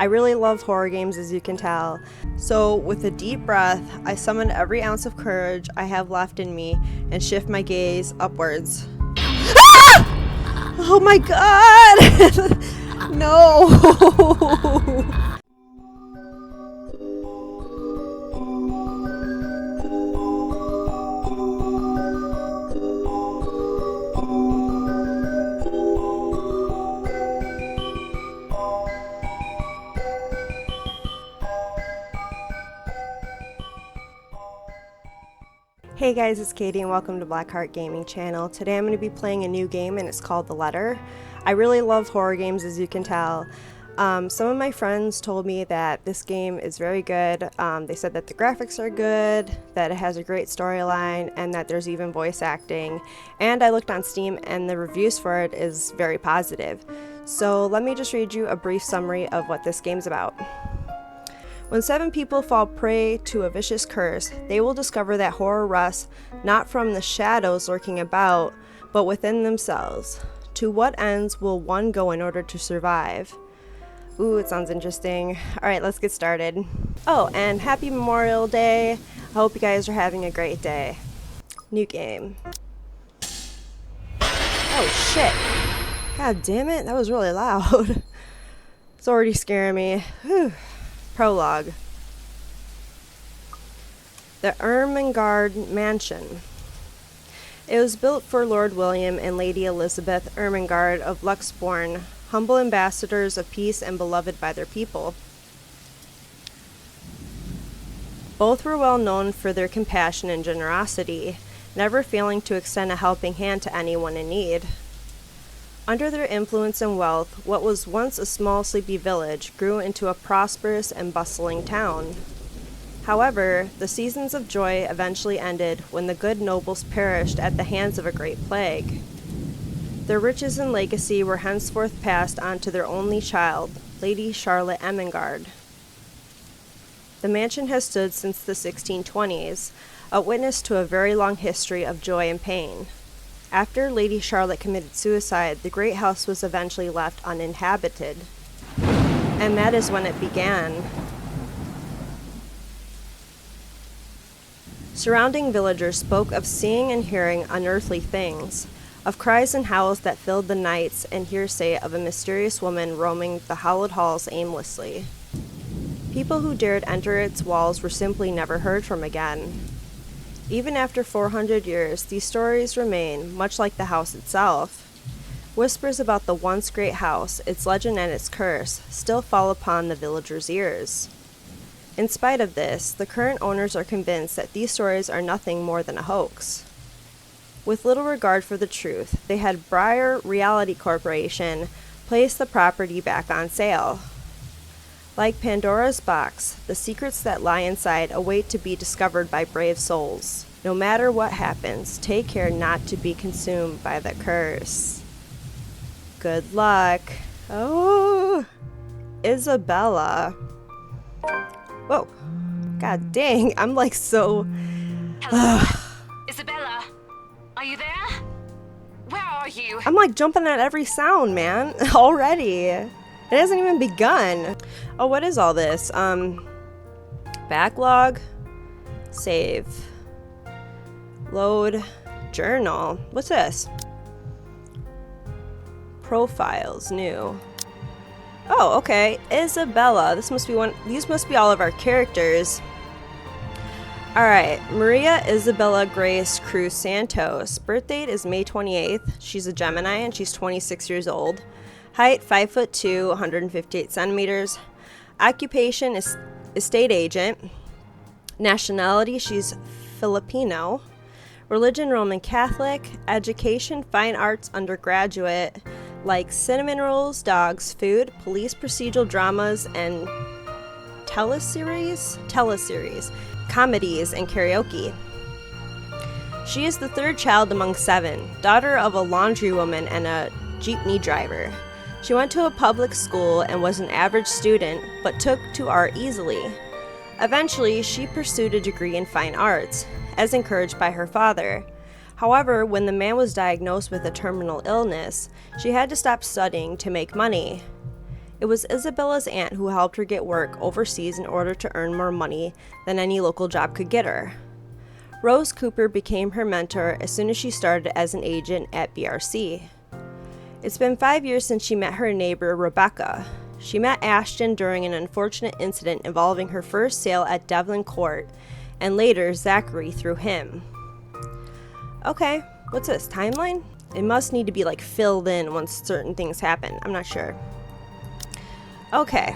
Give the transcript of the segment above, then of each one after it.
I really love horror games, as you can tell. So with a deep breath, I summon every ounce of courage I have left in me and shift my gaze upwards. Ah! Oh my god! No! Hey guys, it's Katie and welcome to BlackHeart Gaming channel. Today I'm going to be playing a new game and it's called The Letter. I really love horror games, as you can tell. Some of my friends told me that this game is very good. They said that the graphics are good, that it has a great storyline, and that there's even voice acting. And I looked on Steam and the reviews for it is very positive. So let me just read you a brief summary of what this game's about. When 7 people fall prey to a vicious curse, they will discover that horror rests not from the shadows lurking about, but within themselves. To what ends will one go in order to survive? Ooh, it sounds interesting. Alright, let's get started. Oh, and happy Memorial Day. I hope you guys are having a great day. New game. Oh shit. God damn it, that was really loud. It's already scaring me. Whew. Prologue. The Ermengarde Mansion. It was built for Lord William and Lady Elizabeth Ermengarde of Luxbourne, humble ambassadors of peace and beloved by their people. Both were well known for their compassion and generosity, never failing to extend a helping hand to anyone in need. Under their influence and wealth, what was once a small sleepy village grew into a prosperous and bustling town. However, the seasons of joy eventually ended when the good nobles perished at the hands of a great plague. Their riches and legacy were henceforth passed on to their only child, Lady Charlotte Ermengarde. The mansion has stood since the 1620s, a witness to a very long history of joy and pain. After Lady Charlotte committed suicide, the great house was eventually left uninhabited. And that is when it began. Surrounding villagers spoke of seeing and hearing unearthly things, of cries and howls that filled the nights, and hearsay of a mysterious woman roaming the hallowed halls aimlessly. People who dared enter its walls were simply never heard from again. Even after 400 years, these stories remain, much like the house itself. Whispers about the once great house, its legend and its curse, still fall upon the villagers' ears. In spite of this, the current owners are convinced that these stories are nothing more than a hoax. With little regard for the truth, they had Briar Reality Corporation place the property back on sale. Like Pandora's box, the secrets that lie inside await to be discovered by brave souls. No matter what happens, take care not to be consumed by the curse. Good luck. Oh, Isabella. Whoa. God dang, I'm like so... Hello? Isabella? Are you there? Where are you? I'm like jumping at every sound, man. Already. It hasn't even begun. Oh, what is all this? Backlog. Save. Load. Journal. What's this? Profiles. New. Oh, okay. Isabella. This must be one. These must be all of our characters. Alright. Maria Isabella Grace Cruz Santos. Birth date is May 28th. She's a Gemini and she's 26 years old. Height 5'2", 158 centimeters. Occupation is estate agent. Nationality, she's Filipino. Religion, Roman Catholic. Education, fine arts undergraduate. Like cinnamon rolls, dogs, food, police procedural dramas, and teleseries, comedies, and karaoke. She is the third child among 7, daughter of a laundrywoman and a jeepney driver. She went to a public school and was an average student, but took to art easily. Eventually, she pursued a degree in fine arts, as encouraged by her father. However, when the man was diagnosed with a terminal illness, she had to stop studying to make money. It was Isabella's aunt who helped her get work overseas in order to earn more money than any local job could get her. Rose Cooper became her mentor as soon as she started as an agent at BRC. It's been 5 years since she met her neighbor, Rebecca. She met Ashton during an unfortunate incident involving her first sale at Devlin Court, and later Zachary through him. Okay, what's this, timeline? It must need to be like filled in once certain things happen. I'm not sure. Okay.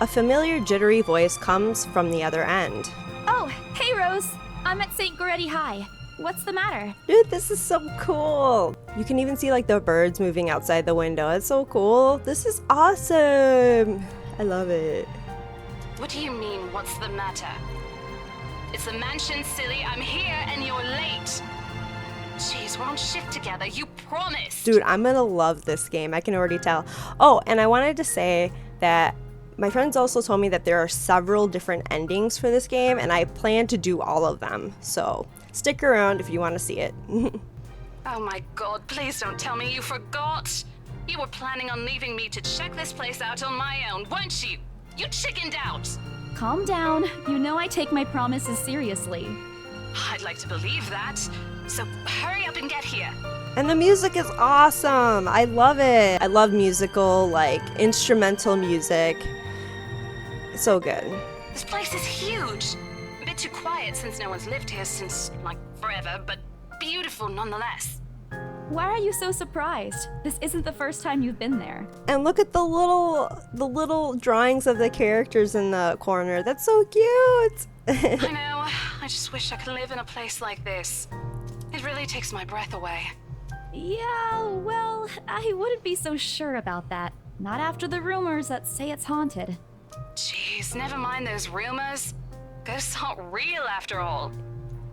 A familiar jittery voice comes from the other end. Oh, hey Rose. I'm at St. Goretti High. What's the matter? Dude, this is so cool. You can even see like the birds moving outside the window. It's so cool. This is awesome. I love it. What do you mean, what's the matter? It's the mansion, silly. I'm here and you're late. Jeez, we're on shift together. You promised. Dude, I'm gonna love this game. I can already tell. Oh, and I wanted to say that my friends also told me that there are several different endings for this game, and I plan to do all of them. So stick around if you want to see it. Oh my god, please don't tell me you forgot. You were planning on leaving me to check this place out on my own, weren't you? You chickened out. Calm down. You know I take my promises seriously. I'd like to believe that. So hurry up and get here. And the music is awesome. I love it. I love musical, like, instrumental music. It's so good. This place is huge. A bit too quiet since no one's lived here since, like, forever, but beautiful nonetheless. Why are you so surprised? This isn't the first time you've been there. And look at the little drawings of the characters in the corner. That's so cute. I know. I just wish I could live in a place like this. It really takes my breath away. Yeah, well, I wouldn't be so sure about that. Not after the rumors that say it's haunted. Jeez, never mind those rumors. Ghosts aren't real after all.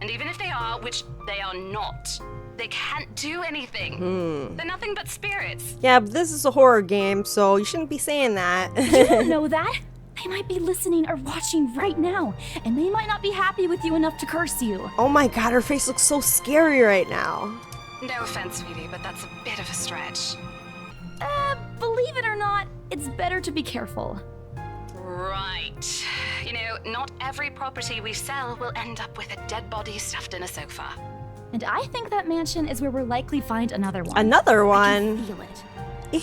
And even if they are, which they are not, they can't do anything. They're nothing but spirits. Yeah, but this is a horror game, so you shouldn't be saying that. You don't know that. They might be listening or watching right now, and they might not be happy with you enough to curse you. Oh my god, her face looks so scary right now. No offense, sweetie, but that's a bit of a stretch. Believe it or not, it's better to be careful. Right. You know, not every property we sell will end up with a dead body stuffed in a sofa. And I think that mansion is where we'll likely find another one. Another I one? can feel it.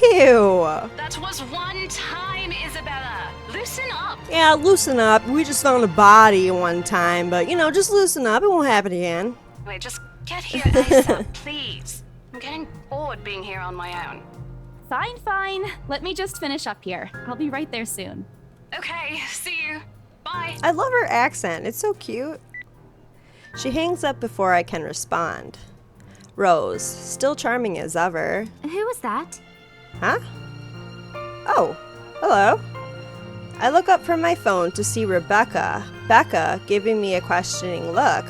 Ew. That was one time, Isabella. Loosen up. Yeah, loosen up. We just found a body one time, but, you know, just loosen up. It won't happen again. Wait, just get here ASAP, please. I'm getting bored being here on my own. Fine. Let me just finish up here. I'll be right there soon. Okay, see you. Bye. I love her accent. It's so cute. She hangs up before I can respond. Rose, still charming as ever. Who was that? Huh? Oh, hello. I look up from my phone to see Rebecca, Becca, giving me a questioning look.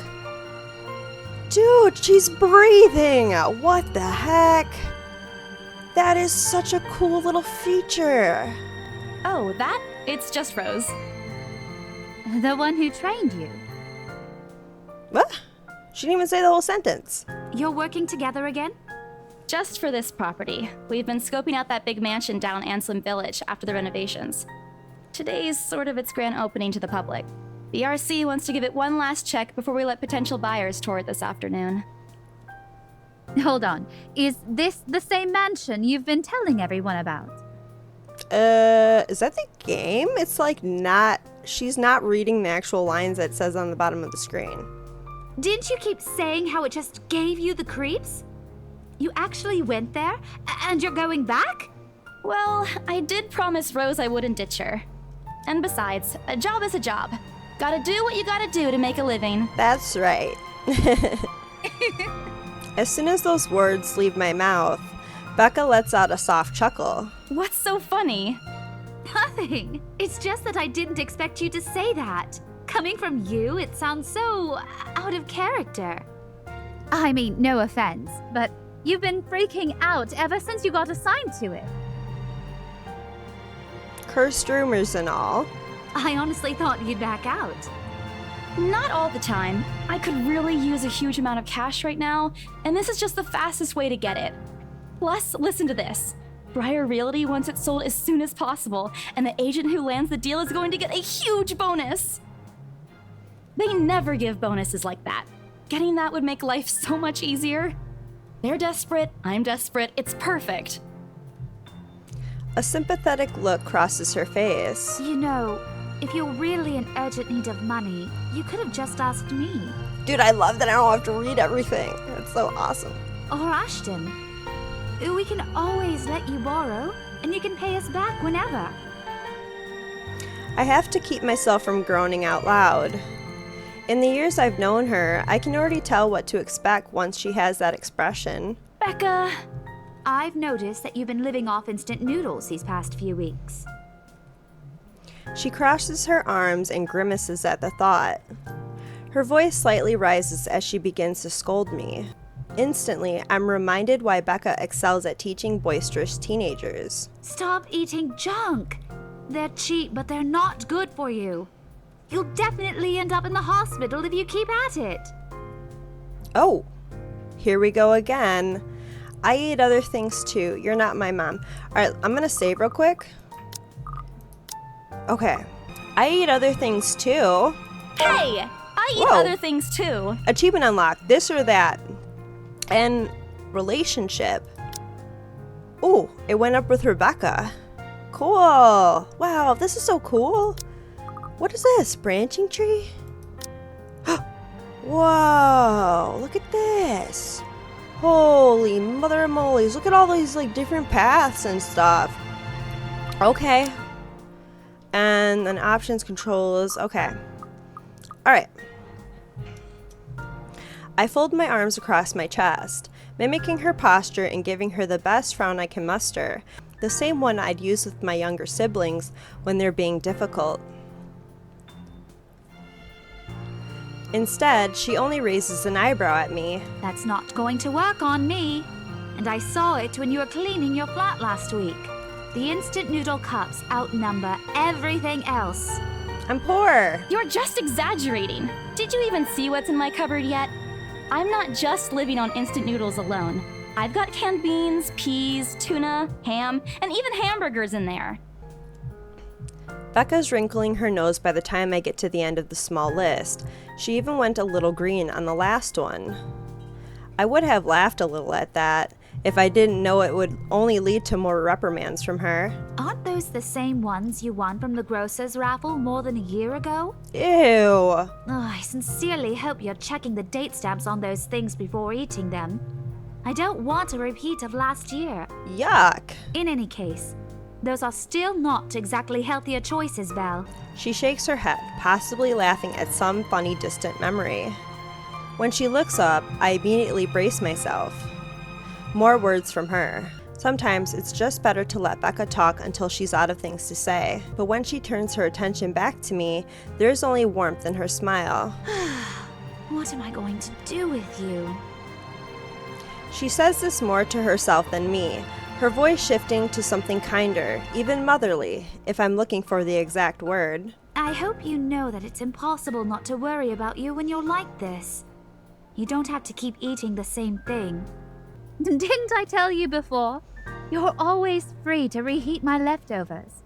Dude, she's breathing! What the heck? That is such a cool little feature. Oh, that? It's just Rose. The one who trained you. What? She didn't even say the whole sentence. You're working together again? Just for this property. We've been scoping out that big mansion down Anselm Village after the renovations. Today's sort of its grand opening to the public. BRC wants to give it one last check before we let potential buyers tour it this afternoon. Hold on. Is this the same mansion you've been telling everyone about? Is that the game? It's like not, she's not reading the actual lines that it says on the bottom of the screen. Didn't you keep saying how it just gave you the creeps? You actually went there? And you're going back? Well, I did promise Rose I wouldn't ditch her. And besides, a job is a job. Gotta do what you gotta do to make a living. That's right. As soon as those words leave my mouth, Becca lets out a soft chuckle. What's so funny? Nothing. It's just that I didn't expect you to say that. Coming from you, it sounds so out of character. I mean, no offense, but you've been freaking out ever since you got assigned to it. Cursed rumors and all. I honestly thought you'd back out. Not all the time. I could really use a huge amount of cash right now, and this is just the fastest way to get it. Plus, listen to this. Briar Realty wants it sold as soon as possible, and the agent who lands the deal is going to get a huge bonus. They never give bonuses like that. Getting that would make life so much easier. They're desperate, I'm desperate, it's perfect. A sympathetic look crosses her face. You know, if you're really in urgent need of money, you could have just asked me. Dude, I love that I don't have to read everything. That's so awesome. Or Ashton. We can always let you borrow, and you can pay us back whenever. I have to keep myself from groaning out loud. In the years I've known her, I can already tell what to expect once she has that expression. Becca! I've noticed that you've been living off instant noodles these past few weeks. She crosses her arms and grimaces at the thought. Her voice slightly rises as she begins to scold me. Instantly, I'm reminded why Becca excels at teaching boisterous teenagers. Stop eating junk! They're cheap, but they're not good for you. You'll definitely end up in the hospital if you keep at it. Oh, here we go again. I eat other things too. You're not my mom. Alright, I'm gonna save real quick. Okay. I eat other things too. Hey! I eat Whoa. other things too. Achievement unlocked. This or that. And relationship. Ooh, it went up with Rebecca. Cool. Wow, this is so cool. What is this? Branching tree? Whoa, look at this. Holy mother of molies. Look at all these like different paths and stuff. Okay. And then options, controls. Okay. Alright. I fold my arms across my chest, mimicking her posture and giving her the best frown I can muster, the same one I'd use with my younger siblings when they're being difficult. Instead, she only raises an eyebrow at me. That's not going to work on me. And I saw it when you were cleaning your flat last week. The instant noodle cups outnumber everything else. I'm poor. You're just exaggerating. Did you even see what's in my cupboard yet? I'm not just living on instant noodles alone. I've got canned beans, peas, tuna, ham, and even hamburgers in there. Becca's wrinkling her nose by the time I get to the end of the small list. She even went a little green on the last one. I would have laughed a little at that if I didn't know it would only lead to more reprimands from her. Aren't those the same ones you won from the grocer's raffle more than a year ago? Ew. Oh, I sincerely hope you're checking the date stamps on those things before eating them. I don't want a repeat of last year. Yuck. In any case, those are still not exactly healthier choices, Belle. She shakes her head, possibly laughing at some funny distant memory. When she looks up, I immediately brace myself. More words from her. Sometimes it's just better to let Becca talk until she's out of things to say. But when she turns her attention back to me, there's only warmth in her smile. What am I going to do with you? She says this more to herself than me, her voice shifting to something kinder, even motherly, if I'm looking for the exact word. I hope you know that it's impossible not to worry about you when you're like this. You don't have to keep eating the same thing. Didn't I tell you before? You're always free to reheat my leftovers.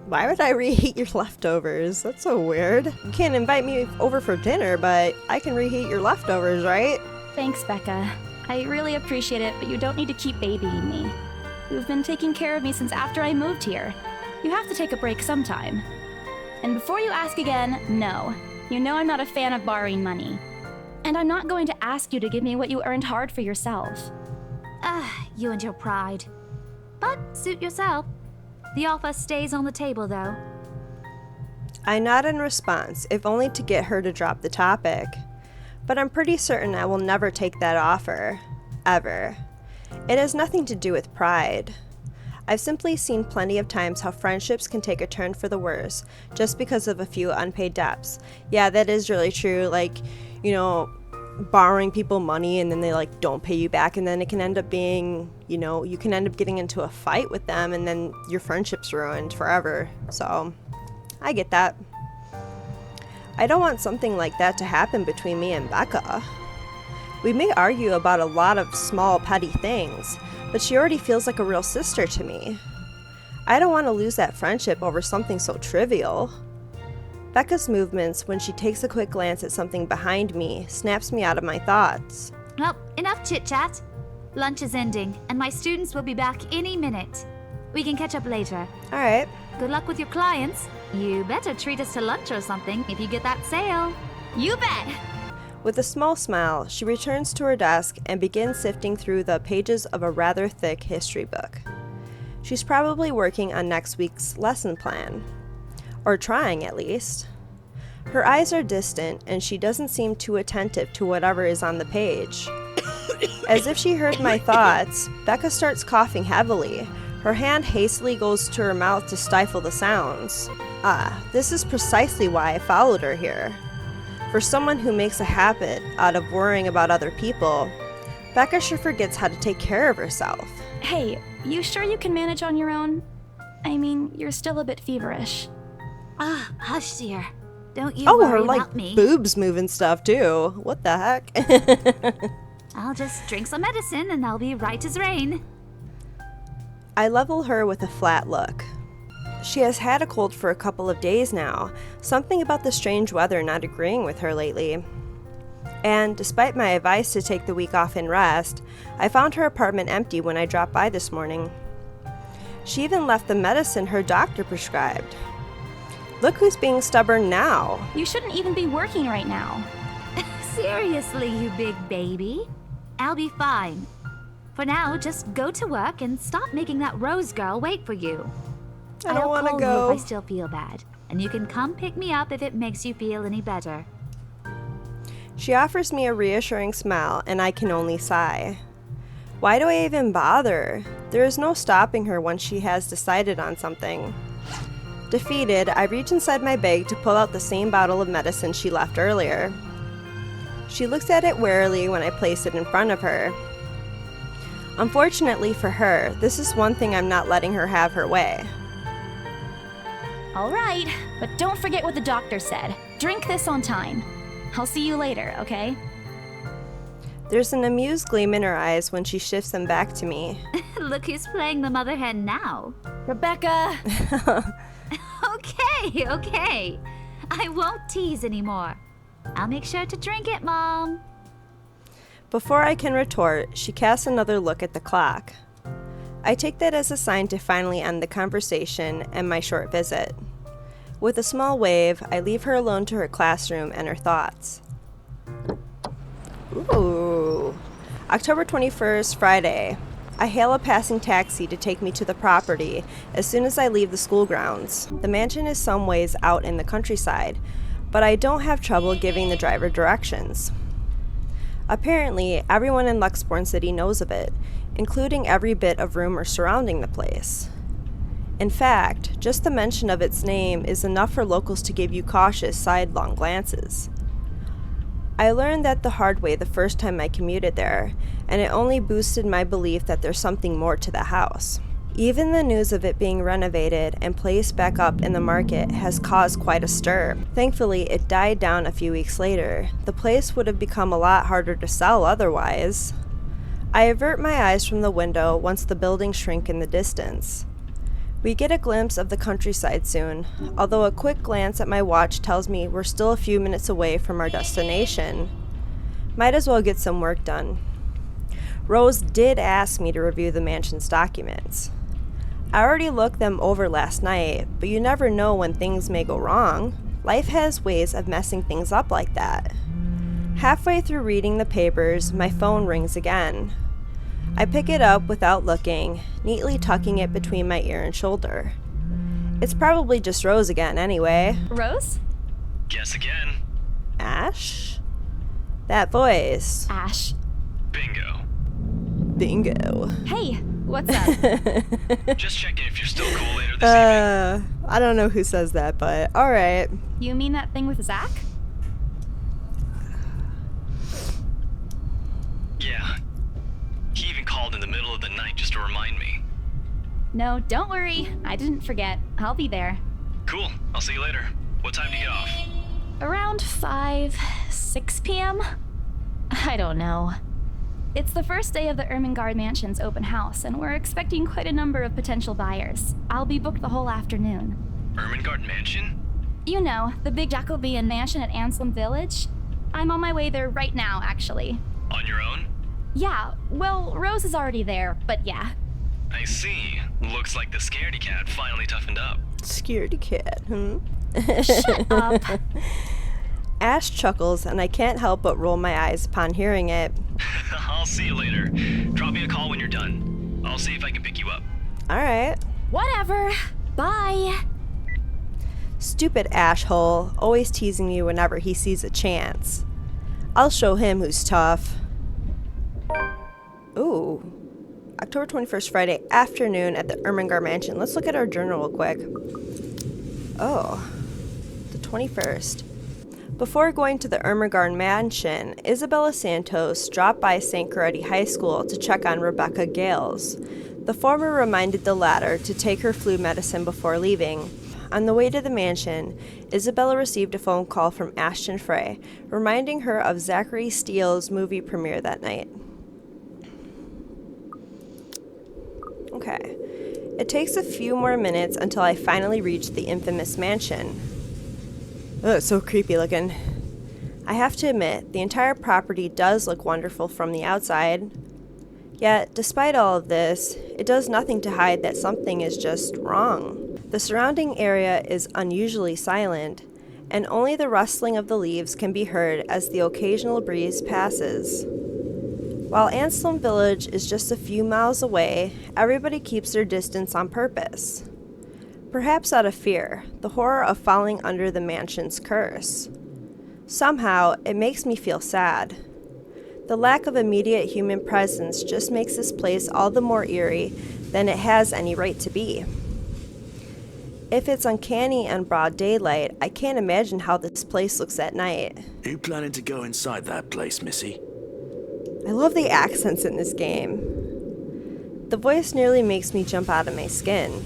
Why would I reheat your leftovers? That's so weird. You can't invite me over for dinner, but I can reheat your leftovers, right? Thanks, Becca. I really appreciate it, but you don't need to keep babying me. You've been taking care of me since after I moved here. You have to take a break sometime. And before you ask again, no. You know I'm not a fan of borrowing money. And I'm not going to ask you to give me what you earned hard for yourself. You and your pride. But suit yourself. The offer stays on the table, though. I nod in response, if only to get her to drop the topic. But I'm pretty certain I will never take that offer. Ever. It has nothing to do with pride. I've simply seen plenty of times how friendships can take a turn for the worse, just because of a few unpaid debts. Yeah, that is really true. Like, you know, borrowing people money and then they like don't pay you back, and then it can end up being, you know, you can end up getting into a fight with them and then your friendship's ruined forever. So I get that. I don't want something like that to happen between me and Becca. We may argue about a lot of small petty things, but she already feels like a real sister to me. I don't want to lose that friendship over something so trivial. Becca's movements when she takes a quick glance at something behind me snaps me out of my thoughts. Well, enough chit-chat. Lunch is ending, and my students will be back any minute. We can catch up later. All right. Good luck with your clients. You better treat us to lunch or something if you get that sale. You bet! With a small smile, she returns to her desk and begins sifting through the pages of a rather thick history book. She's probably working on next week's lesson plan. Or trying, at least. Her eyes are distant, and she doesn't seem too attentive to whatever is on the page. As if she heard my thoughts, Becca starts coughing heavily. Her hand hastily goes to her mouth to stifle the sounds. This is precisely why I followed her here. For someone who makes a habit out of worrying about other people, Becca sure forgets how to take care of herself. Hey, you sure you can manage on your own? I mean, you're still a bit feverish. Hush, dear. Don't you Oh, worry her about me. boobs moving stuff too. What the heck? I'll just drink some medicine and I'll be right as rain. I level her with a flat look. She has had a cold for a couple of days now, something about the strange weather not agreeing with her lately. And despite my advice to take the week off and rest, I found her apartment empty when I dropped by this morning. She even left the medicine her doctor prescribed. Look who's being stubborn now. You shouldn't even be working right now. Seriously, you big baby. I'll be fine. For now, just go to work and stop making that Rose girl wait for you. I don't want to I'll go. call you if I still feel bad, and you can come pick me up if it makes you feel any better. She offers me a reassuring smile, and I can only sigh. Why do I even bother? There is no stopping her once she has decided on something. Defeated, I reach inside my bag to pull out the same bottle of medicine she left earlier. She looks at it warily when I place it in front of her. Unfortunately for her, this is one thing I'm not letting her have her way. All right, but don't forget what the doctor said. Drink this on time. I'll see you later, okay? There's an amused gleam in her eyes when she shifts them back to me. Look who's playing the mother hen now. Rebecca! Okay. I won't tease anymore. I'll make sure to drink it, Mom. Before I can retort, she casts another look at the clock. I take that as a sign to finally end the conversation and my short visit. With a small wave, I leave her alone to her classroom and her thoughts. Ooh. October 21st, Friday. I hail a passing taxi to take me to the property as soon as I leave the school grounds. The mansion is some ways out in the countryside, but I don't have trouble giving the driver directions. Apparently, everyone in Luxborn City knows of it, including every bit of rumor surrounding the place. In fact, just the mention of its name is enough for locals to give you cautious sidelong glances. I learned that the hard way the first time I commuted there, and it only boosted my belief that there's something more to the house. Even the news of it being renovated and placed back up in the market has caused quite a stir. Thankfully, it died down a few weeks later. The place would have become a lot harder to sell otherwise. I avert my eyes from the window once the buildings shrink in the distance. We get a glimpse of the countryside soon, although a quick glance at my watch tells me we're still a few minutes away from our destination. Might as well get some work done. Rose did ask me to review the mansion's documents. I already looked them over last night, but you never know when things may go wrong. Life has ways of messing things up like that. Halfway through reading the papers, my phone rings again. I pick it up without looking, neatly tucking it between my ear and shoulder. It's probably just Rose again anyway. Rose? Guess again. Ash? That voice. Ash. Bingo. Bingo. Hey, what's up? Just checking if you're still cool later this evening. I don't know who says that, but alright. You mean that thing with Zach? Yeah. He even called in the middle of the night just to remind me. No, don't worry. I didn't forget. I'll be there. Cool. I'll see you later. What time do you get off? Around 6 p.m.? I don't know. It's the first day of the Ermengarde Mansion's open house, and we're expecting quite a number of potential buyers. I'll be booked the whole afternoon. Ermengarde Mansion? You know, the big Jacobean mansion at Anselm Village? I'm on my way there right now, actually. On your own? Yeah, well, Rose is already there, but yeah. I see. Looks like the scaredy cat finally toughened up. Scaredy cat, Shut up. Ash chuckles, and I can't help but roll my eyes upon hearing it. I'll see you later. Drop me a call when you're done. I'll see if I can pick you up. Alright. Whatever. Bye. Stupid Ashhole, always teasing me whenever he sees a chance. I'll show him who's tough. Ooh. October 21st, Friday afternoon at the Ermengarde Mansion. Let's look at our journal real quick. Oh. The 21st. Before going to the Ermengarde Mansion, Isabella Santos dropped by St. Coretti High School to check on Rebecca Gales. The former reminded the latter to take her flu medicine before leaving. On the way to the mansion, Isabella received a phone call from Ashton Frey, reminding her of Zachary Steele's movie premiere that night. Okay. It takes a few more minutes until I finally reach the infamous mansion. Oh, it's so creepy looking. I have to admit, the entire property does look wonderful from the outside. Yet, despite all of this, it does nothing to hide that something is just wrong. The surrounding area is unusually silent, and only the rustling of the leaves can be heard as the occasional breeze passes. While Anselm Village is just a few miles away, everybody keeps their distance on purpose. Perhaps out of fear, the horror of falling under the mansion's curse. Somehow, it makes me feel sad. The lack of immediate human presence just makes this place all the more eerie than it has any right to be. If it's uncanny and broad daylight, I can't imagine how this place looks at night. Are you planning to go inside that place, Missy? I love the accents in this game. The voice nearly makes me jump out of my skin.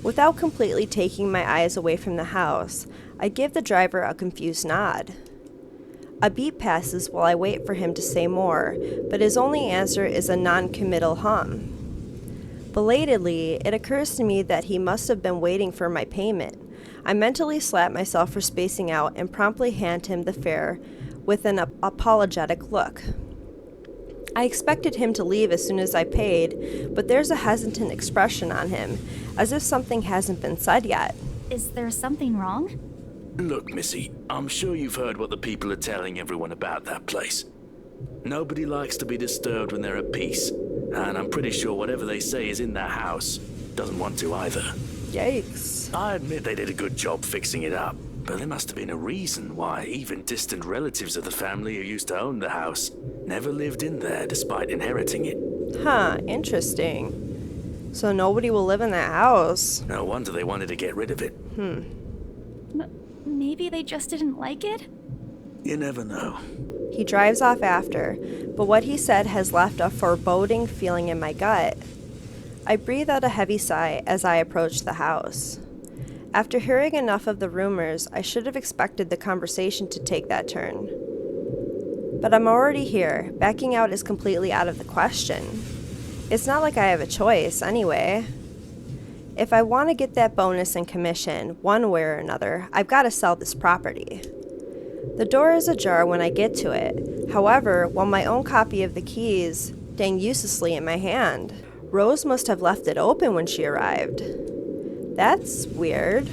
Without completely taking my eyes away from the house, I give the driver a confused nod. A beat passes while I wait for him to say more, but his only answer is a non-committal hum. Belatedly, it occurs to me that he must have been waiting for my payment. I mentally slap myself for spacing out and promptly hand him the fare with an apologetic look. I expected him to leave as soon as I paid, but there's a hesitant expression on him, as if something hasn't been said yet. Is there something wrong? Look, Missy, I'm sure you've heard what the people are telling everyone about that place. Nobody likes to be disturbed when they're at peace, and I'm pretty sure whatever they say is in that house doesn't want to either. Yikes. I admit they did a good job fixing it up, but there must have been a reason why even distant relatives of the family who used to own the house never lived in there despite inheriting it. Huh, interesting. So nobody will live in that house. No wonder they wanted to get rid of it. Maybe they just didn't like it? You never know. He drives off after, but what he said has left a foreboding feeling in my gut. I breathe out a heavy sigh as I approach the house. After hearing enough of the rumors, I should have expected the conversation to take that turn. But I'm already here. Backing out is completely out of the question. It's not like I have a choice, anyway. If I want to get that bonus and commission, one way or another, I've got to sell this property. The door is ajar when I get to it. However, while my own copy of the keys dang uselessly in my hand, Rose must have left it open when she arrived. That's weird.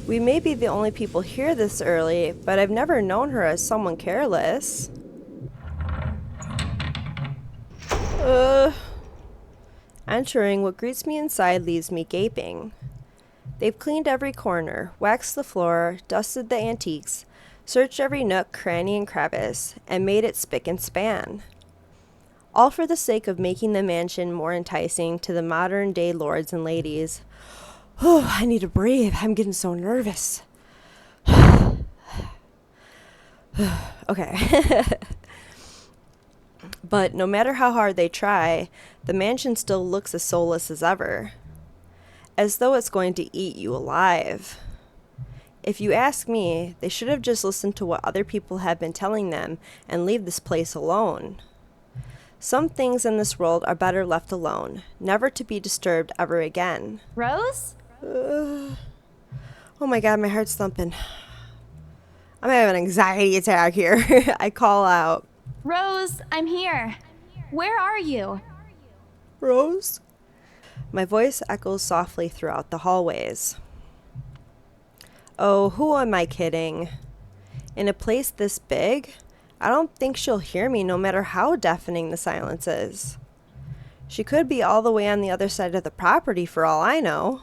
We may be the only people here this early, but I've never known her as someone careless. Entering, what greets me inside leaves me gaping. They've cleaned every corner, waxed the floor, dusted the antiques, searched every nook, cranny, and crevice, and made it spick and span. All for the sake of making the mansion more enticing to the modern-day lords and ladies. Oh, I need to breathe. I'm getting so nervous. Okay. But no matter how hard they try, the mansion still looks as soulless as ever. As though it's going to eat you alive. If you ask me, they should have just listened to what other people have been telling them and leave this place alone. Some things in this world are better left alone, never to be disturbed ever again. Rose? Oh my god, my heart's thumping. I'm having an anxiety attack here. I call out. Rose, I'm here. Where are you? Rose? My voice echoes softly throughout the hallways. Oh, who am I kidding? In a place this big? I don't think she'll hear me no matter how deafening the silence is. She could be all the way on the other side of the property for all I know.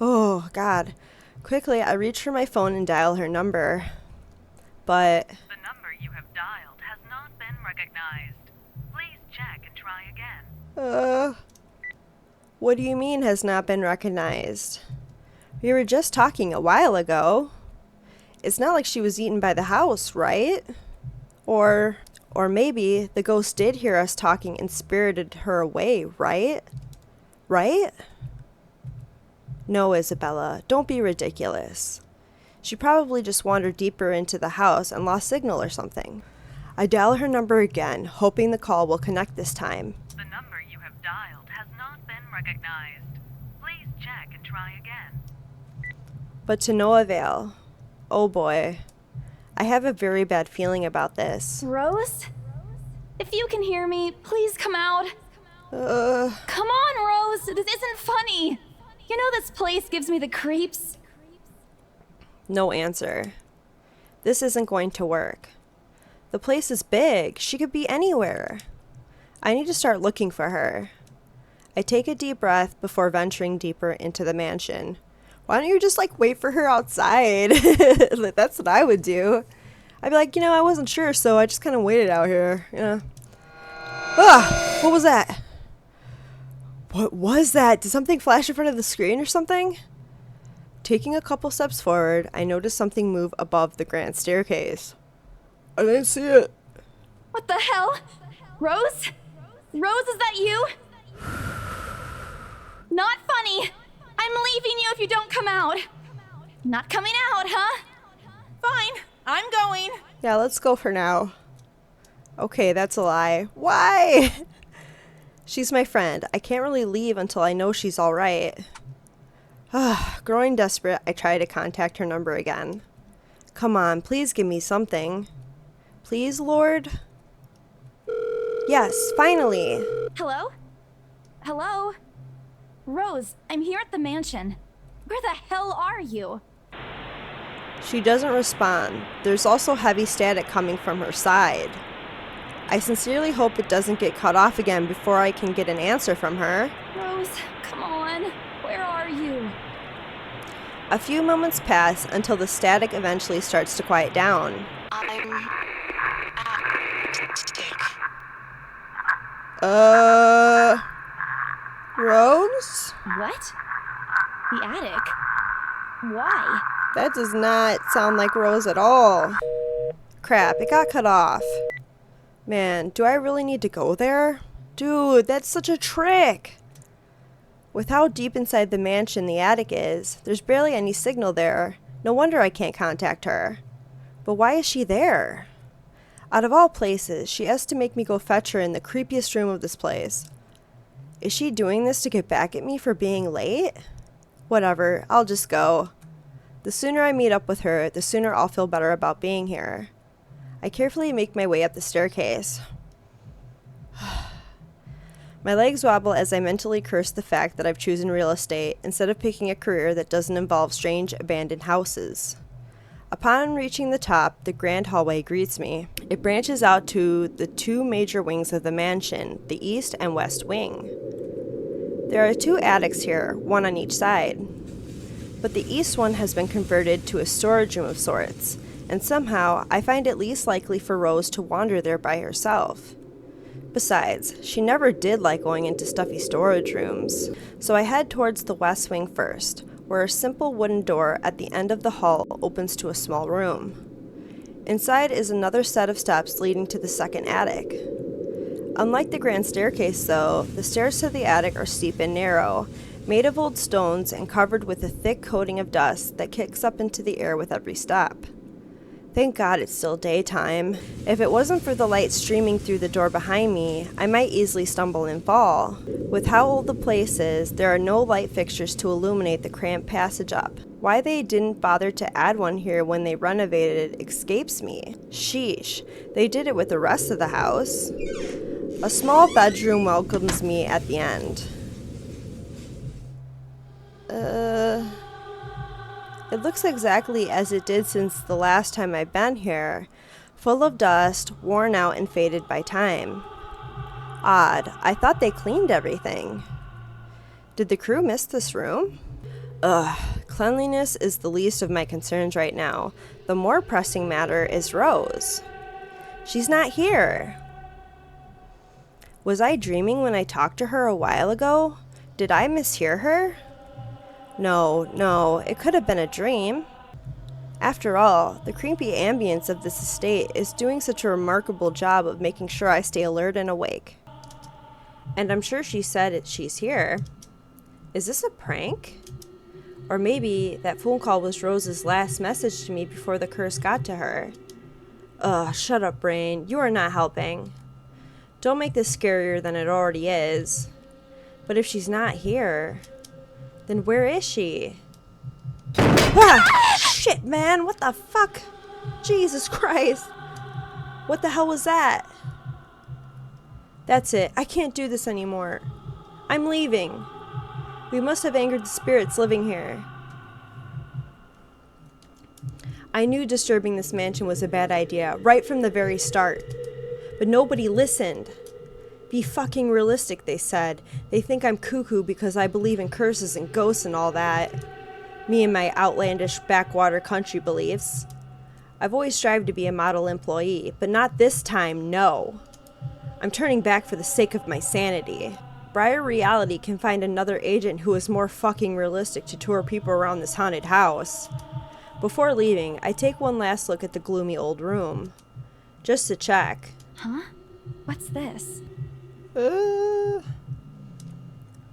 Oh, God. Quickly, I reach for my phone and dial her number. But... The number you have dialed has not been recognized. Please check and try again. What do you mean has not been recognized? We were just talking a while ago. It's not like she was eaten by the house, right? Or maybe the ghost did hear us talking and spirited her away, right? Right? No, Isabella, don't be ridiculous. She probably just wandered deeper into the house and lost signal or something. I dial her number again, hoping the call will connect this time. The number you have dialed has not been recognized. Please check and try again. But to no avail. Oh boy. I have a very bad feeling about this. Rose? If you can hear me, please come out. Come on, Rose. This isn't funny. You know this place gives me the creeps. No answer. This isn't going to work. The place is big. She could be anywhere. I need to start looking for her. I take a deep breath before venturing deeper into the mansion. Why don't you just, wait for her outside? That's what I would do. I'd be like, I wasn't sure, so I just kind of waited out here, What was that? What was that? Did something flash in front of the screen or something? Taking a couple steps forward, I notice something move above the grand staircase. I didn't see it. What the hell? Rose? Rose, is that you? Not funny. I'm leaving you if you don't come out. Not coming out, huh? Fine, I'm going. Yeah, let's go for now. Okay, that's a lie. Why? She's my friend. I can't really leave until I know she's all right. Growing desperate, I try to contact her number again. Come on, please give me something. Please, Lord? Yes, finally. Hello? Hello? Rose, I'm here at the mansion. Where the hell are you? She doesn't respond. There's also heavy static coming from her side. I sincerely hope it doesn't get cut off again before I can get an answer from her. Rose, come on. Where are you? A few moments pass until the static eventually starts to quiet down. I'm Rose? What? The attic? Why? That does not sound like Rose at all. Crap, it got cut off. Man, do I really need to go there? Dude, that's such a trick! With how deep inside the mansion the attic is, there's barely any signal there. No wonder I can't contact her. But why is she there? Out of all places, she has to make me go fetch her in the creepiest room of this place. Is she doing this to get back at me for being late? Whatever, I'll just go. The sooner I meet up with her, the sooner I'll feel better about being here. I carefully make my way up the staircase. My legs wobble as I mentally curse the fact that I've chosen real estate instead of picking a career that doesn't involve strange, abandoned houses. Upon reaching the top, the grand hallway greets me. It branches out to the two major wings of the mansion, the east and west wing. There are two attics here, one on each side. But the east one has been converted to a storage room of sorts, and somehow I find it least likely for Rose to wander there by herself. Besides, she never did like going into stuffy storage rooms, so I head towards the west wing first, where a simple wooden door at the end of the hall opens to a small room. Inside is another set of steps leading to the second attic. Unlike the grand staircase, though, the stairs to the attic are steep and narrow, made of old stones and covered with a thick coating of dust that kicks up into the air with every step. Thank God it's still daytime. If it wasn't for the light streaming through the door behind me, I might easily stumble and fall. With how old the place is, there are no light fixtures to illuminate the cramped passage up. Why they didn't bother to add one here when they renovated it escapes me. Sheesh, they did it with the rest of the house. A small bedroom welcomes me at the end. It looks exactly as it did since the last time I've been here, full of dust, worn out and faded by time. Odd, I thought they cleaned everything. Did the crew miss this room? Cleanliness is the least of my concerns right now. The more pressing matter is Rose. She's not here. Was I dreaming when I talked to her a while ago? Did I mishear her? No, it could have been a dream. After all, the creepy ambience of this estate is doing such a remarkable job of making sure I stay alert and awake. And I'm sure she said she's here. Is this a prank? Or maybe that phone call was Rose's last message to me before the curse got to her. Shut up, brain. You are not helping. Don't make this scarier than it already is. But if she's not here, then where is she? Shit, man, what the fuck? Jesus Christ. What the hell was that? That's it. I can't do this anymore. I'm leaving. We must have angered the spirits living here. I knew disturbing this mansion was a bad idea right from the very start. But nobody listened. Be fucking realistic, they said. They think I'm cuckoo because I believe in curses and ghosts and all that. Me and my outlandish backwater country beliefs. I've always strived to be a model employee, but not this time, no. I'm turning back for the sake of my sanity. Briar Reality can find another agent who is more fucking realistic to tour people around this haunted house. Before leaving, I take one last look at the gloomy old room. Just to check. Huh? What's this?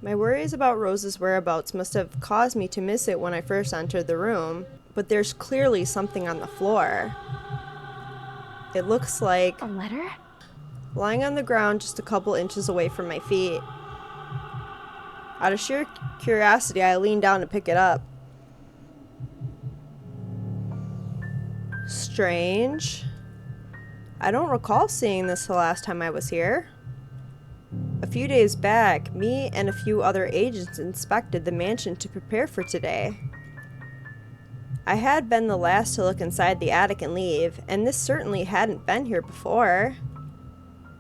My worries about Rose's whereabouts must have caused me to miss it when I first entered the room, but there's clearly something on the floor. It looks like A letter? lying on the ground just a couple inches away from my feet. Out of sheer curiosity, I lean down to pick it up. Strange. I don't recall seeing this the last time I was here. A few days back, me and a few other agents inspected the mansion to prepare for today. I had been the last to look inside the attic and leave, and this certainly hadn't been here before.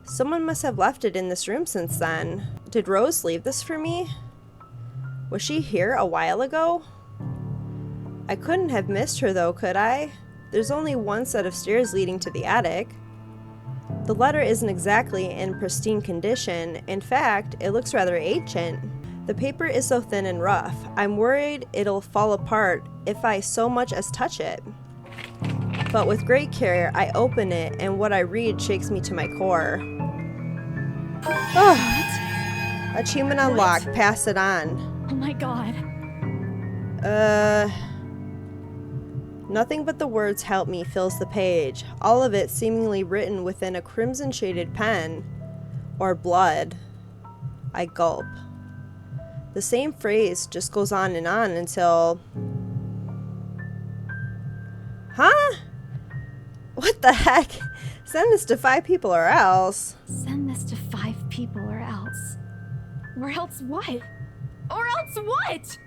Someone must have left it in this room since then. Did Rose leave this for me? Was she here a while ago? I couldn't have missed her though, could I? There's only one set of stairs leading to the attic. The letter isn't exactly in pristine condition. In fact, it looks rather ancient. The paper is so thin and rough. I'm worried it'll fall apart if I so much as touch it. But with great care, I open it, and what I read shakes me to my core. Oh, achievement unlocked. Pass it on. Oh my god. Nothing but the words "help me" fills the page, all of it seemingly written within a crimson-shaded pen. Or blood. I gulp. The same phrase just goes on until... Huh? What the heck? Send this to 5 people or else. Send this to 5 people or else. Or else what? Or else what?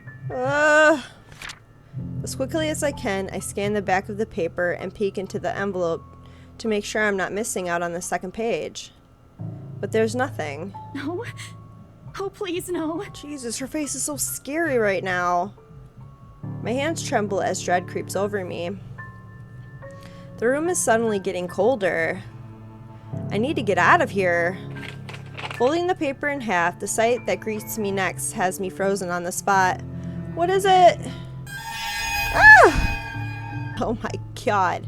As quickly as I can, I scan the back of the paper and peek into the envelope to make sure I'm not missing out on the second page. But there's nothing. No. Oh, please, no. Jesus, her face is so scary right now. My hands tremble as dread creeps over me. The room is suddenly getting colder. I need to get out of here. Folding the paper in half, the sight that greets me next has me frozen on the spot. What is it? Ah! Oh my god.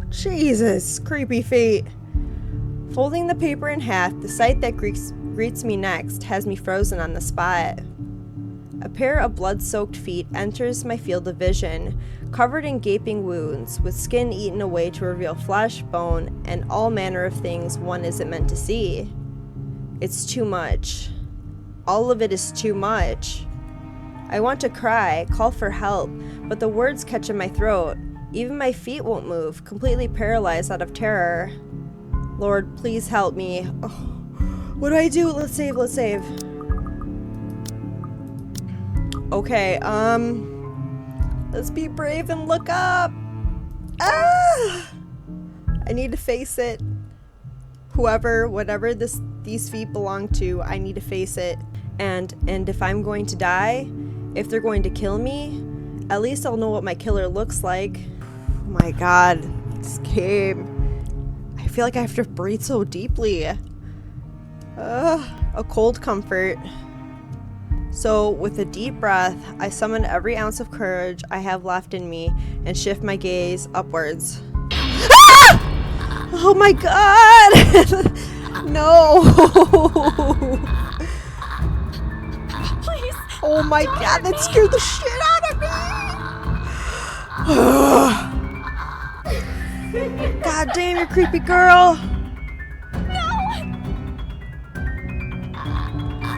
Jesus, creepy feet. Folding the paper in half, the sight that greets me next has me frozen on the spot. A pair of blood-soaked feet enters my field of vision, covered in gaping wounds, with skin eaten away to reveal flesh, bone, and all manner of things one isn't meant to see. It's too much. All of it is too much. I want to cry, call for help, but the words catch in my throat. Even my feet won't move, completely paralyzed out of terror. Lord, please help me. Oh, what do I do? Let's save. Okay, let's be brave and look up. Ah! I need to face it. Whatever these feet belong to, I need to face it. And if I'm going to die, if they're going to kill me, at least I'll know what my killer looks like. Oh my god, this game. I feel like I have to breathe so deeply. A cold comfort. So, with a deep breath, I summon every ounce of courage I have left in me and shift my gaze upwards. Ah! Oh my god! No! Please. Oh my god, that scared the shit out of me! God damn, you creepy girl!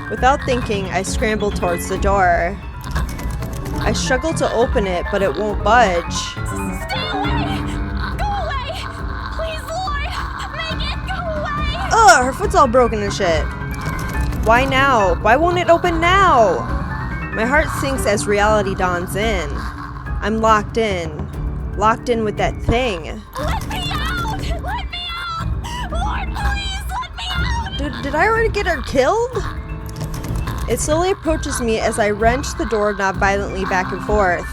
Without thinking, I scramble towards the door. I struggle to open it, but it won't budge. Stay away! Go away! Please, Lord! Make it go away! Ugh, her foot's all broken and shit. Why now? Why won't it open now? My heart sinks as reality dawns in. I'm locked in with that thing. Let me out! Let me out! Lord, please, let me out! Did I already get her killed? It slowly approaches me as I wrench the doorknob violently back and forth.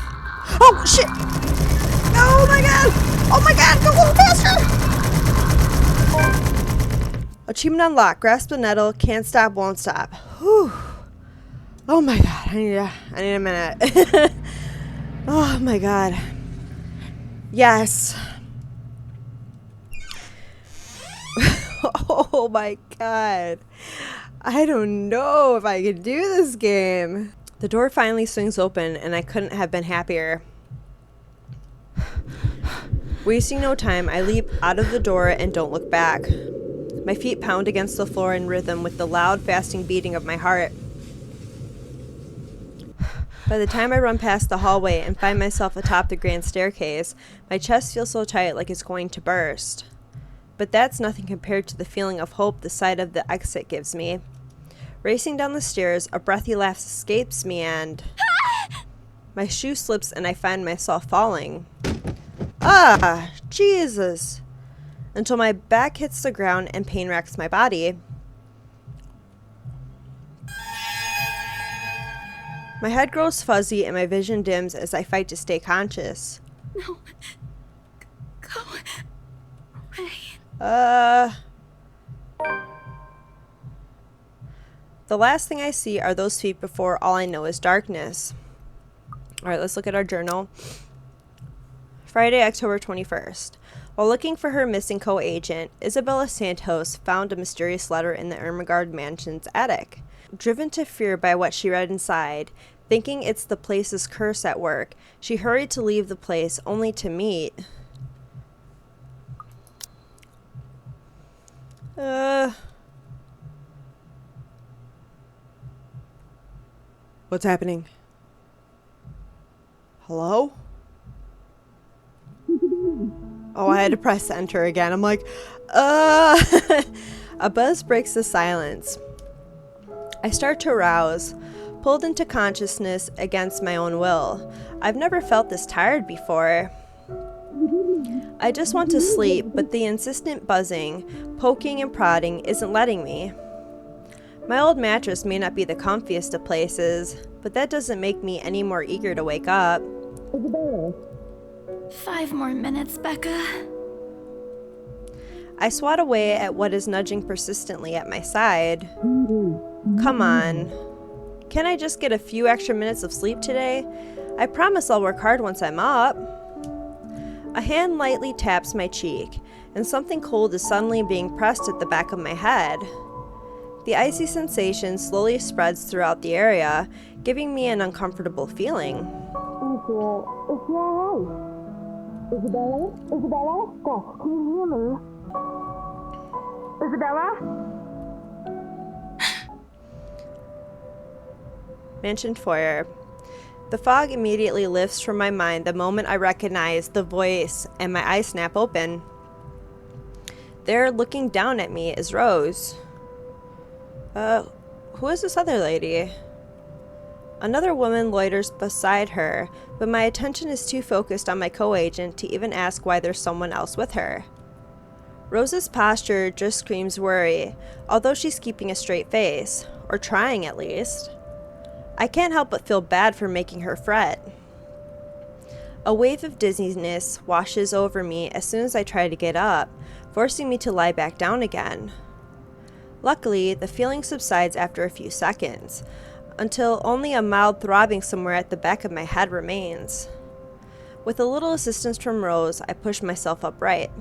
Oh, shit! Oh my god! Oh my god, go a little faster! Achievement unlocked. Grasp the nettle. Can't stop, won't stop. Whew. Oh my god, I need a minute. Oh my god. Yes. Oh my god. I don't know if I can do this game. The door finally swings open and I couldn't have been happier. Wasting no time, I leap out of the door and don't look back. My feet pound against the floor in rhythm with the loud, fasting beating of my heart. By the time I run past the hallway and find myself atop the grand staircase, my chest feels so tight like it's going to burst. But that's nothing compared to the feeling of hope the sight of the exit gives me. Racing down the stairs, a breathy laugh escapes me and... my shoe slips and I find myself falling. Ah, Jesus! Until my back hits the ground and pain racks my body. My head grows fuzzy and my vision dims as I fight to stay conscious. No. Go away. The last thing I see are those feet before all I know is darkness. Alright, let's look at our journal. Friday, October 21st. While looking for her missing co-agent, Isabella Santos found a mysterious letter in the Ermengarde Mansion's attic. Driven to fear by what she read inside, thinking it's the place's curse at work, she hurried to leave the place only to meet... What's happening? Hello? Oh, I had to press enter again. I'm like, A buzz breaks the silence. I start to arouse, pulled into consciousness against my own will. I've never felt this tired before. I just want to sleep, but the insistent buzzing, poking and prodding isn't letting me. My old mattress may not be the comfiest of places, but that doesn't make me any more eager to wake up. 5 more minutes, Becca. I swat away at what is nudging persistently at my side. Come on. Can I just get a few extra minutes of sleep today? I promise I'll work hard once I'm up. A hand lightly taps my cheek, and something cold is suddenly being pressed at the back of my head. The icy sensation slowly spreads throughout the area, giving me an uncomfortable feeling. Isabella? Gosh, can you hear me? Isabella? Mansion foyer. The fog immediately lifts from my mind the moment I recognize the voice and my eyes snap open. There, looking down at me, is Rose. Who is this other lady? Another woman loiters beside her, but my attention is too focused on my co-agent to even ask why there's someone else with her. Rose's posture just screams worry, although she's keeping a straight face, or trying at least. I can't help but feel bad for making her fret. A wave of dizziness washes over me as soon as I try to get up, forcing me to lie back down again. Luckily, the feeling subsides after a few seconds, until only a mild throbbing somewhere at the back of my head remains. With a little assistance from Rose, I push myself upright.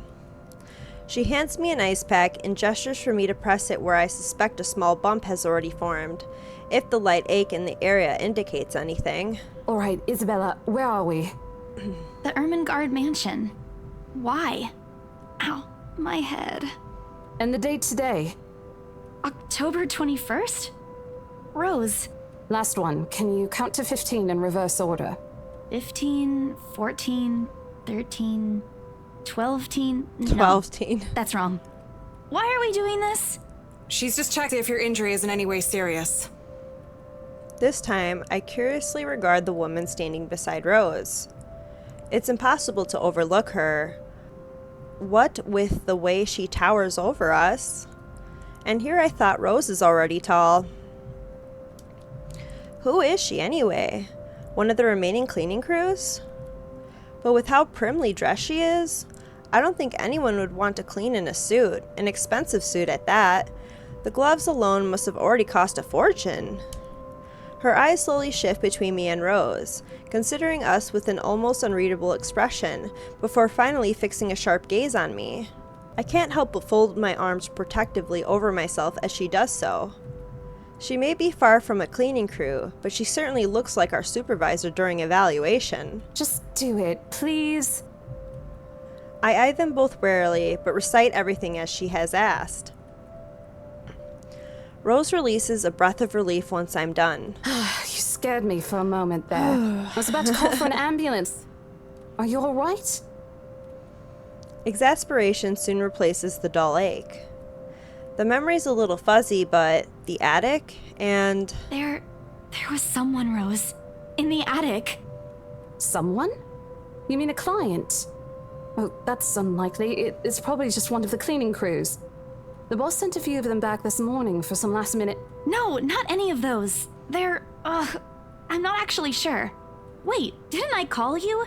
She hands me an ice pack and gestures for me to press it where I suspect a small bump has already formed, if the light ache in the area indicates anything. All right, Isabella, where are we? The Ermengarde Mansion. Why? Ow, my head. And the date today? October 21st? Rose. Last one. Can you count to 15 in reverse order? 15, 14, 13, 12-teen? No, 12-teen. that's wrong. Why are we doing this? She's just checking if your injury is in any way serious. This time, I curiously regard the woman standing beside Rose. It's impossible to overlook her. What with the way she towers over us? And here I thought Rose is already tall. Who is she anyway? One of the remaining cleaning crews? But with how primly dressed she is, I don't think anyone would want to clean in a suit, an expensive suit at that. The gloves alone must have already cost a fortune. Her eyes slowly shift between me and Rose, considering us with an almost unreadable expression, before finally fixing a sharp gaze on me. I can't help but fold my arms protectively over myself as she does so. She may be far from a cleaning crew, but she certainly looks like our supervisor during evaluation. Just do it, please. I eye them both warily, but recite everything as she has asked. Rose releases a breath of relief once I'm done. You scared me for a moment there. I was about to call for an ambulance. Are you all right? Exasperation soon replaces the dull ache. The memory's a little fuzzy, but the attic and... There was someone, Rose. In the attic. Someone? You mean a client? Oh, that's unlikely. It's probably just one of the cleaning crews. The boss sent a few of them back this morning for some last minute... No, not any of those. I'm not actually sure. Wait, didn't I call you?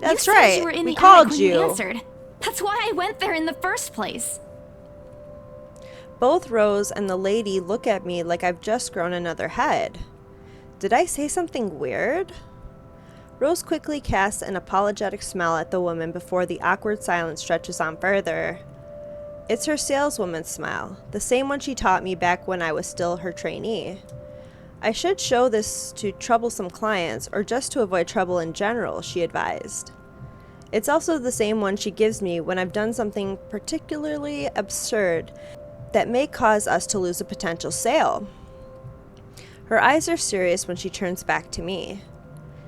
That's you right. Said you were in We the called attic when you. Answered. That's why I went there in the first place. Both Rose and the lady look at me like I've just grown another head. Did I say something weird? Rose quickly casts an apologetic smile at the woman before the awkward silence stretches on further. It's her saleswoman smile, the same one she taught me back when I was still her trainee. I should show this to troublesome clients or just to avoid trouble in general, she advised. It's also the same one she gives me when I've done something particularly absurd that may cause us to lose a potential sale. Her eyes are serious when she turns back to me.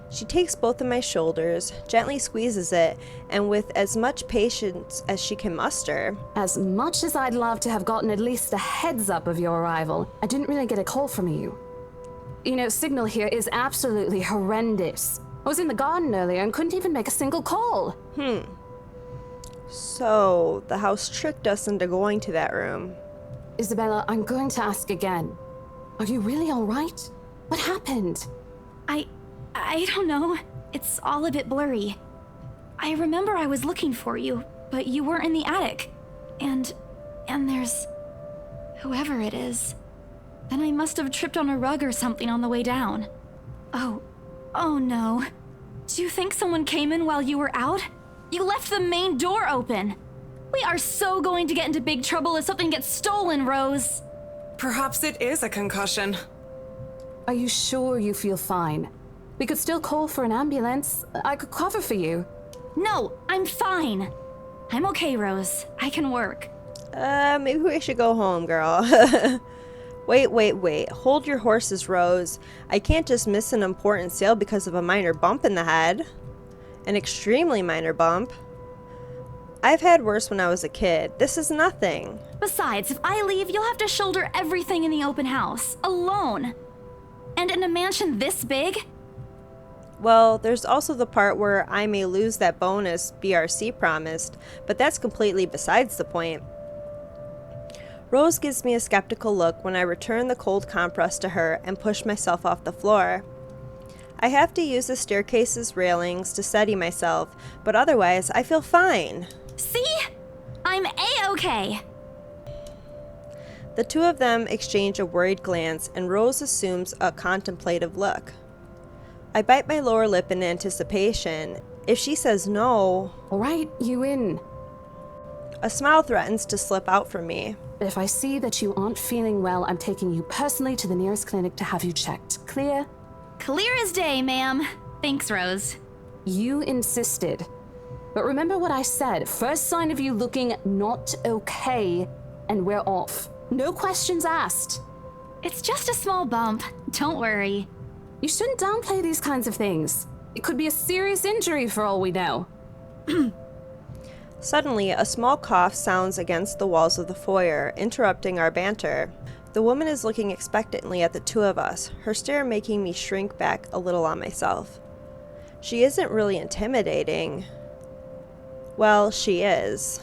She takes both of my shoulders, gently squeezes it, and with as much patience as she can muster. As much as I'd love to have gotten at least a heads up of your arrival, I didn't really get a call from you. You know, signal here is absolutely horrendous. I was in the garden earlier and couldn't even make a single call. So, the house tricked us into going to that room. Isabella, I'm going to ask again. Are you really all right? What happened? I don't know. It's all a bit blurry. I remember I was looking for you, but you weren't in the attic. And there's... whoever it is. Then I must have tripped on a rug or something on the way down. Oh no. Do you think someone came in while you were out? You left the main door open. We are so going to get into big trouble if something gets stolen, Rose. Perhaps it is a concussion. Are you sure you feel fine? We could still call for an ambulance. I could cover for you. No, I'm fine. I'm okay, Rose. I can work. Maybe we should go home, girl. Wait. Hold your horses, Rose. I can't just miss an important sale because of a minor bump in the head. An extremely minor bump. I've had worse when I was a kid. This is nothing. Besides, if I leave, you'll have to shoulder everything in the open house, alone. And in a mansion this big? Well, there's also the part where I may lose that bonus BRC promised, but that's completely besides the point. Rose gives me a skeptical look when I return the cold compress to her and push myself off the floor. I have to use the staircase's railings to steady myself, but otherwise I feel fine. See? I'm A-okay. The two of them exchange a worried glance, and Rose assumes a contemplative look. I bite my lower lip in anticipation. If she says no... All right, you in. A smile threatens to slip out from me. If I see that you aren't feeling well, I'm taking you personally to the nearest clinic to have you checked. Clear? Clear as day, ma'am. Thanks, Rose. You insisted. But remember what I said. First sign of you looking not okay, and we're off. No questions asked. It's just a small bump. Don't worry. You shouldn't downplay these kinds of things. It could be a serious injury for all we know. Suddenly, a small cough sounds against the walls of the foyer, interrupting our banter. The woman is looking expectantly at the two of us, her stare making me shrink back a little on myself. She isn't really intimidating. Well, she is.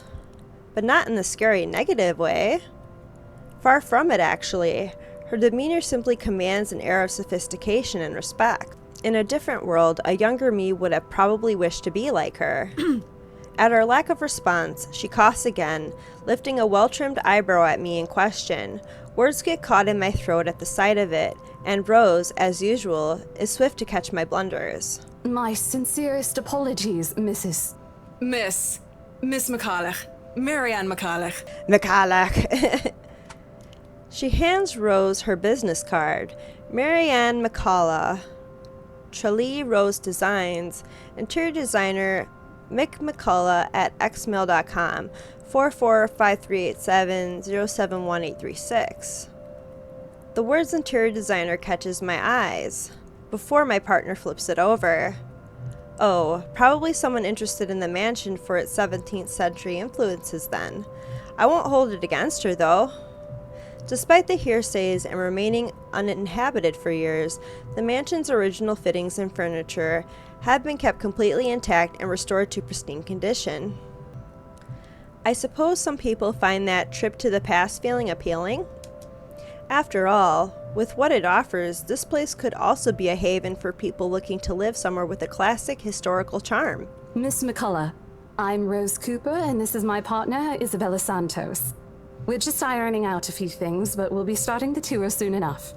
But not in the scary negative way. Far from it, actually. Her demeanor simply commands an air of sophistication and respect. In a different world, a younger me would have probably wished to be like her. At our lack of response, she coughs again, lifting a well-trimmed eyebrow at me in question. Words get caught in my throat at the sight of it, and Rose, as usual, is swift to catch my blunders. My sincerest apologies, Miss McCollough. Marianne McCollough. McCollough. She hands Rose her business card. Marianne McCollough. Tralee Rose Designs. Interior designer Mick McCullough at xmail.com. 445387071836. The words interior designer catches my eyes before my partner flips it over. Oh, probably someone interested in the mansion for its 17th century influences then. I won't hold it against her though. Despite the hearsays and remaining uninhabited for years, the mansion's original fittings and furniture have been kept completely intact and restored to pristine condition. I suppose some people find that trip to the past feeling appealing. After all, with what it offers, this place could also be a haven for people looking to live somewhere with a classic historical charm. Miss McCullough, I'm Rose Cooper, and this is my partner, Isabella Santos. We're just ironing out a few things, but we'll be starting the tour soon enough.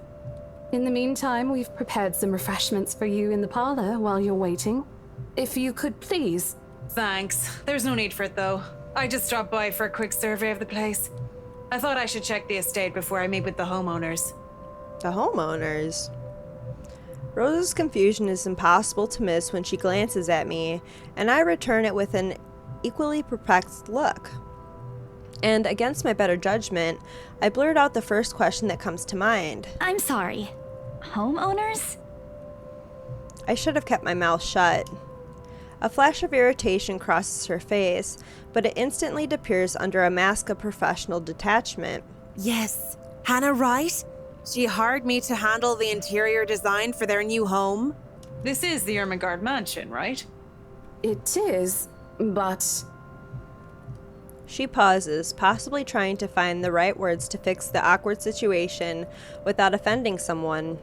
In the meantime, we've prepared some refreshments for you in the parlor while you're waiting. If you could please... Thanks. There's no need for it, though. I just dropped by for a quick survey of the place. I thought I should check the estate before I meet with the homeowners. The homeowners? Rose's confusion is impossible to miss when she glances at me, and I return it with an equally perplexed look. And against my better judgment, I blurt out the first question that comes to mind. I'm sorry. Homeowners? I should have kept my mouth shut. A flash of irritation crosses her face, but it instantly disappears under a mask of professional detachment. Yes, Hannah Wright? She hired me to handle the interior design for their new home. This is the Ermengarde Mansion, right? It is, but... She pauses, possibly trying to find the right words to fix the awkward situation without offending someone.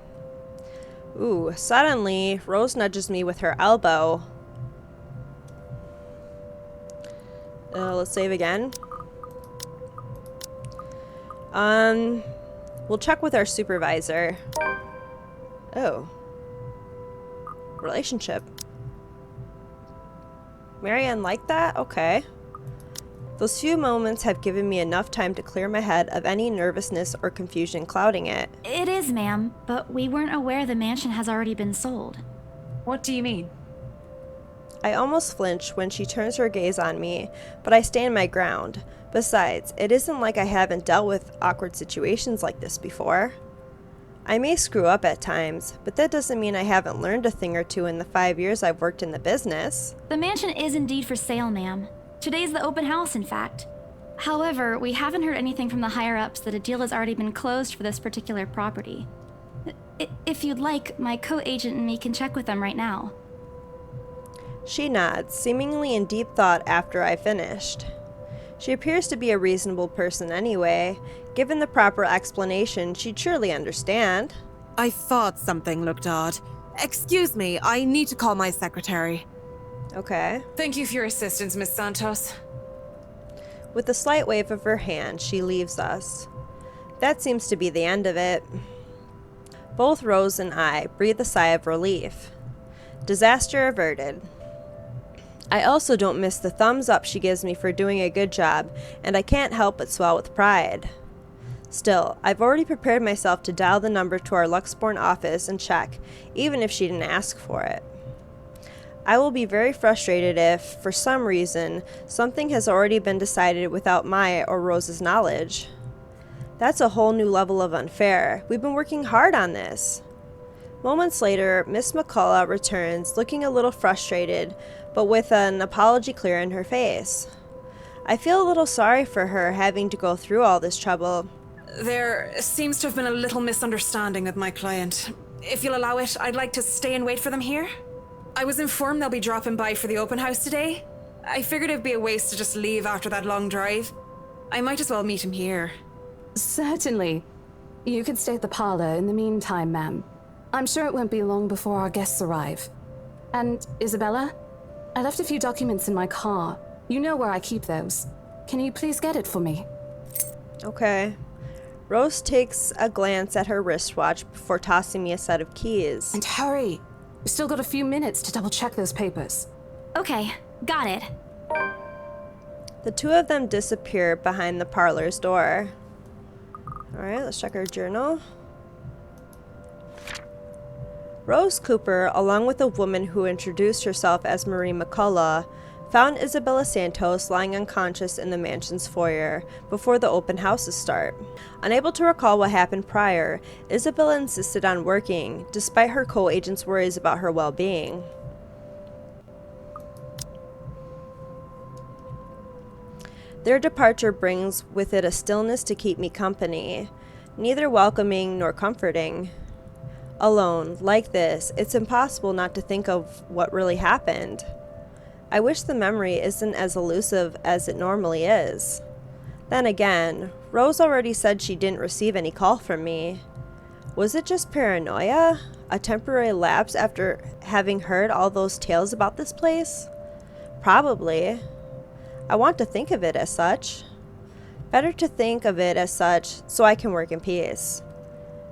Ooh, suddenly, Rose nudges me with her elbow. Let's save again. We'll check with our supervisor. Oh. Relationship. Marianne liked that? Okay. Those few moments have given me enough time to clear my head of any nervousness or confusion clouding it. It is, ma'am, but we weren't aware the mansion has already been sold. What do you mean? I almost flinch when she turns her gaze on me, but I stand my ground. Besides, it isn't like I haven't dealt with awkward situations like this before. I may screw up at times, but that doesn't mean I haven't learned a thing or two in the 5 years I've worked in the business. The mansion is indeed for sale, ma'am. Today's the open house, in fact. However, we haven't heard anything from the higher-ups that a deal has already been closed for this particular property. If you'd like, my co-agent and me can check with them right now. She nods, seemingly in deep thought after I finished. She appears to be a reasonable person anyway. Given the proper explanation, she'd surely understand. I thought something looked odd. Excuse me, I need to call my secretary. Okay. Thank you for your assistance, Miss Santos. With a slight wave of her hand, she leaves us. That seems to be the end of it. Both Rose and I breathe a sigh of relief. Disaster averted. I also don't miss the thumbs up she gives me for doing a good job, and I can't help but swell with pride. Still, I've already prepared myself to dial the number to our Luxborn office and check, even if she didn't ask for it. I will be very frustrated if, for some reason, something has already been decided without my or Rose's knowledge. That's a whole new level of unfair. We've been working hard on this. Moments later, Miss McCollough returns, looking a little frustrated, but with an apology clear in her face. I feel a little sorry for her having to go through all this trouble. There seems to have been a little misunderstanding with my client. If you'll allow it, I'd like to stay and wait for them here. I was informed they'll be dropping by for the open house today. I figured it'd be a waste to just leave after that long drive. I might as well meet him here. Certainly. You could stay at the parlor in the meantime, ma'am. I'm sure it won't be long before our guests arrive. And, Isabella, I left a few documents in my car. You know where I keep those. Can you please get it for me? Okay. Rose takes a glance at her wristwatch before tossing me a set of keys. And hurry! We've still got a few minutes to double-check those papers. Okay, got it. The two of them disappear behind the parlor's door. Alright, let's check our journal. Rose Cooper, along with a woman who introduced herself as Marianne McCollough, found Isabella Santos lying unconscious in the mansion's foyer before the open houses start. Unable to recall what happened prior, Isabella insisted on working, despite her co-agent's worries about her well-being. Their departure brings with it a stillness to keep me company, neither welcoming nor comforting. Alone, like this, it's impossible not to think of what really happened. I wish the memory isn't as elusive as it normally is. Then again, Rose already said she didn't receive any call from me. Was it just paranoia? A temporary lapse after having heard all those tales about this place? Probably. I want to think of it as such. Better to think of it as such so I can work in peace.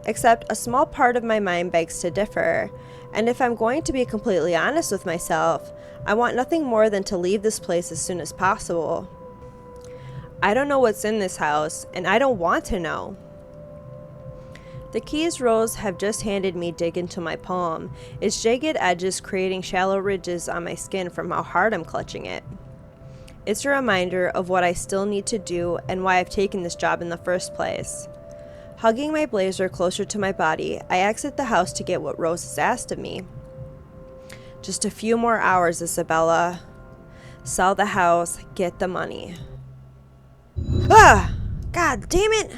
Except a small part of my mind begs to differ, and if I'm going to be completely honest with myself, I want nothing more than to leave this place as soon as possible. I don't know what's in this house, and I don't want to know. The keys Rose have just handed me dig into my palm, its jagged edges creating shallow ridges on my skin from how hard I'm clutching it. It's a reminder of what I still need to do and why I've taken this job in the first place. Hugging my blazer closer to my body, I exit the house to get what Rose has asked of me. Just a few more hours, Isabella. Sell the house, get the money. Ah! God damn it!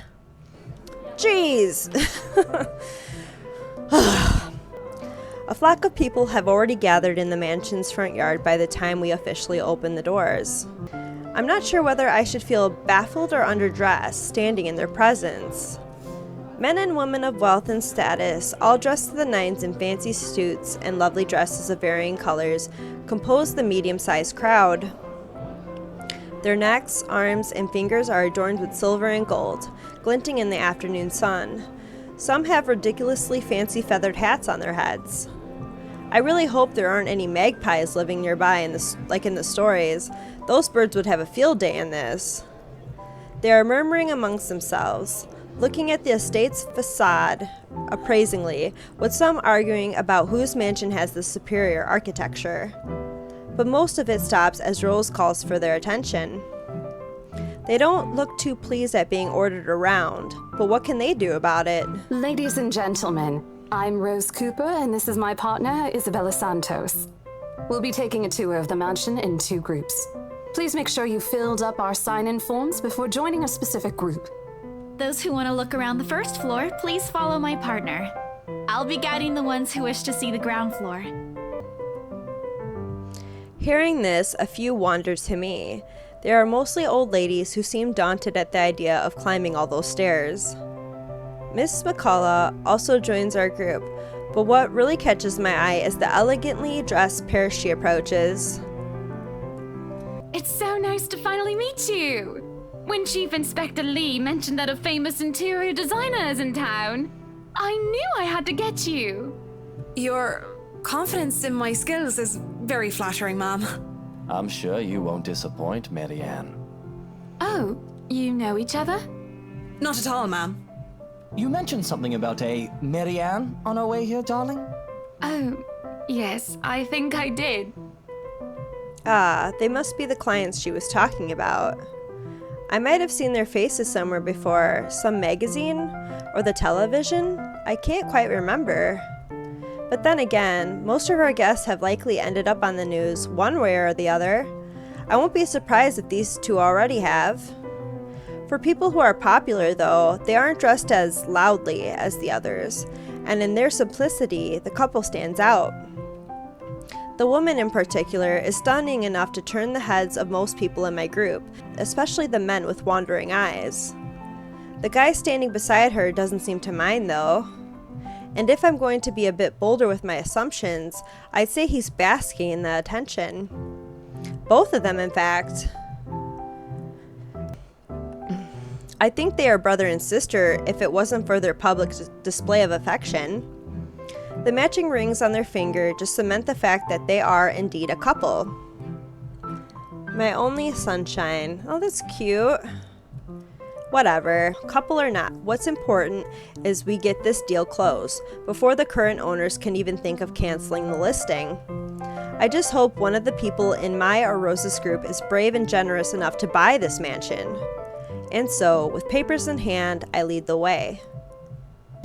Jeez! A flock of people have already gathered in the mansion's front yard by the time we officially open the doors. I'm not sure whether I should feel baffled or underdressed standing in their presence. Men and women of wealth and status, all dressed to the nines in fancy suits and lovely dresses of varying colors, compose the medium-sized crowd. Their necks, arms, and fingers are adorned with silver and gold, glinting in the afternoon sun. Some have ridiculously fancy feathered hats on their heads. I really hope there aren't any magpies living nearby like in the stories. Those birds would have a field day in this. They are murmuring amongst themselves, looking at the estate's facade appraisingly, with some arguing about whose mansion has the superior architecture. But most of it stops as Rose calls for their attention. They don't look too pleased at being ordered around, but what can they do about it? Ladies and gentlemen, I'm Rose Cooper, and this is my partner, Isabella Santos. We'll be taking a tour of the mansion in 2 groups. Please make sure you filled up our sign-in forms before joining a specific group. Those who want to look around the first floor, please follow my partner. I'll be guiding the ones who wish to see the ground floor. Hearing this, a few wandered to me. They are mostly old ladies who seem daunted at the idea of climbing all those stairs. Miss McCollough also joins our group, but what really catches my eye is the elegantly dressed pair she approaches. It's so nice to finally meet you! When Chief Inspector Lee mentioned that a famous interior designer is in town, I knew I had to get you! Your confidence in my skills is very flattering, ma'am. I'm sure you won't disappoint, Marianne. Oh, you know each other? Not at all, ma'am. You mentioned something about a Marianne on our way here, darling? Oh, yes, I think I did. Ah, they must be the clients she was talking about. I might have seen their faces somewhere before, some magazine or the television. I can't quite remember. But then again, most of our guests have likely ended up on the news one way or the other. I won't be surprised if these 2 already have. For people who are popular, though, they aren't dressed as loudly as the others, and in their simplicity, the couple stands out. The woman in particular is stunning enough to turn the heads of most people in my group, especially the men with wandering eyes. The guy standing beside her doesn't seem to mind, though. And if I'm going to be a bit bolder with my assumptions, I'd say he's basking in the attention. Both of them, in fact. I think they are brother and sister if it wasn't for their public display of affection. The matching rings on their finger just cement the fact that they are indeed a couple. My only sunshine. Oh, that's cute. Whatever, couple or not, what's important is we get this deal closed before the current owners can even think of canceling the listing. I just hope one of the people in my or Rose's group is brave and generous enough to buy this mansion. And so, with papers in hand, I lead the way.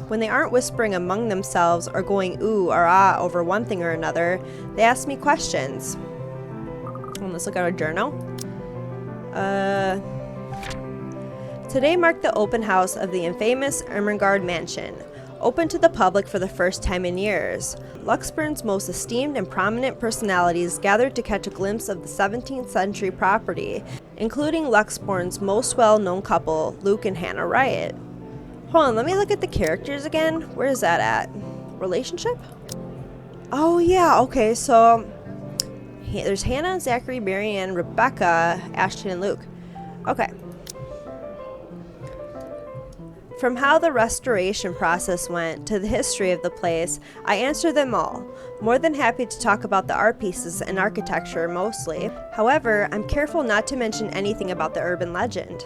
When they aren't whispering among themselves or going ooh or ah over one thing or another, they ask me questions. Let's look at our journal. Today marked the open house of the infamous Ermengarde Mansion, open to the public for the first time in years. Luxburn's most esteemed and prominent personalities gathered to catch a glimpse of the 17th century property, including Luxburn's most well-known couple, Luke and Hannah Wright. Hold on, let me look at the characters again. Where is that at? Relationship? Oh yeah, okay, so there's Hannah, Zachary, Marianne, Rebecca, Ashton, and Luke. Okay. From how the restoration process went to the history of the place, I answer them all. More than happy to talk about the art pieces and architecture mostly. However, I'm careful not to mention anything about the urban legend.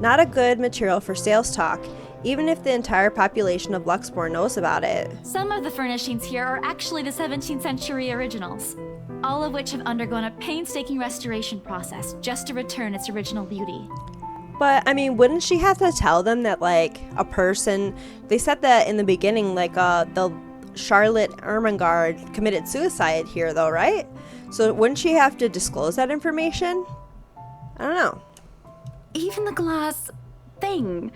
Not a good material for sales talk, even if the entire population of Luxbourne knows about it. Some of the furnishings here are actually the 17th century originals, all of which have undergone a painstaking restoration process just to return its original beauty. But, I mean, wouldn't she have to tell them that, like, a person... They said that in the beginning, like, the Charlotte Ermengarde committed suicide here, though, right? So wouldn't she have to disclose that information? I don't know. Even the glass thing.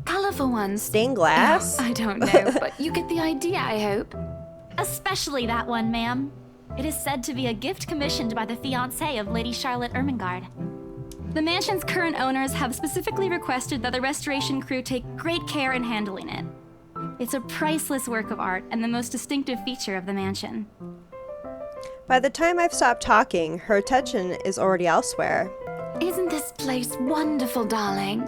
Colorful ones. Stained glass? Oh, I don't know, but you get the idea, I hope. Especially that one, ma'am. It is said to be a gift commissioned by the fiancé of Lady Charlotte Ermengarde. The mansion's current owners have specifically requested that the restoration crew take great care in handling it. It's a priceless work of art and the most distinctive feature of the mansion. By the time I've stopped talking, her attention is already elsewhere. Isn't this place wonderful, darling?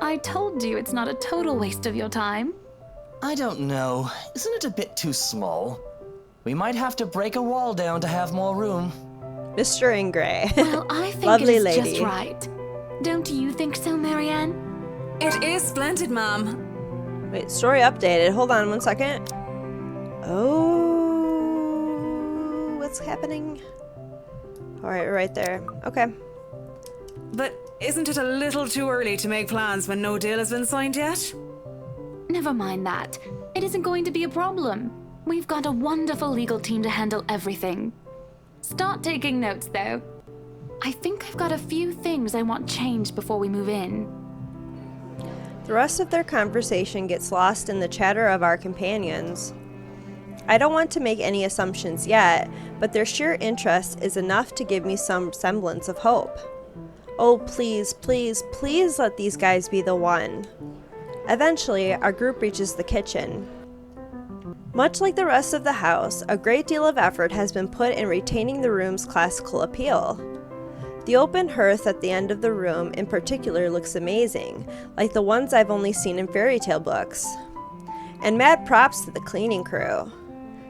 I told you it's not a total waste of your time. I don't know. Isn't it a bit too small? We might have to break a wall down to have more room. Mr. in Grey. Well, I think Lovely it is lady. just right. Don't you think so, Marianne? It is splendid, ma'am. Wait, story updated. Hold on 1 second. Oh, what's happening? All right, right there. Okay. But isn't it a little too early to make plans when no deal has been signed yet? Never mind that. It isn't going to be a problem. We've got a wonderful legal team to handle everything. Start taking notes, though. I think I've got a few things I want changed before we move in. The rest of their conversation gets lost in the chatter of our companions. I don't want to make any assumptions yet, but their sheer interest is enough to give me some semblance of hope. Oh, please, please, please let these guys be the one. Eventually, our group reaches the kitchen. Much like the rest of the house, a great deal of effort has been put in retaining the room's classical appeal. The open hearth at the end of the room in particular looks amazing, like the ones I've only seen in fairy tale books. And mad props to the cleaning crew.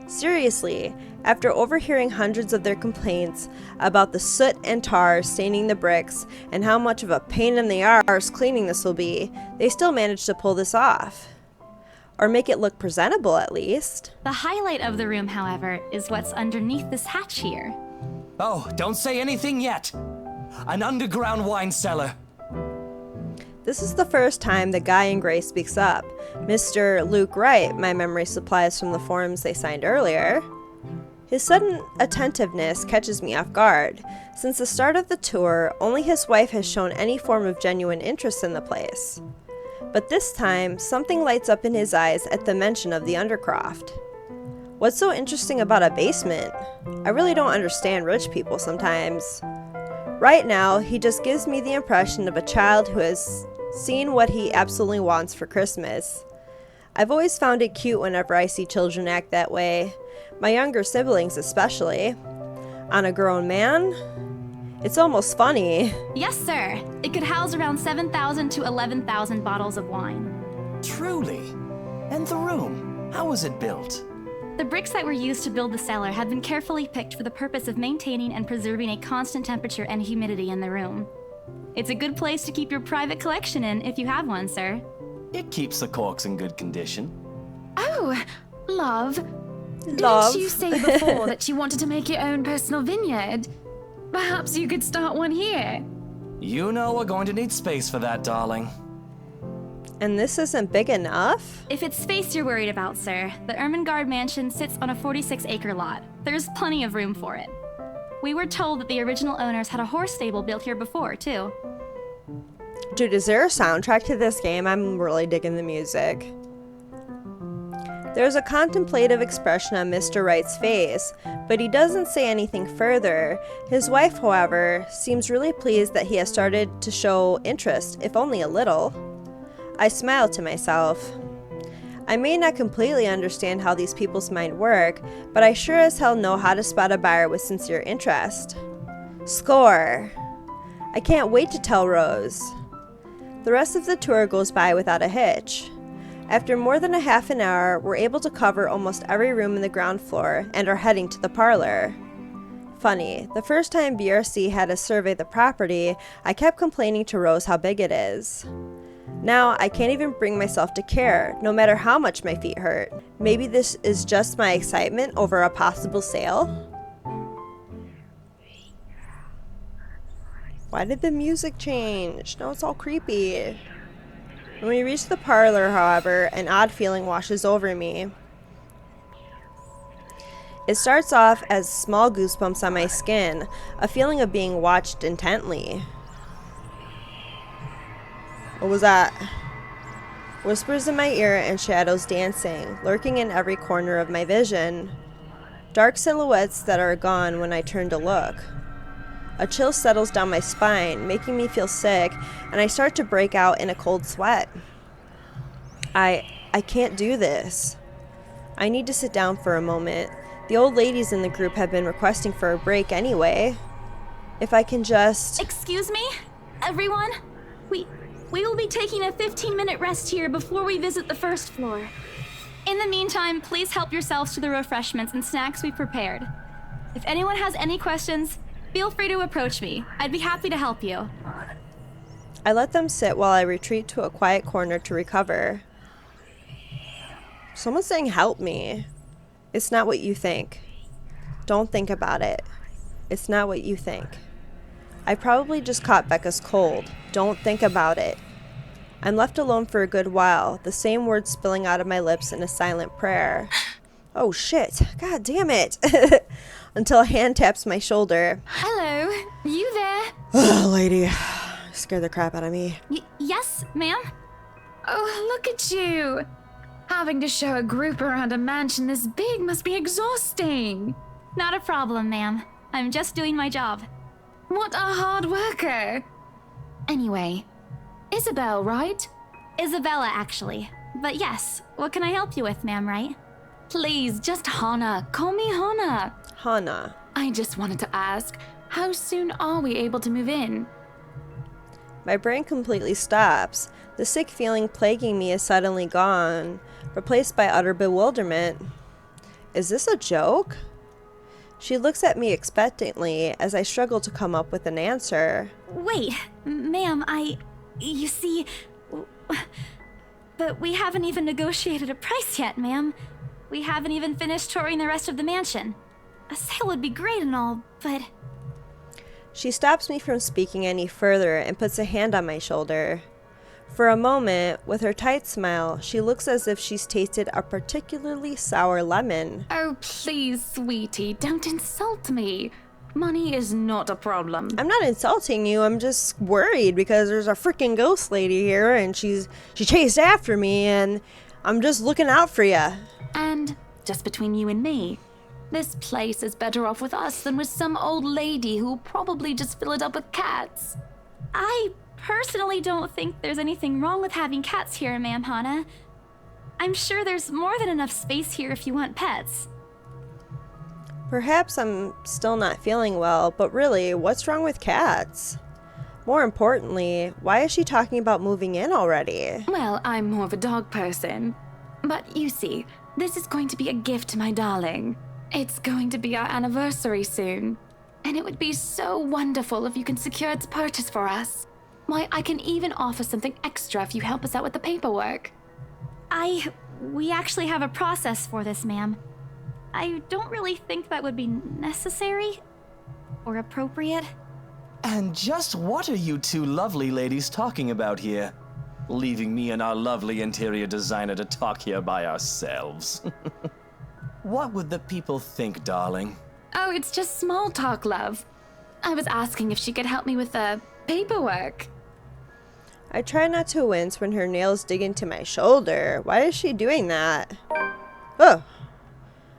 Seriously, after overhearing hundreds of their complaints about the soot and tar staining the bricks and how much of a pain in the arse cleaning this will be, they still managed to pull this off. Or make it look presentable at least. The highlight of the room, however, is what's underneath this hatch here. Oh, don't say anything yet. An underground wine cellar. This is the first time the guy in gray speaks up. Mr. Luke Wright, my memory supplies from the forms they signed earlier. His sudden attentiveness catches me off guard. Since the start of the tour, only his wife has shown any form of genuine interest in the place. But this time, something lights up in his eyes at the mention of the Undercroft. What's so interesting about a basement? I really don't understand rich people sometimes. Right now, he just gives me the impression of a child who has seen what he absolutely wants for Christmas. I've always found it cute whenever I see children act that way, my younger siblings especially. On a grown man, it's almost funny. Yes, sir. It could house around 7,000 to 11,000 bottles of wine. Truly. And the room, how was it built? The bricks that were used to build the cellar have been carefully picked for the purpose of maintaining and preserving a constant temperature and humidity in the room. It's a good place to keep your private collection in if you have one, sir. It keeps the corks in good condition. Oh, love. Love. Didn't you say before that you wanted to make your own personal vineyard? Perhaps you could start one here. You know we're going to need space for that, darling. And this isn't big enough? If it's space you're worried about, sir, the Ermengarde Mansion sits on a 46-acre lot. There's plenty of room for it. We were told that the original owners had a horse stable built here before, too. Dude, is there a soundtrack to this game? I'm really digging the music. There's a contemplative expression on Mr. Wright's face, but he doesn't say anything further. His wife, however, seems really pleased that he has started to show interest, if only a little. I smile to myself. I may not completely understand how these people's mind work, but I sure as hell know how to spot a buyer with sincere interest. Score! I can't wait to tell Rose. The rest of the tour goes by without a hitch. After more than a half an hour, we're able to cover almost every room in the ground floor and are heading to the parlor. Funny, the first time BRC had us survey the property, I kept complaining to Rose how big it is. Now, I can't even bring myself to care, no matter how much my feet hurt. Maybe this is just my excitement over a possible sale? Why did the music change? Now it's all creepy. When we reach the parlor, however, an odd feeling washes over me. It starts off as small goosebumps on my skin, a feeling of being watched intently. What was that? Whispers in my ear and shadows dancing, lurking in every corner of my vision. Dark silhouettes that are gone when I turn to look. A chill settles down my spine, making me feel sick, and I start to break out in a cold sweat. I can't do this. I need to sit down for a moment. The old ladies in the group have been requesting for a break anyway. If I can just... Excuse me? Everyone? We will be taking a 15-minute rest here before we visit the first floor. In the meantime, please help yourselves to the refreshments and snacks we prepared. If anyone has any questions, Feel free to approach me. I'd be happy to help you. I let them sit while I retreat to a quiet corner to recover. Someone's saying help me. It's not what you think. Don't think about it. It's not what you think. I probably just caught Becca's cold. Don't think about it. I'm left alone for a good while, the same words spilling out of my lips in a silent prayer. Oh shit, god damn it. Until a hand taps my shoulder. Hello, you there? Oh, lady. Scared the crap out of me. Yes, ma'am? Oh, look at you. Having to show a group around a mansion this big must be exhausting. Not a problem, ma'am. I'm just doing my job. What a hard worker. Anyway, Isabel, right? Isabella, actually. But yes, what can I help you with, ma'am, right? Please, just Hannah. Call me Hannah. Hannah. I just wanted to ask, how soon are we able to move in? My brain completely stops. The sick feeling plaguing me is suddenly gone, replaced by utter bewilderment. Is this a joke? She looks at me expectantly as I struggle to come up with an answer. Wait, ma'am, you see, but we haven't even negotiated a price yet, ma'am. We haven't even finished touring the rest of the mansion. A sale would be great and all, but... She stops me from speaking any further and puts a hand on my shoulder. For a moment, with her tight smile, she looks as if she's tasted a particularly sour lemon. Oh, please, sweetie, don't insult me. Money is not a problem. I'm not insulting you, I'm just worried because there's a freaking ghost lady here and she chased after me and I'm just looking out for you. And just between you and me, this place is better off with us than with some old lady who'll probably just fill it up with cats. I personally don't think there's anything wrong with having cats here, ma'am Hannah. I'm sure there's more than enough space here if you want pets. Perhaps I'm still not feeling well, but really, what's wrong with cats? More importantly, why is she talking about moving in already? Well, I'm more of a dog person. But you see, this is going to be a gift to my darling. It's going to be our anniversary soon. And it would be so wonderful if you can secure its purchase for us. Why, I can even offer something extra if you help us out with the paperwork. We actually have a process for this, ma'am. I don't really think that would be necessary or appropriate. And just what are you two lovely ladies talking about here? Leaving me and our lovely interior designer to talk here by ourselves. What would the people think, darling? Oh, it's just small talk, love. I was asking if she could help me with the paperwork. I try not to wince when her nails dig into my shoulder. Why is she doing that? Oh.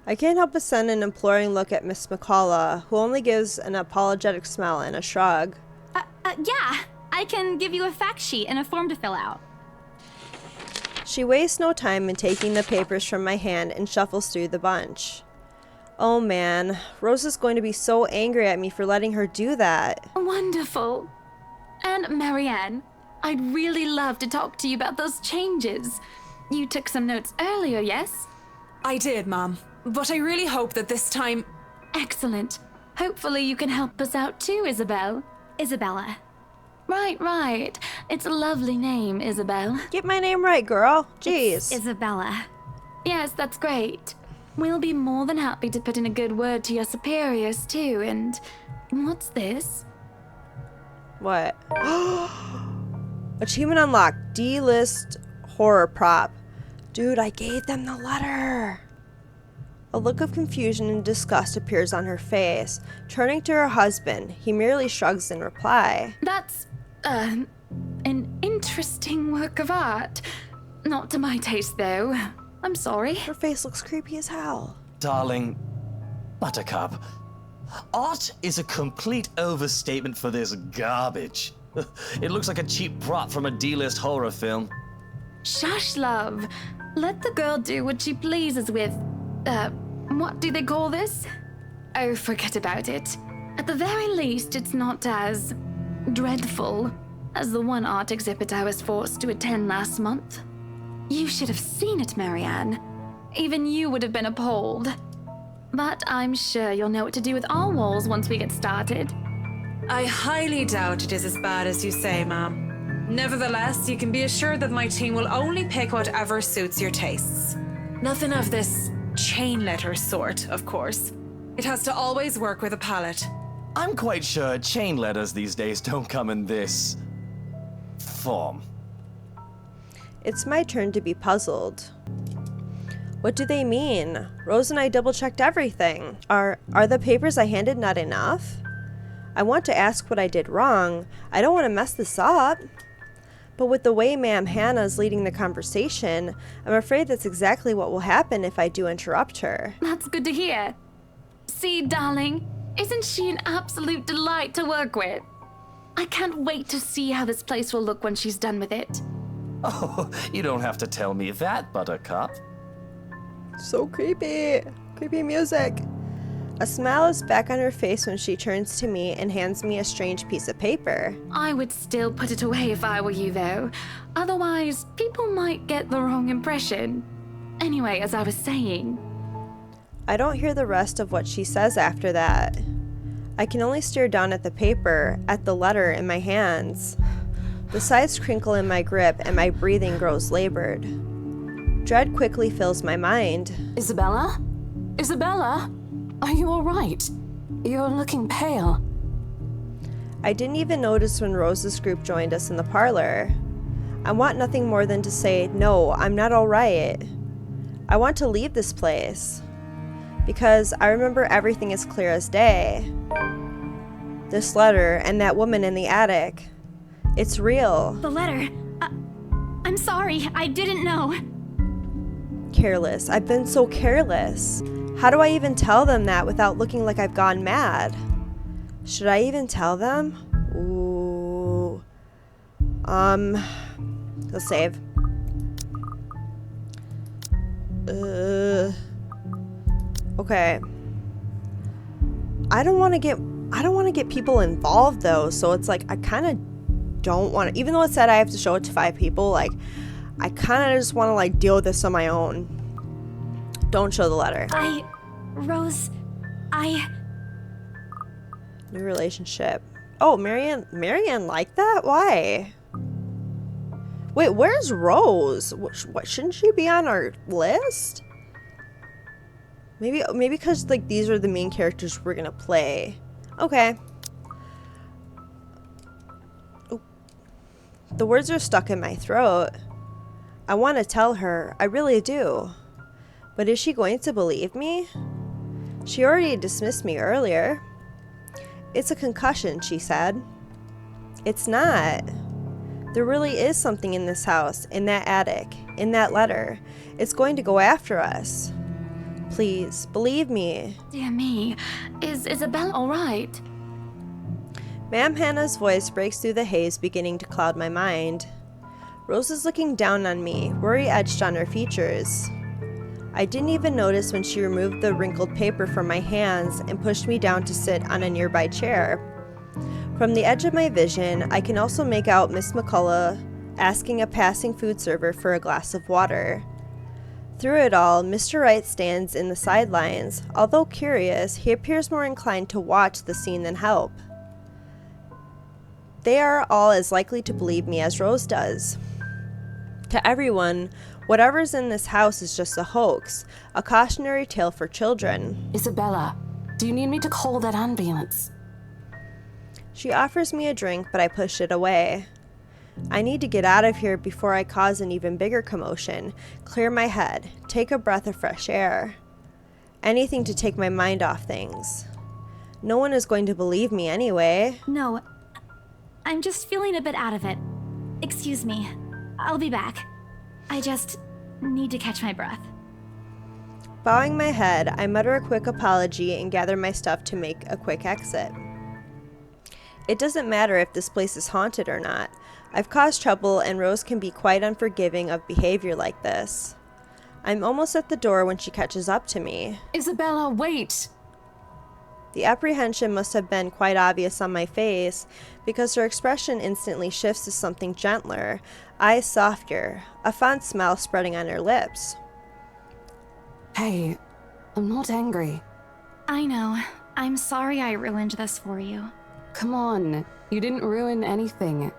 I can't help but send an imploring look at Miss McCollough, who only gives an apologetic smile and a shrug. Yeah, I can give you a fact sheet and a form to fill out. She wastes no time in taking the papers from my hand and shuffles through the bunch. Oh man, Rose is going to be so angry at me for letting her do that. Wonderful. And Marianne, I'd really love to talk to you about those changes. You took some notes earlier, yes? I did, Mom. But I really hope that this time... Excellent. Hopefully you can help us out too, Isabel. Isabella. Right. It's a lovely name, Isabel. Get my name right, girl. Jeez. It's Isabella. Yes, that's great. We'll be more than happy to put in a good word to your superiors too, and... What's this? What? Achievement unlocked. D-list horror prop. Dude, I gave them the letter. A look of confusion and disgust appears on her face. Turning to her husband, he merely shrugs in reply. That's, an interesting work of art. Not to my taste, though. I'm sorry. Her face looks creepy as hell. Darling, Buttercup, art is a complete overstatement for this garbage. It looks like a cheap prop from a D-list horror film. Shush, love. Let the girl do what she pleases with, what do they call this? Oh, forget about it. At the very least, it's not as dreadful as the one art exhibit I was forced to attend last month. You should have seen it, Marianne. Even you would have been appalled. but I'm sure you'll know what to do with our walls once we get started. I highly doubt it is as bad as you say, ma'am. Nevertheless, you can be assured that my team will only pick whatever suits your tastes. Nothing of this chain letter sort, of course. It has to always work with a palette. I'm quite sure chain letters these days don't come in this form. It's my turn to be puzzled. What do they mean? Rose and I double-checked everything. Are the papers I handed not enough? I want to ask what I did wrong. I don't want to mess this up. But with the way Ma'am Hannah's leading the conversation, I'm afraid that's exactly what will happen if I do interrupt her. That's good to hear. See, darling, isn't she an absolute delight to work with? I can't wait to see how this place will look when she's done with it. Oh, you don't have to tell me that, Buttercup. So creepy. Creepy music. A smile is back on her face when she turns to me and hands me a strange piece of paper. I would still put it away if I were you, though. Otherwise, people might get the wrong impression. Anyway, as I was saying... I don't hear the rest of what she says after that. I can only stare down at the paper, at the letter in my hands. The sides crinkle in my grip and my breathing grows labored. Dread quickly fills my mind. Isabella? Isabella? Are you all right? You're looking pale. I didn't even notice when Rose's group joined us in the parlor. I want nothing more than to say, no, I'm not all right. I want to leave this place. Because I remember everything as clear as day. This letter and that woman in the attic. It's real. The letter. I'm sorry, I didn't know. Careless. I've been so careless. How do I even tell them that without looking like I've gone mad? Should I even tell them? Ooh. Let's save. Okay. I don't want to get people involved though, so it's like I kind of don't want to, even though it said I have to show it to 5 people, like I kind of just want to like deal with this on my own. Don't show the letter. Rose, New relationship. Oh, Marianne liked that? Why? Wait, where's Rose? What shouldn't she be on our list? Maybe because like these are the main characters we're gonna play. Okay. Oh. The words are stuck in my throat. I want to tell her. I really do. But is she going to believe me? She already dismissed me earlier. It's a concussion, she said. It's not. There really is something in this house, in that attic, in that letter. It's going to go after us. Please, believe me. Dear me, is Isabella all right? Ma'am Hannah's voice breaks through the haze, beginning to cloud my mind. Rose is looking down on me, worry etched on her features. I didn't even notice when she removed the wrinkled paper from my hands and pushed me down to sit on a nearby chair. From the edge of my vision, I can also make out Miss McCollough asking a passing food server for a glass of water. Through it all, Mr. Wright stands in the sidelines. Although curious, he appears more inclined to watch the scene than help. They are all as likely to believe me as Rose does. To everyone, whatever's in this house is just a hoax, a cautionary tale for children. Isabella, do you need me to call that ambulance? She offers me a drink, but I push it away. I need to get out of here before I cause an even bigger commotion, clear my head, take a breath of fresh air. Anything to take my mind off things. No one is going to believe me anyway. No, I'm just feeling a bit out of it. Excuse me, I'll be back. I just need to catch my breath. Bowing my head, I mutter a quick apology and gather my stuff to make a quick exit. It doesn't matter if this place is haunted or not. I've caused trouble, and Rose can be quite unforgiving of behavior like this. I'm almost at the door when she catches up to me. Isabella, wait! The apprehension must have been quite obvious on my face, because her expression instantly shifts to something gentler, eyes softer, a fond smile spreading on her lips. Hey, I'm not angry. I know. I'm sorry I ruined this for you. Come on, you didn't ruin anything.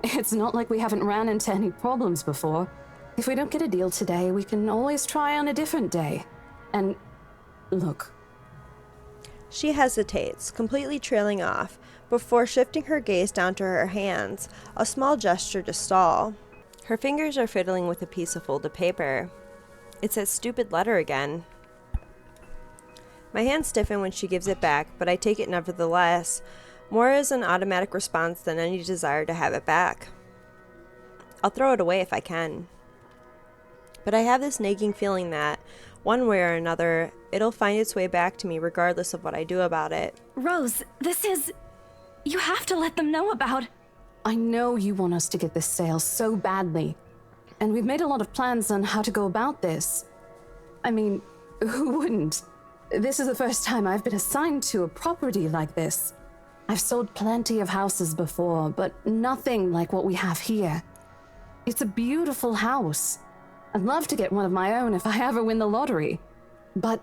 It's not like we haven't ran into any problems before. If we don't get a deal today, we can always try on a different day. And look. She hesitates, completely trailing off, before shifting her gaze down to her hands, a small gesture to stall. Her fingers are fiddling with a piece of folded paper. It's that stupid letter again. My hands stiffen when she gives it back, but I take it nevertheless, more as an automatic response than any desire to have it back. I'll throw it away if I can. But I have this nagging feeling that, one way or another, it'll find its way back to me regardless of what I do about it. Rose, this is... You have to let them know about... I know you want us to get this sale so badly. And we've made a lot of plans on how to go about this. I mean, who wouldn't? This is the first time I've been assigned to a property like this. I've sold plenty of houses before, but nothing like what we have here. It's a beautiful house. I'd love to get one of my own if I ever win the lottery. But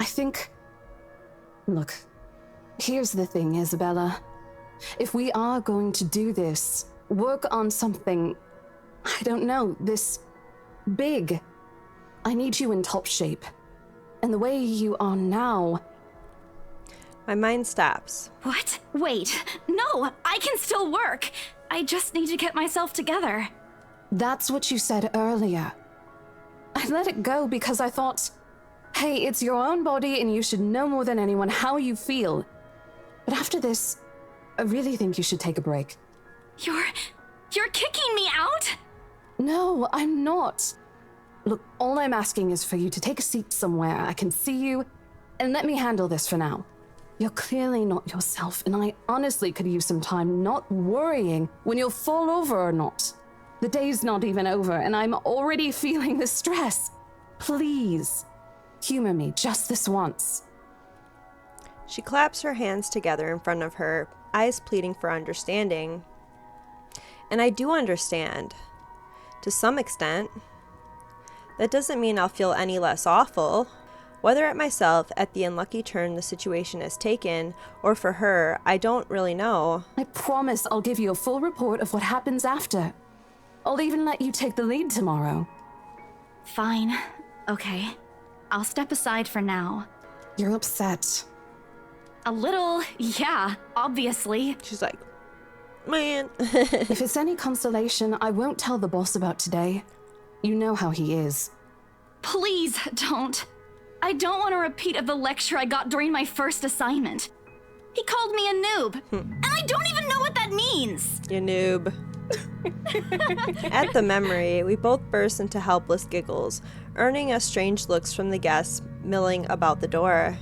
I think... Look, here's the thing, Isabella. If we are going to do this, work on something, I don't know, this big, I need you in top shape. And the way you are now... My mind stops. What? Wait. No, I can still work. I just need to get myself together. That's what you said earlier. I let it go because I thought, hey, it's your own body and you should know more than anyone how you feel. But after this, I really think you should take a break. You're kicking me out? No, I'm not. Look, all I'm asking is for you to take a seat somewhere I can see you, and let me handle this for now. You're clearly not yourself, and I honestly could use some time not worrying when you'll fall over or not. The day's not even over, and I'm already feeling the stress. Please, humor me just this once. She claps her hands together in front of her, eyes pleading for understanding. And I do understand. To some extent. That doesn't mean I'll feel any less awful. Whether at myself, at the unlucky turn the situation has taken, or for her, I don't really know. I promise I'll give you a full report of what happens after. I'll even let you take the lead tomorrow. Fine. Okay. I'll step aside for now. You're upset. A little, yeah, obviously. She's like, man. If it's any consolation, I won't tell the boss about today. You know how he is. Please don't. I don't want a repeat of the lecture I got during my first assignment. He called me a noob, and I don't even know what that means. You noob. At the memory, we both burst into helpless giggles, earning us strange looks from the guests milling about the door.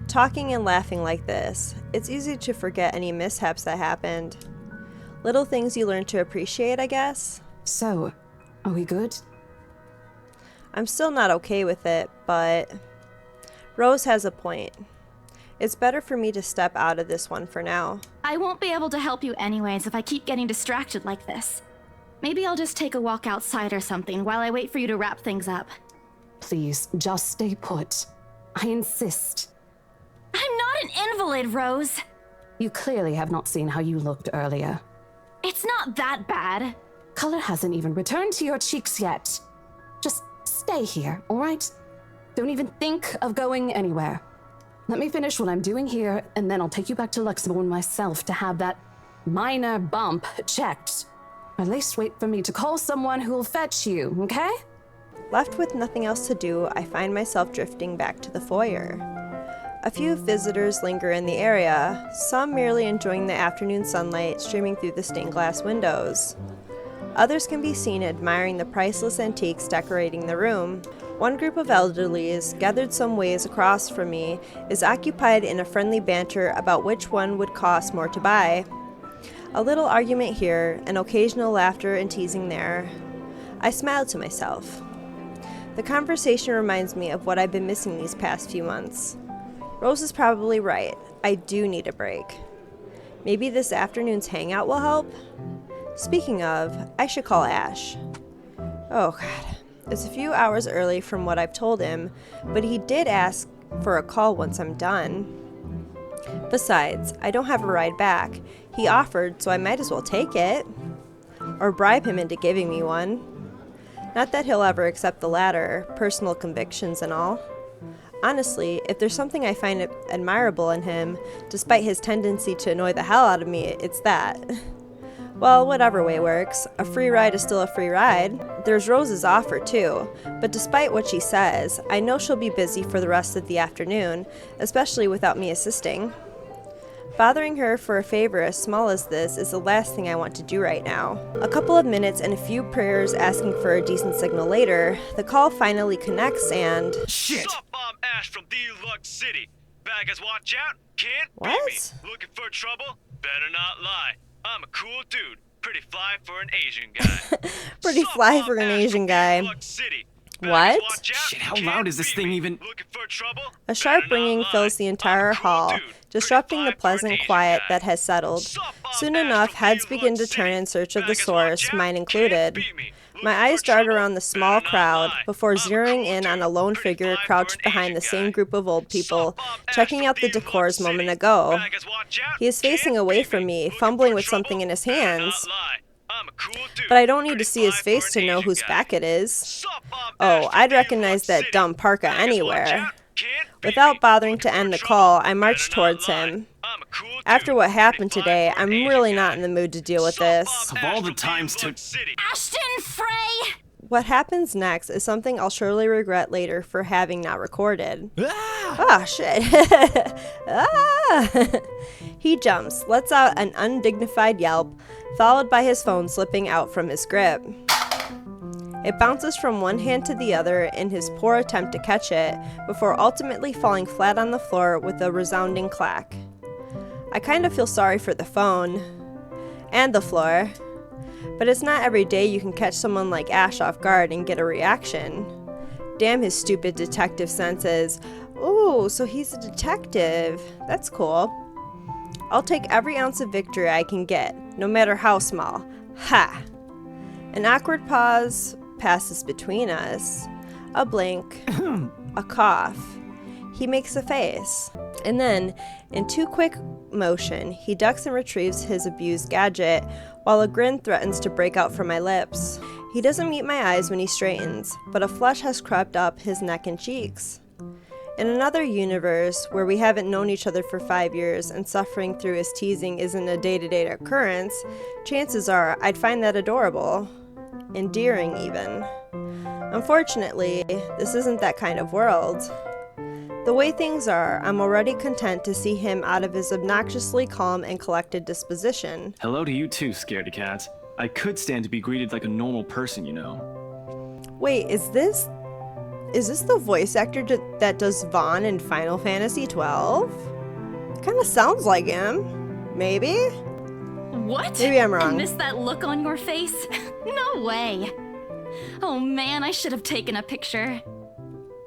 Talking and laughing like this, it's easy to forget any mishaps that happened. Little things you learn to appreciate, I guess. So, are we good? I'm still not okay with it, but Rose has a point. It's better for me to step out of this one for now. I won't be able to help you anyways if I keep getting distracted like this. Maybe I'll just take a walk outside or something while I wait for you to wrap things up. Please, just stay put. I insist. I'm not an invalid, Rose. You clearly have not seen how you looked earlier. It's not that bad. Color hasn't even returned to your cheeks yet. Just stay here, all right? Don't even think of going anywhere. Let me finish what I'm doing here, and then I'll take you back to Luxembourg myself to have that minor bump checked. At least wait for me to call someone who'll fetch you, okay? Left with nothing else to do, I find myself drifting back to the foyer. A few visitors linger in the area, some merely enjoying the afternoon sunlight streaming through the stained glass windows. Others can be seen admiring the priceless antiques decorating the room. One group of elderlies, gathered some ways across from me, is occupied in a friendly banter about which one would cost more to buy. A little argument here, and occasional laughter and teasing there. I smile to myself. The conversation reminds me of what I've been missing these past few months. Rose is probably right. I do need a break. Maybe this afternoon's hangout will help? Speaking of, I should call Ash. Oh god. It's a few hours early from what I've told him, but he did ask for a call once I'm done. Besides, I don't have a ride back. He offered, so I might as well take it. Or bribe him into giving me one. Not that he'll ever accept the latter, personal convictions and all. Honestly, if there's something I find admirable in him, despite his tendency to annoy the hell out of me, it's that. Well, whatever way works, a free ride is still a free ride. There's Rose's offer too, but despite what she says, I know she'll be busy for the rest of the afternoon, especially without me assisting. Bothering her for a favor as small as this is the last thing I want to do right now. A couple of minutes and a few prayers asking for a decent signal later, the call finally connects and... Shit! Sup, I'm Ash from Deluxe City. Baggers, watch out. Can't beat me. Looking for trouble? Better not lie. I'm a cool dude. Pretty fly for an Asian guy. Pretty fly for an Asian guy. What? Shit, how loud is this thing even? A sharp ringing fills the entire hall, disrupting the pleasant quiet that has settled. Soon enough, heads begin to turn in search of the source, mine included. My eyes dart around the small crowd before zeroing in on a lone figure crouched behind the same group of old people, checking out the decors a moment ago. He is facing away from me, fumbling with something in his hands. But I don't need to see his face to know whose back it is. Oh, I'd recognize that dumb parka anywhere. Without bothering to end the call, I marched towards him. After what happened today, I'm really not in the mood to deal with this. Of all the times to... Ashton, Frey! What happens next is something I'll surely regret later for having not recorded. Ah, shit. Ah! He jumps, lets out an undignified yelp, followed by his phone slipping out from his grip. It bounces from one hand to the other in his poor attempt to catch it, before ultimately falling flat on the floor with a resounding clack. I kind of feel sorry for the phone. And the floor. But it's not every day you can catch someone like Ash off guard and get a reaction. Damn his stupid detective senses. Ooh, so he's a detective. That's cool. I'll take every ounce of victory I can get, no matter how small. Ha! An awkward pause passes between us. A blink. A cough. He makes a face. And then, in two quick motion, he ducks and retrieves his abused gadget, while a grin threatens to break out from my lips. He doesn't meet my eyes when he straightens, but a flush has crept up his neck and cheeks. In another universe, where we haven't known each other for 5 years and suffering through his teasing isn't a day-to-day occurrence, chances are I'd find that adorable. Endearing, even. Unfortunately, this isn't that kind of world. The way things are, I'm already content to see him out of his obnoxiously calm and collected disposition. Hello to you too, scaredy cat. I could stand to be greeted like a normal person, you know. Wait, is this the voice actor that does Vaughn in Final Fantasy XII? Kinda sounds like him. Maybe? What? Maybe I'm wrong. I missed that look on your face? No way. Oh man, I should have taken a picture.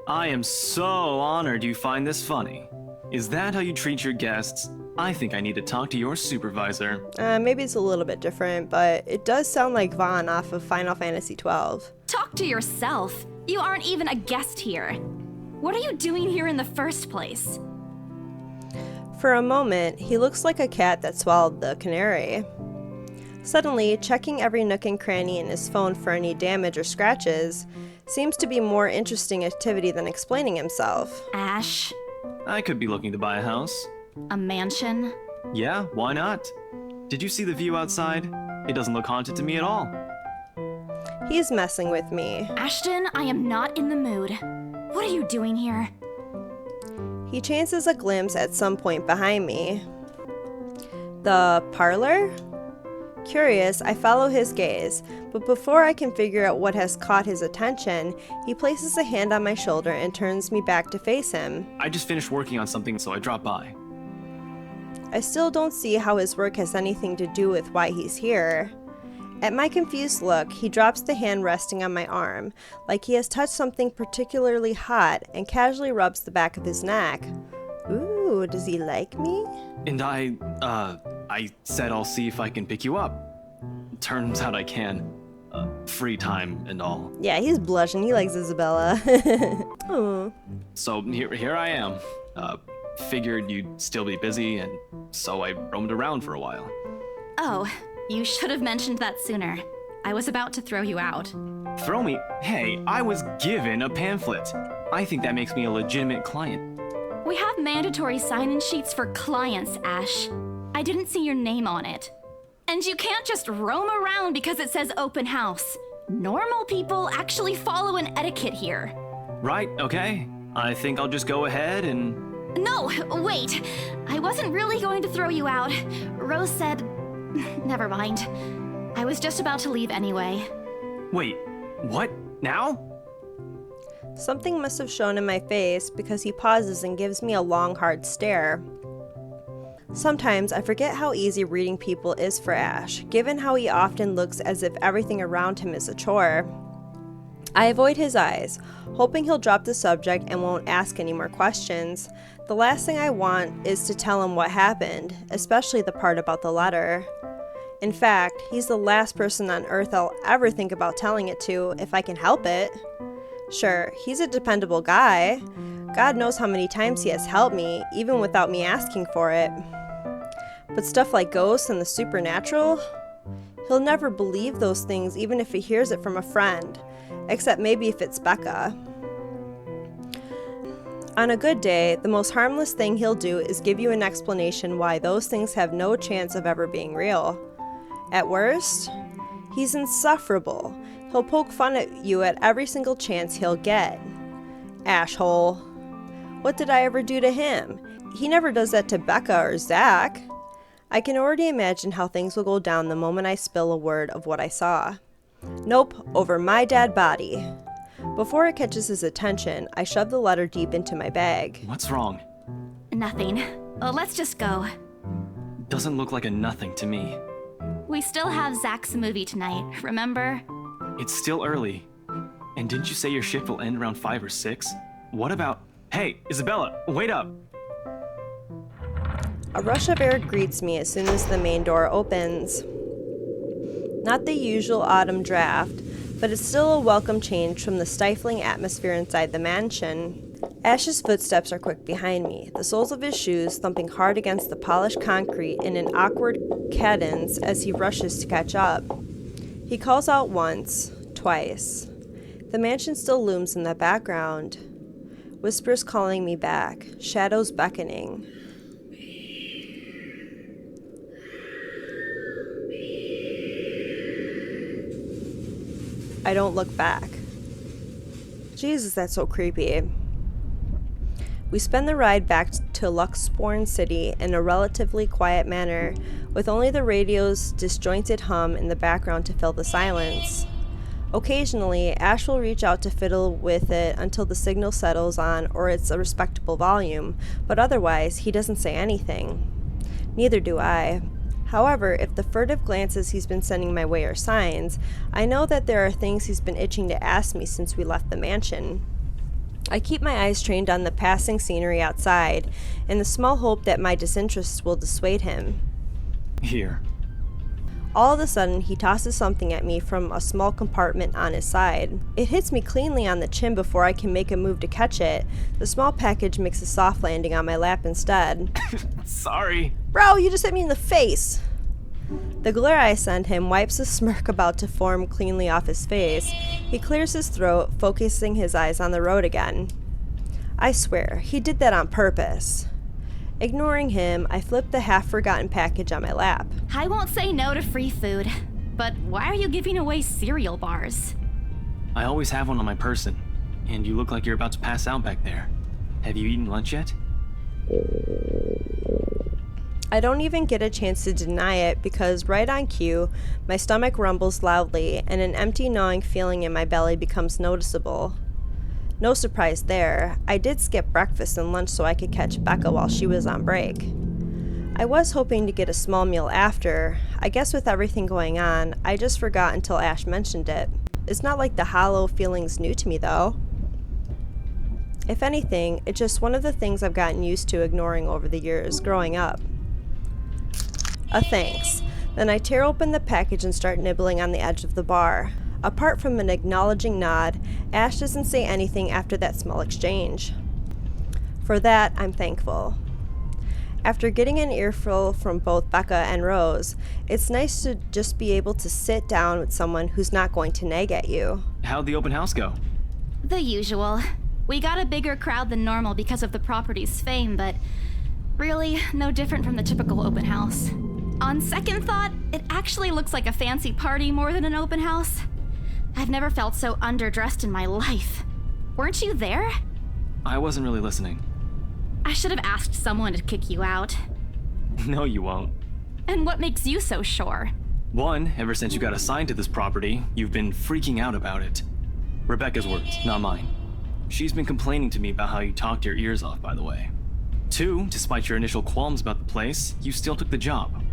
I am so honored you find this funny. Is that how you treat your guests? I think I need to talk to your supervisor. Maybe it's a little bit different, but it does sound like Vaughn off of Final Fantasy XII. Talk to yourself. You aren't even a guest here. What are you doing here in the first place? For a moment, he looks like a cat that swallowed the canary. Suddenly, checking every nook and cranny in his phone for any damage or scratches seems to be more interesting activity than explaining himself. Ash? I could be looking to buy a house. A mansion? Yeah, why not? Did you see the view outside? It doesn't look haunted to me at all. He's messing with me. Ashton, I am not in the mood. What are you doing here? He chances a glimpse at some point behind me. The parlor? Curious, I follow his gaze, but before I can figure out what has caught his attention, he places a hand on my shoulder and turns me back to face him. I just finished working on something, so I dropped by. I still don't see how his work has anything to do with why he's here. At my confused look, he drops the hand resting on my arm, like he has touched something particularly hot, and casually rubs the back of his neck. Ooh, does he like me? And I said I'll see if I can pick you up. Turns out I can. free time and all. Yeah, he's blushing. He likes Isabella. Oh. So here I am. Figured you'd still be busy, and so I roamed around for a while. Oh, you should have mentioned that sooner. I was about to throw you out. Throw me? Hey, I was given a pamphlet. I think that makes me a legitimate client. We have mandatory sign-in sheets for clients, Ash. I didn't see your name on it. And you can't just roam around because it says open house. Normal people actually follow an etiquette here. Right, okay. I think I'll just go ahead and... No, wait. I wasn't really going to throw you out. Rose said... Never mind. I was just about to leave anyway. Wait, what? Now? Something must have shown in my face because he pauses and gives me a long, hard stare. Sometimes I forget how easy reading people is for Ash, given how he often looks as if everything around him is a chore. I avoid his eyes, hoping he'll drop the subject and won't ask any more questions. The last thing I want is to tell him what happened, especially the part about the letter. In fact, he's the last person on Earth I'll ever think about telling it to if I can help it. Sure, he's a dependable guy. God knows how many times he has helped me, even without me asking for it. But stuff like ghosts and the supernatural? He'll never believe those things even if he hears it from a friend, except maybe if it's Becca. On a good day, the most harmless thing he'll do is give you an explanation why those things have no chance of ever being real. At worst, he's insufferable. He'll poke fun at you at every single chance he'll get. Ashhole. What did I ever do to him? He never does that to Becca or Zach. I can already imagine how things will go down the moment I spill a word of what I saw. Nope, over my dead body. Before it catches his attention, I shove the letter deep into my bag. What's wrong? Nothing. Let's just go. Doesn't look like a nothing to me. We still have Zach's movie tonight, remember? It's still early. And didn't you say your shift will end around 5 or 6? What about... Hey, Isabella, wait up! A rush of air greets me as soon as the main door opens. Not the usual autumn draft, but it's still a welcome change from the stifling atmosphere inside the mansion. Ash's footsteps are quick behind me, the soles of his shoes thumping hard against the polished concrete in an awkward cadence as he rushes to catch up. He calls out once, twice. The mansion still looms in the background. Whispers calling me back, shadows beckoning. I don't look back. Jesus, that's so creepy. We spend the ride back to Luxborn City in a relatively quiet manner, with only the radio's disjointed hum in the background to fill the silence. Occasionally, Ash will reach out to fiddle with it until the signal settles on or it's a respectable volume, but otherwise, he doesn't say anything. Neither do I. However, if the furtive glances he's been sending my way are signs, I know that there are things he's been itching to ask me since we left the mansion. I keep my eyes trained on the passing scenery outside, in the small hope that my disinterest will dissuade him. Here. All of a sudden, he tosses something at me from a small compartment on his side. It hits me cleanly on the chin before I can make a move to catch it. The small package makes a soft landing on my lap instead. Sorry. Bro, you just hit me in the face! The glare I send him wipes a smirk about to form cleanly off his face. He clears his throat, focusing his eyes on the road again. I swear, he did that on purpose. Ignoring him, I flip the half-forgotten package on my lap. I won't say no to free food, but why are you giving away cereal bars? I always have one on my person, and you look like you're about to pass out back there. Have you eaten lunch yet? I don't even get a chance to deny it because right on cue, my stomach rumbles loudly and an empty gnawing feeling in my belly becomes noticeable. No surprise there. I did skip breakfast and lunch so I could catch Becca while she was on break. I was hoping to get a small meal after. I guess with everything going on, I just forgot until Ash mentioned it. It's not like the hollow feeling's new to me though. If anything, it's just one of the things I've gotten used to ignoring over the years growing up. A thanks. Then I tear open the package and start nibbling on the edge of the bar. Apart from an acknowledging nod, Ash doesn't say anything after that small exchange. For that, I'm thankful. After getting an earful from both Becca and Rose, it's nice to just be able to sit down with someone who's not going to nag at you. How'd the open house go? The usual. We got a bigger crowd than normal because of the property's fame, but really, no different from the typical open house. On second thought, it actually looks like a fancy party more than an open house. I've never felt so underdressed in my life. Weren't you there? I wasn't really listening. I should have asked someone to kick you out. No, you won't. And what makes you so sure? One, ever since you got assigned to this property, you've been freaking out about it. Rebecca's words, not mine. She's been complaining to me about how you talked your ears off, by the way. Two, despite your initial qualms about the place, you still took the job.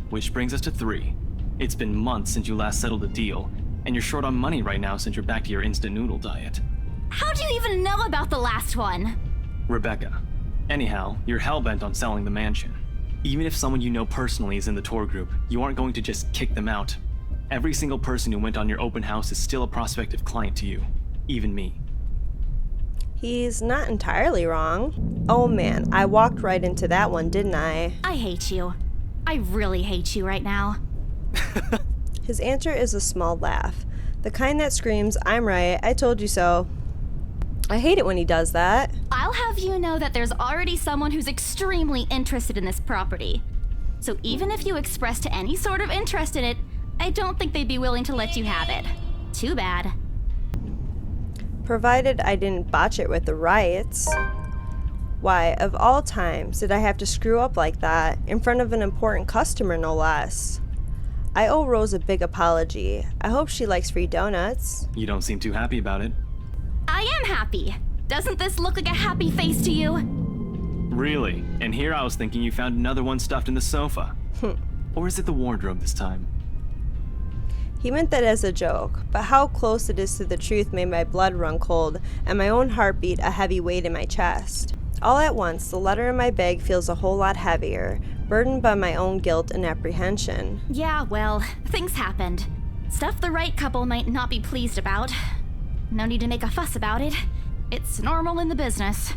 Which brings us to three. It's been months since you last settled a deal, and you're short on money right now since you're back to your instant noodle diet. How do you even know about the last one? Rebecca. Anyhow, you're hell-bent on selling the mansion. Even if someone you know personally is in the tour group, you aren't going to just kick them out. Every single person who went on your open house is still a prospective client to you. Even me. He's not entirely wrong. Oh man, I walked right into that one, didn't I? I hate you. I really hate you right now. His answer is a small laugh. The kind that screams, I'm right, I told you so. I hate it when he does that. I'll have you know that there's already someone who's extremely interested in this property. So even if you expressed any sort of interest in it, I don't think they'd be willing to let you have it. Too bad. Provided I didn't botch it with the riots. Why, of all times, did I have to screw up like that, in front of an important customer no less? I owe Rose a big apology. I hope she likes free donuts. You don't seem too happy about it. I am happy. Doesn't this look like a happy face to you? Really? And here I was thinking you found another one stuffed in the sofa. Or is it the wardrobe this time? He meant that as a joke, but how close it is to the truth made my blood run cold and my own heartbeat a heavy weight in my chest. All at once, the letter in my bag feels a whole lot heavier, burdened by my own guilt and apprehension. Yeah, well, things happened. Stuff the right couple might not be pleased about. No need to make a fuss about it. It's normal in the business.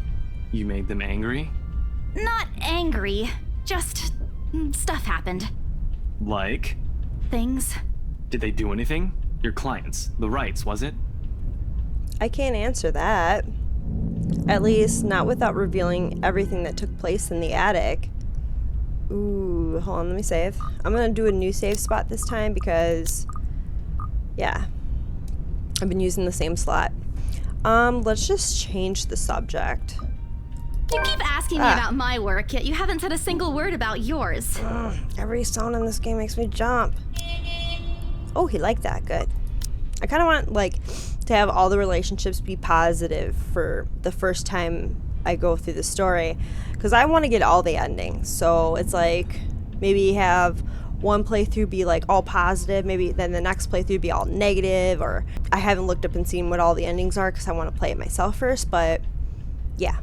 You made them angry? Not angry, just stuff happened. Like? Things. Did they do anything? Your clients, the Wrights, was it? I can't answer that. At least, not without revealing everything that took place in the attic. Ooh, hold on, let me save. I'm gonna do a new save spot this time because, yeah, I've been using the same slot. Let's just change the subject. You keep asking me about my work, yet you haven't said a single word about yours. Every sound in this game makes me jump. Oh, he liked that. Good. I kind of want, like, to have all the relationships be positive for the first time I go through the story, because I want to get all the endings. So it's like, maybe have one playthrough be like all positive, maybe then the next playthrough be all negative, or I haven't looked up and seen what all the endings are because I want to play it myself first, but yeah.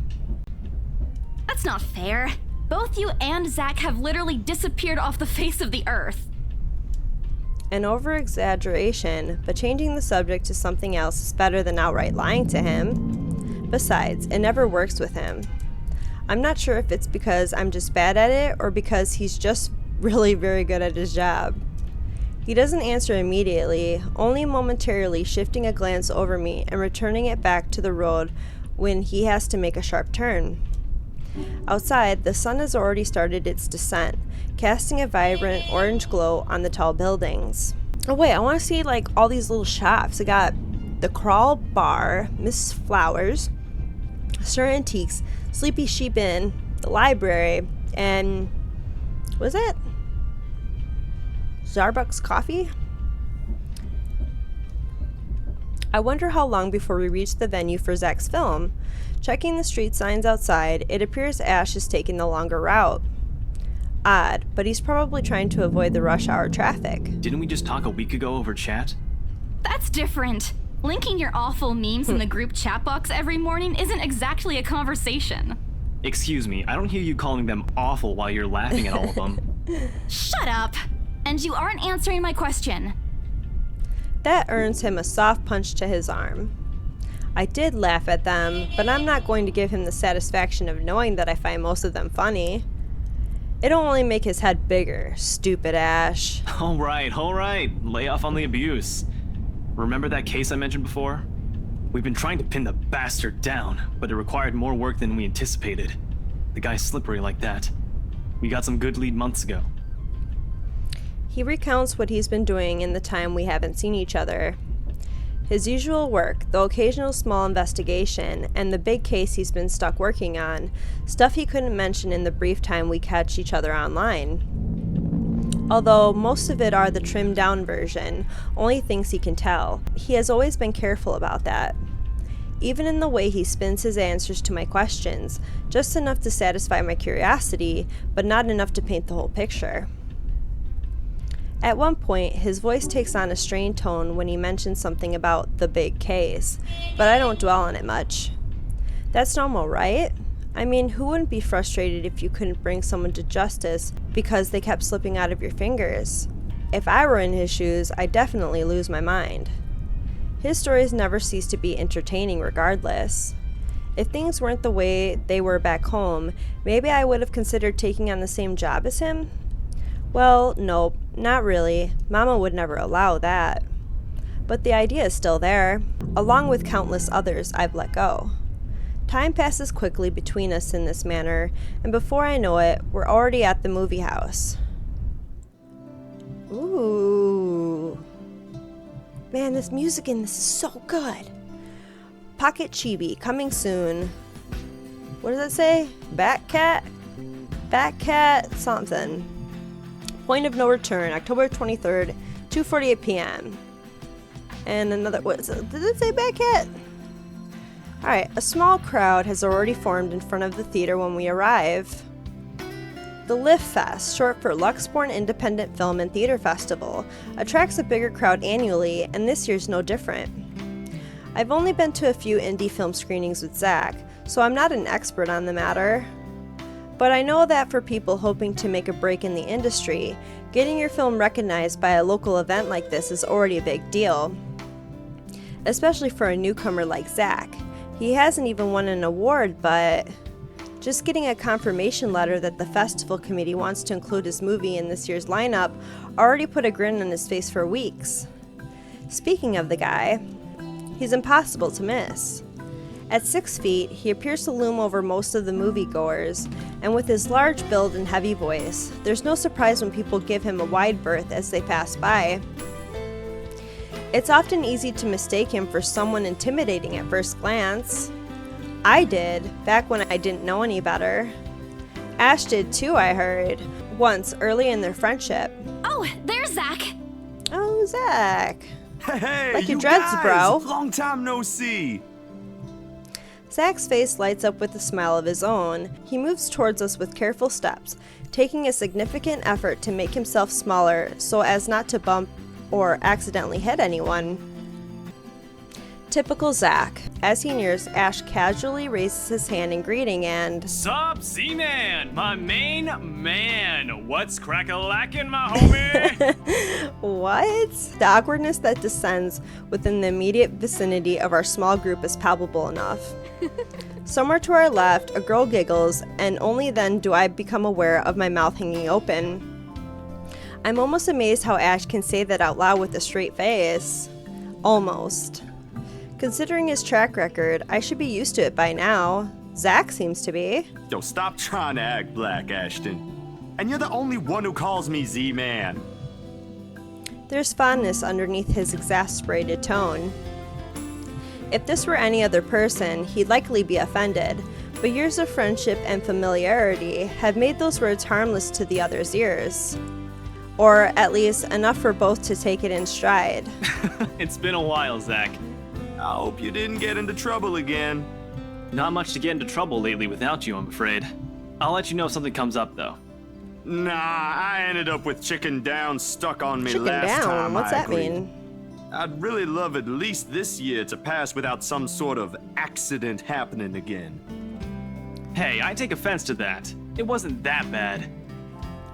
That's not fair. Both you and Zach have literally disappeared off the face of the earth. An over-exaggeration, but changing the subject to something else is better than outright lying to him. Besides, it never works with him. I'm not sure if it's because I'm just bad at it or because he's just really very good at his job. He doesn't answer immediately, only momentarily shifting a glance over me and returning it back to the road when he has to make a sharp turn. Outside, the sun has already started its descent, casting a vibrant orange glow on the tall buildings. Oh wait, I want to see like all these little shops. I got the Crawl Bar, Miss Flowers, Sir Antiques, Sleepy Sheep Inn, the library, and what is that? Starbucks Coffee? I wonder how long before we reach the venue for Zach's film. Checking the street signs outside, it appears Ash is taking the longer route. Odd, but he's probably trying to avoid the rush hour traffic. Didn't we just talk a week ago over chat? That's different. Linking your awful memes in the group chat box every morning isn't exactly a conversation. Excuse me, I don't hear you calling them awful while you're laughing at all of them. Shut up! And you aren't answering my question. That earns him a soft punch to his arm. I did laugh at them, but I'm not going to give him the satisfaction of knowing that I find most of them funny. It'll only make his head bigger, stupid Ash. All right. Lay off on the abuse. Remember that case I mentioned before? We've been trying to pin the bastard down, but it required more work than we anticipated. The guy's slippery like that. We got some good lead months ago. He recounts what he's been doing in the time we haven't seen each other. His usual work, the occasional small investigation, and the big case he's been stuck working on, stuff he couldn't mention in the brief time we catch each other online. Although most of it are the trimmed down version, only things he can tell. He has always been careful about that. Even in the way he spins his answers to my questions, just enough to satisfy my curiosity, but not enough to paint the whole picture. At one point, his voice takes on a strained tone when he mentions something about the big case, but I don't dwell on it much. That's normal, right? I mean, who wouldn't be frustrated if you couldn't bring someone to justice because they kept slipping out of your fingers? If I were in his shoes, I'd definitely lose my mind. His stories never cease to be entertaining regardless. If things weren't the way they were back home, maybe I would have considered taking on the same job as him? Well, nope, not really. Mama would never allow that. But the idea is still there, along with countless others I've let go. Time passes quickly between us in this manner, and before I know it, we're already at the movie house. Ooh. Man, this music in this is so good. Pocket Chibi, coming soon. What does it say? Batcat something. Point of No Return, October 23rd, 2:48 p.m. And another, what is it? Did it say Batcat? Alright, a small crowd has already formed in front of the theater when we arrive. The Lift Fest, short for Luxborn Independent Film and Theater Festival, attracts a bigger crowd annually, and this year's no different. I've only been to a few indie film screenings with Zach, so I'm not an expert on the matter. But I know that for people hoping to make a break in the industry, getting your film recognized by a local event like this is already a big deal. Especially for a newcomer like Zach. He hasn't even won an award, but just getting a confirmation letter that the festival committee wants to include his movie in this year's lineup already put a grin on his face for weeks. Speaking of the guy, he's impossible to miss. At 6 feet, he appears to loom over most of the moviegoers, and with his large build and heavy voice, there's no surprise when people give him a wide berth as they pass by. It's often easy to mistake him for someone intimidating at first glance. I did, back when I didn't know any better. Ash did too, I heard, once early in their friendship. Oh, there's Zach! Oh, Zach. Hey, like your you dreads, guys, bro. Long time no see. Zach's face lights up with a smile of his own. He moves towards us with careful steps, taking a significant effort to make himself smaller so as not to bump or accidentally hit anyone. Typical Zach. As he nears, Ash casually raises his hand in greeting and... Sup, Z-Man, my main man. What's crack-a-lackin', my homie? What? The awkwardness that descends within the immediate vicinity of our small group is palpable enough. Somewhere to our left, a girl giggles, and only then do I become aware of my mouth hanging open. I'm almost amazed how Ash can say that out loud with a straight face. Almost. Considering his track record, I should be used to it by now. Zach seems to be. Yo, stop trying to act black, Ashton. And you're the only one who calls me Z-Man. There's fondness underneath his exasperated tone. If this were any other person, he'd likely be offended, but years of friendship and familiarity have made those words harmless to the other's ears. Or at least enough for both to take it in stride. It's been a while, Zach. I hope you didn't get into trouble again. Not much to get into trouble lately without you, I'm afraid. I'll let you know if something comes up, though. Nah, I ended up with chicken down stuck on me Chicken last down? time. What's that agreed. mean? I'd really love at least this year to pass without some sort of accident happening again. Hey, I take offense to that. It wasn't that bad.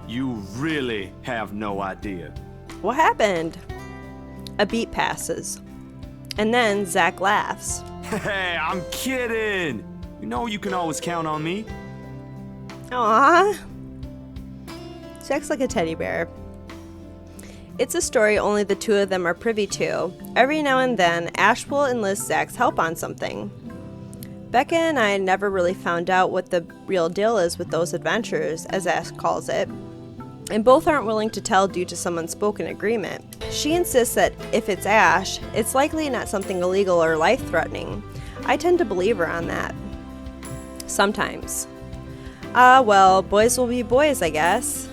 You really have no idea. What happened? A beat passes. And then Zach laughs. Hey, I'm kidding. You know you can always count on me. Aww. Zach's like a teddy bear. It's a story only the two of them are privy to. Every now and then, Ash will enlist Zach's help on something. Becca and I never really found out what the real deal is with those adventures, as Ash calls it, and both aren't willing to tell due to some unspoken agreement. She insists that if it's Ash, it's likely not something illegal or life-threatening. I tend to believe her on that. Sometimes. Well, boys will be boys, I guess.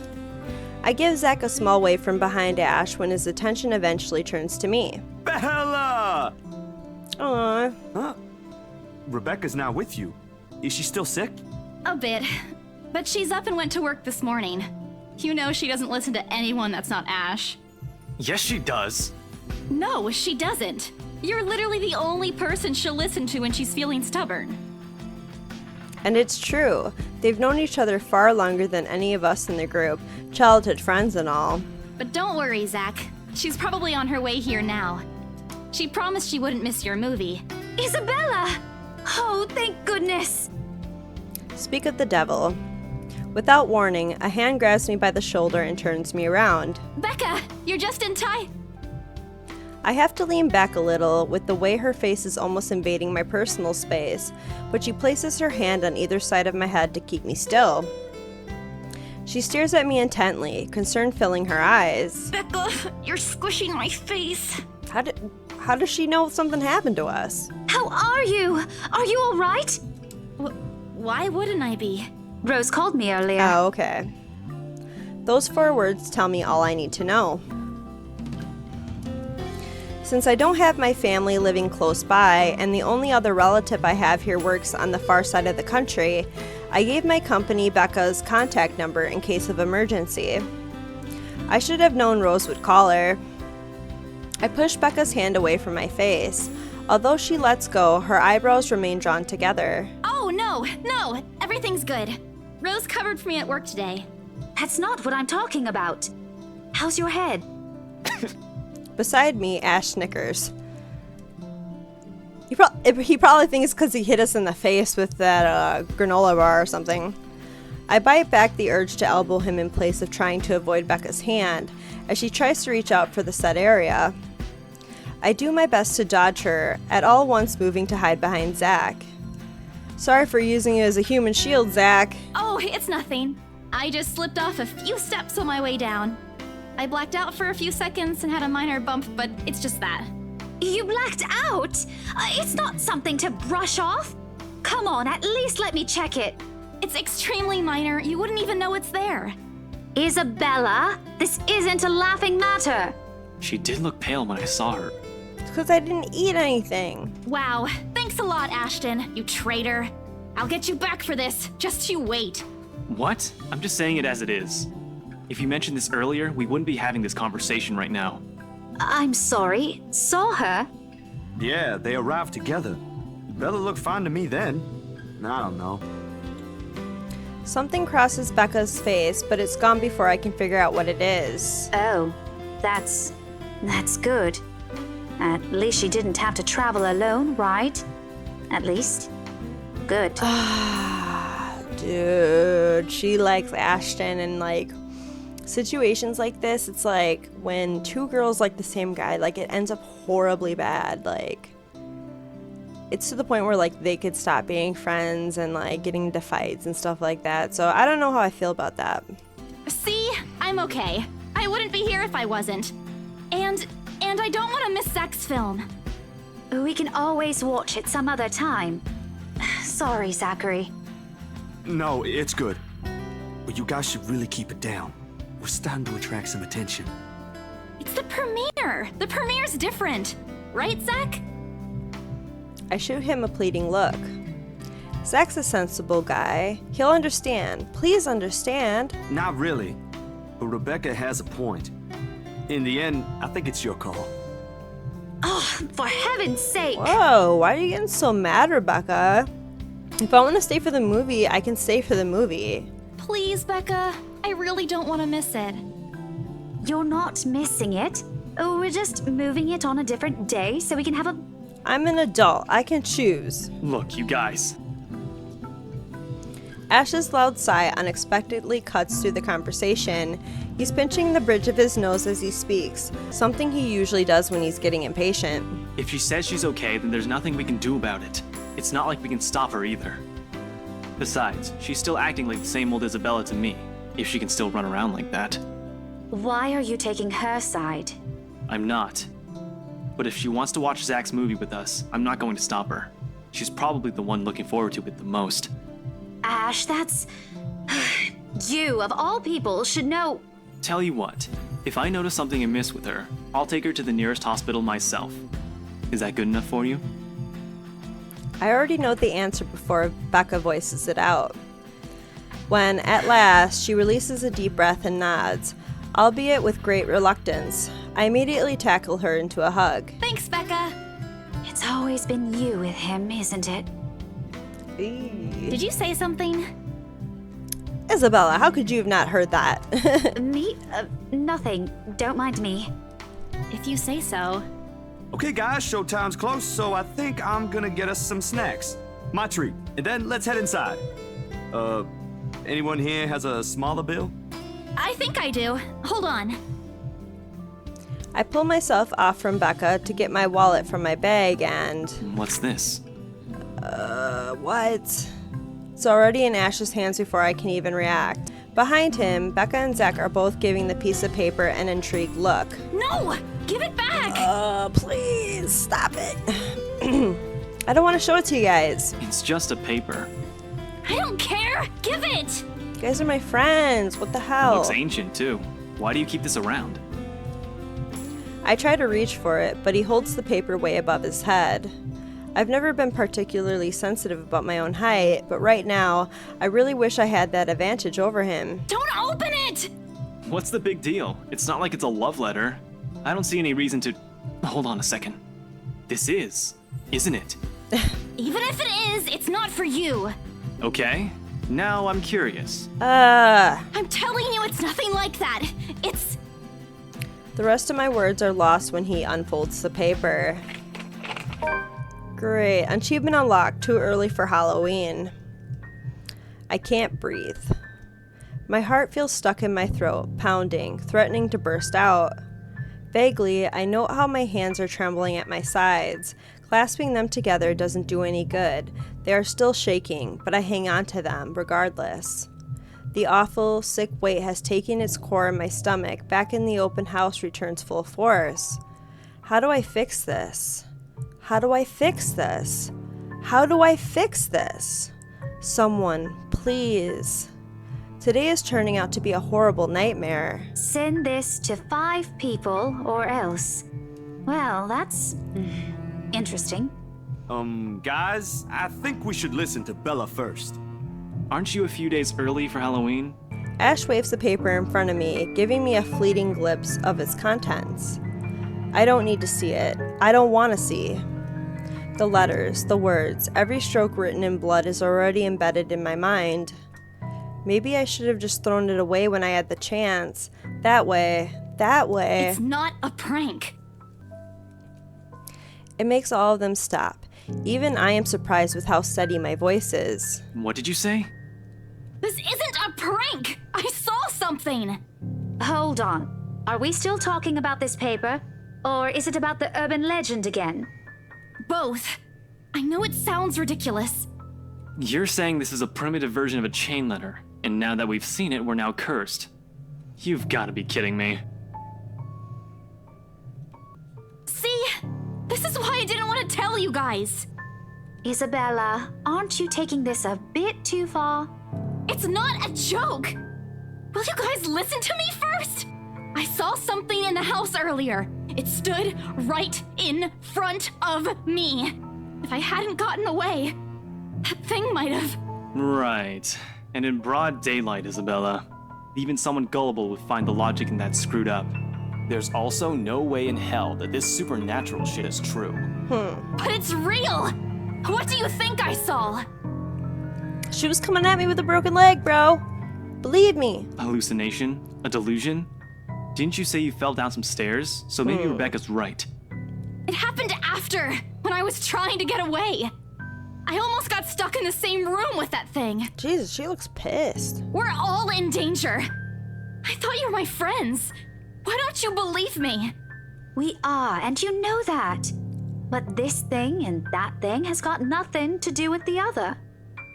I give Zach a small wave from behind Ash when his attention eventually turns to me. Bella! Aww. Huh? Rebecca's not with you. Is she still sick? A bit. But she's up and went to work this morning. You know she doesn't listen to anyone that's not Ash. Yes, she does. No, she doesn't. You're literally the only person she'll listen to when she's feeling stubborn. And it's true. They've known each other far longer than any of us in the group, childhood friends and all. But don't worry, Zach. She's probably on her way here now. She promised she wouldn't miss your movie. Isabella! Oh, thank goodness! Speak of the devil. Without warning, a hand grabs me by the shoulder and turns me around. Becca, you're just in time. I have to lean back a little with the way her face is almost invading my personal space, but she places her hand on either side of my head to keep me still. She stares at me intently, concern filling her eyes. Becca, you're squishing my face. How does she know something happened to us? How are you? Are you all right? Why wouldn't I be? Rose called me earlier. Oh, okay. Those 4 words tell me all I need to know. Since I don't have my family living close by, and the only other relative I have here works on the far side of the country, I gave my company Becca's contact number in case of emergency. I should have known Rose would call her. I push Becca's hand away from my face. Although she lets go, her eyebrows remain drawn together. Oh, no, everything's good. Rose covered for me at work today. That's not what I'm talking about. How's your head? Beside me, Ash snickers. He probably thinks because he hit us in the face with that granola bar or something. I bite back the urge to elbow him in place of trying to avoid Becca's hand as she tries to reach out for the said area. I do my best to dodge her, at all once moving to hide behind Zach. Sorry for using you as a human shield, Zach. Oh, it's nothing. I just slipped off a few steps on my way down. I blacked out for a few seconds and had a minor bump, but it's just that. You blacked out? It's not something to brush off. Come on, at least let me check it. It's extremely minor. You wouldn't even know it's there. Isabella, this isn't a laughing matter. She did look pale when I saw her. It's because I didn't eat anything. Wow. Thanks a lot, Ashton, you traitor. I'll get you back for this. Just you wait. What? I'm just saying it as it is. If you mentioned this earlier, we wouldn't be having this conversation right now. I'm sorry. Saw her? Yeah, they arrived together. Bella looked fine to me then. I don't know. Something crosses Becca's face, but it's gone before I can figure out what it is. Oh, that's good. At least she didn't have to travel alone, right? At least. Good. Dude, she likes Ashton, and like situations like this, it's like when 2 girls like the same guy, like it ends up horribly bad. Like it's to the point where like they could stop being friends and like getting into fights and stuff like that. So I don't know how I feel about that. See, I'm okay. I wouldn't be here if I wasn't. And I don't want to miss Zach's film. We can always watch it some other time. Sorry, Zachary. No, it's good. But you guys should really keep it down. We're starting to attract some attention. It's the premiere. The premiere's different. Right, Zach? I shoot him a pleading look. Zach's a sensible guy. He'll understand. Please understand. Not really. But Rebecca has a point. In the end, I think it's your call. Oh, for heaven's sake! Whoa, why are you getting so mad, Rebecca? If I want to stay for the movie, I can stay for the movie. Please, Becca. I really don't want to miss it. You're not missing it. We're just moving it on a different day so we can have a... I'm an adult. I can choose. Look, you guys. Ash's loud sigh unexpectedly cuts through the conversation. He's pinching the bridge of his nose as he speaks, something he usually does when he's getting impatient. If she says she's okay, then there's nothing we can do about it. It's not like we can stop her either. Besides, she's still acting like the same old Isabella to me, if she can still run around like that. Why are you taking her side? I'm not. But if she wants to watch Zach's movie with us, I'm not going to stop her. She's probably the one looking forward to it the most. Ash, that's... You, of all people, should know... Tell you what, if I notice something amiss with her, I'll take her to the nearest hospital myself. Is that good enough for you? I already know the answer before Becca voices it out. When, at last, she releases a deep breath and nods, albeit with great reluctance, I immediately tackle her into a hug. Thanks, Becca. It's always been you with him, isn't it? Did you say something? Isabella, how could you have not heard that? Me? Nothing. Don't mind me. If you say so. Okay, guys, showtime's close, so I think I'm gonna get us some snacks. My treat. And then let's head inside. Anyone here has a smaller bill? I think I do. Hold on. I pull myself off from Becca to get my wallet from my bag and... What's this? What? It's already in Ash's hands before I can even react. Behind him, Becca and Zach are both giving the piece of paper an intrigued look. No! Give it back! Please, stop it. I don't want to show it to you guys. It's just a paper. I don't care! Give it! You guys are my friends. What the hell? It looks ancient, too. Why do you keep this around? I try to reach for it, but he holds the paper way above his head. I've never been particularly sensitive about my own height, but right now, I really wish I had that advantage over him. Don't open it! What's the big deal? It's not like it's a love letter. I don't see any reason to... Hold on a second. This is, isn't it? Even if it is, it's not for you. Okay. Now I'm curious. I'm telling you, it's nothing like that. It's... The rest of my words are lost when he unfolds the paper. Great. Achievement unlocked. Too early for Halloween. I can't breathe. My heart feels stuck in my throat, pounding, threatening to burst out. Vaguely, I note how my hands are trembling at my sides. Clasping them together doesn't do any good. They are still shaking, but I hang on to them, regardless. The awful, sick weight has taken its core in my stomach. Back in the open house returns full force. How do I fix this? How do I fix this? How do I fix this? Someone, please. Today is turning out to be a horrible nightmare. Send this to 5 people or else. Well, that's interesting. Guys, I think we should listen to Bella first. Aren't you a few days early for Halloween? Ash waves the paper in front of me, giving me a fleeting glimpse of its contents. I don't need to see it. I don't want to see. The letters, the words, every stroke written in blood is already embedded in my mind. Maybe I should have just thrown it away when I had the chance. That way. It's not a prank. It makes all of them stop. Even I am surprised with how steady my voice is. What did you say? This isn't a prank! I saw something! Hold on. Are we still talking about this paper? Or is it about the urban legend again? Both. I know it sounds ridiculous. You're saying this is a primitive version of a chain letter, and now that we've seen it, we're now cursed. You've got to be kidding me. See? This is why I didn't want to tell you guys. Isabella, aren't you taking this a bit too far? It's not a joke! Will you guys listen to me first? I saw something in the house earlier. It stood right in front of me. If I hadn't gotten away, that thing might have... Right. And in broad daylight, Isabella. Even someone gullible would find the logic in that screwed up. There's also no way in hell that this supernatural shit is true. But it's real! What do you think I saw? She was coming at me with a broken leg, bro. Believe me. A hallucination? A delusion? didn't you say you fell down some stairs? So maybe Rebecca's right. It happened after, when I was trying to get away. I almost got stuck in the same room with that thing. Jesus, she looks pissed. We're all in danger. I thought you were my friends. Why don't you believe me? We are, and you know that. But this thing and that thing has got nothing to do with the other.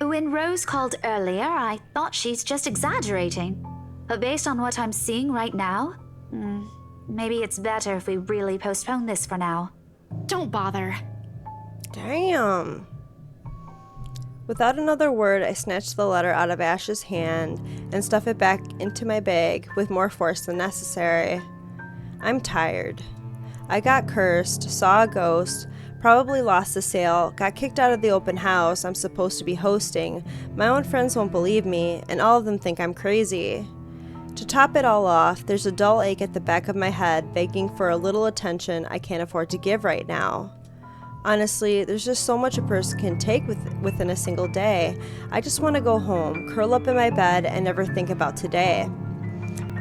When Rose called earlier, I thought she's just exaggerating. But based on what I'm seeing right now, maybe it's better if we really postpone this for now. Don't bother. Damn. Without another word, I snatched the letter out of Ash's hand and stuffed it back into my bag with more force than necessary. I'm tired. I got cursed, saw a ghost, probably lost the sale, got kicked out of the open house I'm supposed to be hosting, my own friends won't believe me, and all of them think I'm crazy. To top it all off, there's a dull ache at the back of my head begging for a little attention I can't afford to give right now. Honestly, there's just so much a person can take within a single day. I just want to go home, curl up in my bed, and never think about today.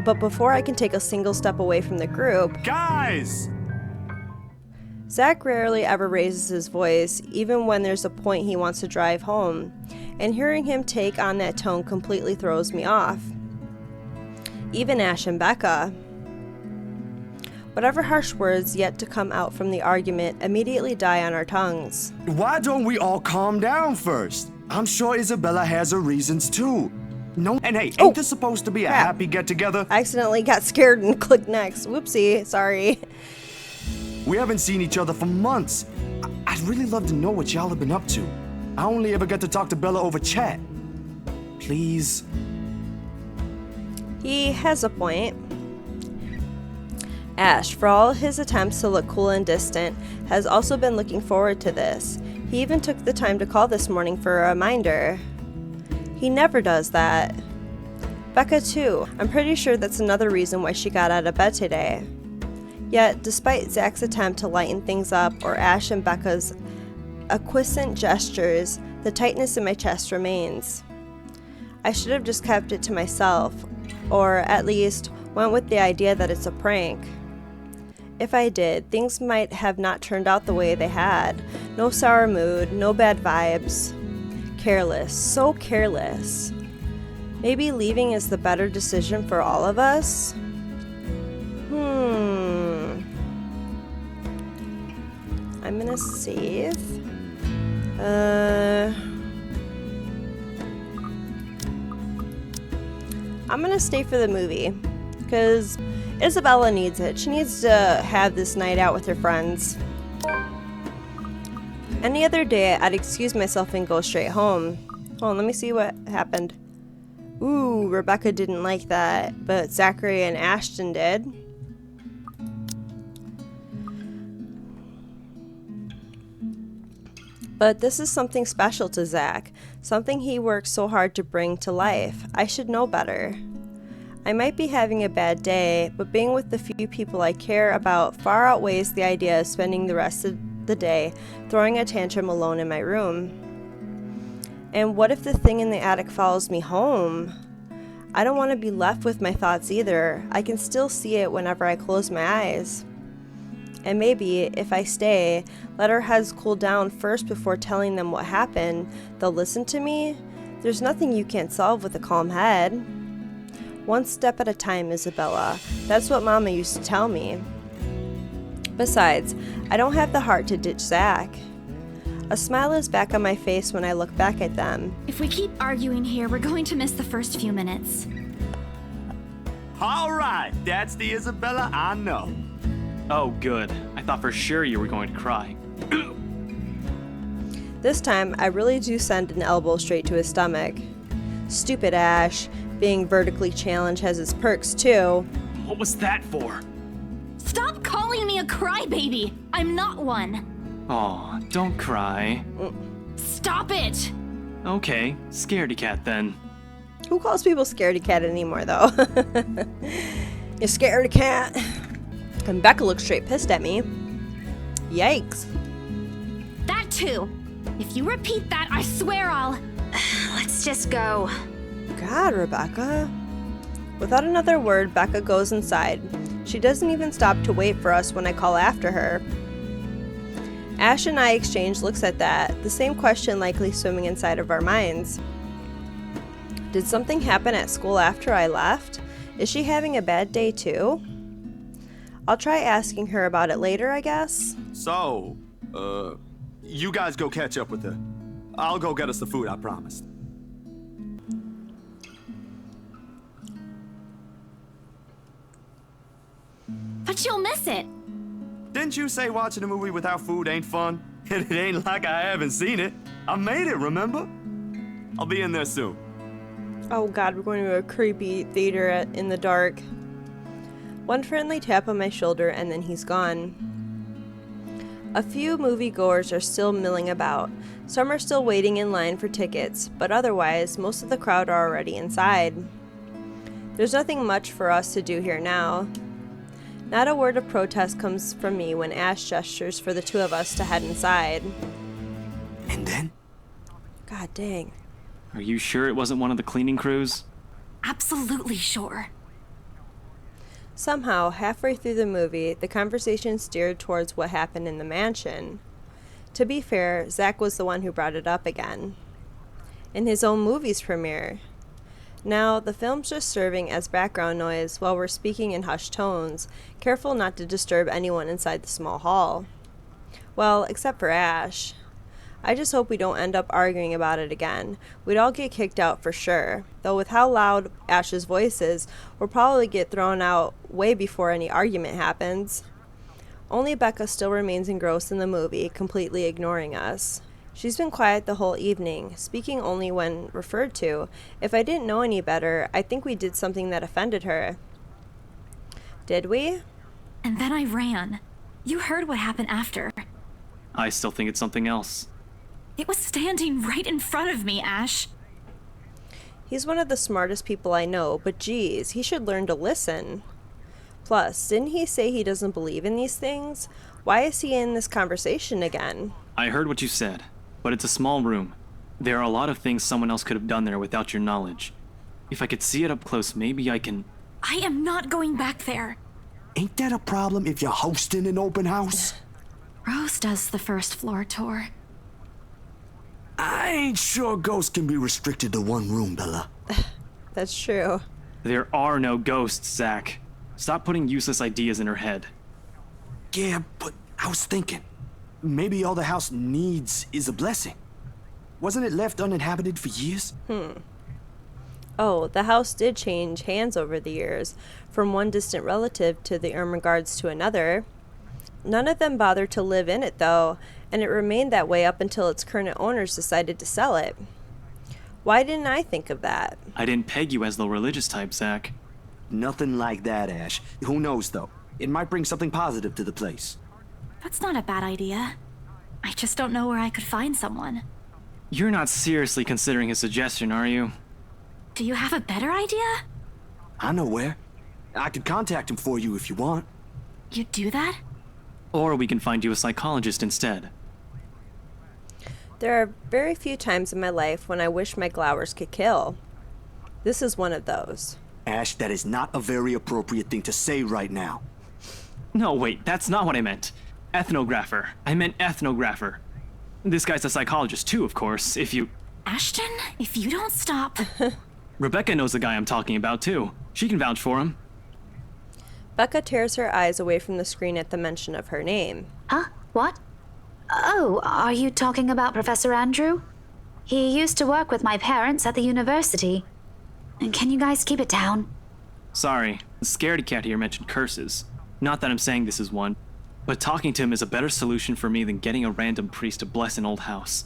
But before I can take a single step away from the group... Guys! Zach rarely ever raises his voice, even when there's a point he wants to drive home, and hearing him take on that tone completely throws me off. Even Ash and Becca. Whatever harsh words yet to come out from the argument immediately die on our tongues. Why don't we all calm down first? I'm sure Isabella has her reasons too. No, and hey, ain't this supposed to be a happy get-together? I accidentally got scared and clicked next. Whoopsie, sorry. We haven't seen each other for months. I'd really love to know what y'all have been up to. I only ever get to talk to Bella over chat. Please. He has a point. Ash, for all his attempts to look cool and distant, has also been looking forward to this. He even took the time to call this morning for a reminder. He never does that. Becca too. I'm pretty sure that's another reason why she got out of bed today. Yet, despite Zach's attempt to lighten things up or Ash and Becca's acquiescent gestures, the tightness in my chest remains. I should have just kept it to myself, or at least went with the idea that it's a prank. If I did, things might have not turned out the way they had. No sour mood, no bad vibes. Careless, so careless. Maybe leaving is the better decision for all of us? I'm gonna save. I'm gonna stay for the movie, because Isabella needs it. She needs to have this night out with her friends. Any other day, I'd excuse myself and go straight home. Hold on, let me see what happened. Ooh, Rebecca didn't like that, but Zachary and Ashton did. But this is something special to Zach, something he works so hard to bring to life. I should know better. I might be having a bad day, but being with the few people I care about far outweighs the idea of spending the rest of the day throwing a tantrum alone in my room. And what if the thing in the attic follows me home? I don't want to be left with my thoughts either. I can still see it whenever I close my eyes. And maybe, if I stay, let our heads cool down first before telling them what happened, they'll listen to me? There's nothing you can't solve with a calm head. One step at a time, Isabella. That's what Mama used to tell me. Besides, I don't have the heart to ditch Zach. A smile is back on my face when I look back at them. If we keep arguing here, we're going to miss the first few minutes. All right, that's the Isabella I know. Oh, good. I thought for sure you were going to cry. This time, I really do send an elbow straight to his stomach. Stupid Ash. Being vertically challenged has its perks, too. What was that for? Stop calling me a crybaby! I'm not one! Aw, don't cry. Stop it! Okay, scaredy cat then. Who calls people scaredy cat anymore, though? You scaredy cat. And Becca looks straight pissed at me. Yikes. That too. If you repeat that, I swear I'll... Let's just go. God, Rebecca. Without another word, Becca goes inside. She doesn't even stop to wait for us when I call after her. Ash and I exchange looks at that, the same question likely swimming inside of our minds. Did something happen at school after I left? Is she having a bad day too? I'll try asking her about it later, I guess. So, you guys go catch up with her. I'll go get us the food I promised. But you'll miss it. Didn't you say watching a movie without food ain't fun? And it ain't like I haven't seen it. I made it, remember? I'll be in there soon. Oh god, we're going to a creepy theater in the dark. One friendly tap on my shoulder and then he's gone. A few moviegoers are still milling about. Some are still waiting in line for tickets, but otherwise, most of the crowd are already inside. There's nothing much for us to do here now. Not a word of protest comes from me when Ash gestures for the two of us to head inside. And then? God dang. Are you sure it wasn't one of the cleaning crews? Absolutely sure. Somehow, halfway through the movie, the conversation steered towards what happened in the mansion. To be fair, Zach was the one who brought it up again. In his own movie's premiere. Now, the film's just serving as background noise while we're speaking in hushed tones, careful not to disturb anyone inside the small hall. Well, except for Ash. I just hope we don't end up arguing about it again. We'd all get kicked out for sure, though with how loud Ash's voice is, we'll probably get thrown out way before any argument happens. Only Becca still remains engrossed in the movie, completely ignoring us. She's been quiet the whole evening, speaking only when referred to. If I didn't know any better, I think we did something that offended her. Did we? And then I ran. You heard what happened after. I still think it's something else. It was standing right in front of me, Ash. He's one of the smartest people I know, but geez, he should learn to listen. Plus, didn't he say he doesn't believe in these things? Why is he in this conversation again? I heard what you said, but it's a small room. There are a lot of things someone else could have done there without your knowledge. If I could see it up close, maybe I can... I am not going back there. Ain't that a problem if you're hosting an open house? Rose does the first floor tour. I ain't sure ghosts can be restricted to one room, Bella. That's true. There are no ghosts, Zach. Stop putting useless ideas in her head. Yeah, but I was thinking, maybe all the house needs is a blessing. Wasn't it left uninhabited for years? Oh, the house did change hands over the years, from one distant relative to the Ermengardes to another. None of them bothered to live in it, though, and it remained that way up until its current owners decided to sell it. Why didn't I think of that? I didn't peg you as the religious type, Zach. Nothing like that, Ash. Who knows, though? It might bring something positive to the place. That's not a bad idea. I just don't know where I could find someone. You're not seriously considering his suggestion, are you? Do you have a better idea? I know where. I could contact him for you if you want. You'd do that? Or we can find you a psychologist instead. There are very few times in my life when I wish my glowers could kill. This is one of those. Ash, that is not a very appropriate thing to say right now. No, wait, that's not what I meant. Ethnographer. I meant ethnographer. This guy's a psychologist too, of course, if you... Ashton, if you don't stop... Rebecca knows the guy I'm talking about too. She can vouch for him. Becca tears her eyes away from the screen at the mention of her name. Huh? What? Oh, are you talking about Professor Andrew? He used to work with my parents at the university. Can you guys keep it down? Sorry, the scaredy cat here mentioned curses. Not that I'm saying this is one, but talking to him is a better solution for me than getting a random priest to bless an old house.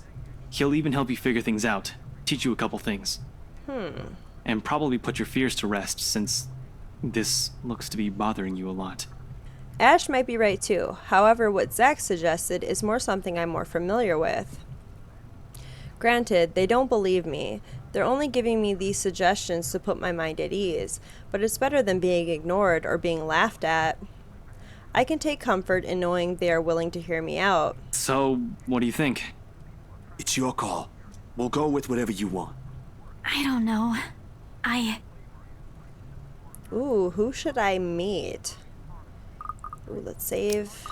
He'll even help you figure things out, teach you a couple things. And probably put your fears to rest, since this looks to be bothering you a lot. Ash might be right too. However, what Zach suggested is more something I'm more familiar with. Granted, they don't believe me. They're only giving me these suggestions to put my mind at ease, but it's better than being ignored or being laughed at. I can take comfort in knowing they are willing to hear me out. So, what do you think? It's your call. We'll go with whatever you want. I don't know. Ooh, who should I meet? Ooh, let's save.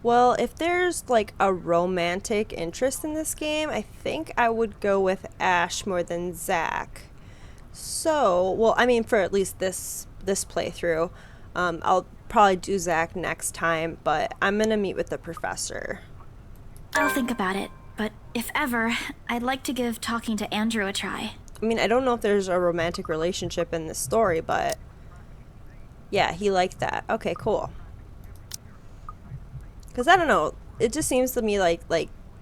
Well, if there's like a romantic interest in this game, I think I would go with Ash more than Zach. So, well, I mean, for at least this playthrough, I'll probably do Zach next time, but I'm gonna meet with the professor. I'll think about it, but if ever, I'd like to give talking to Andrew a try. I mean, I don't know if there's a romantic relationship in this story, but yeah, he liked that. Okay, cool. Because I don't know, it just seems to me like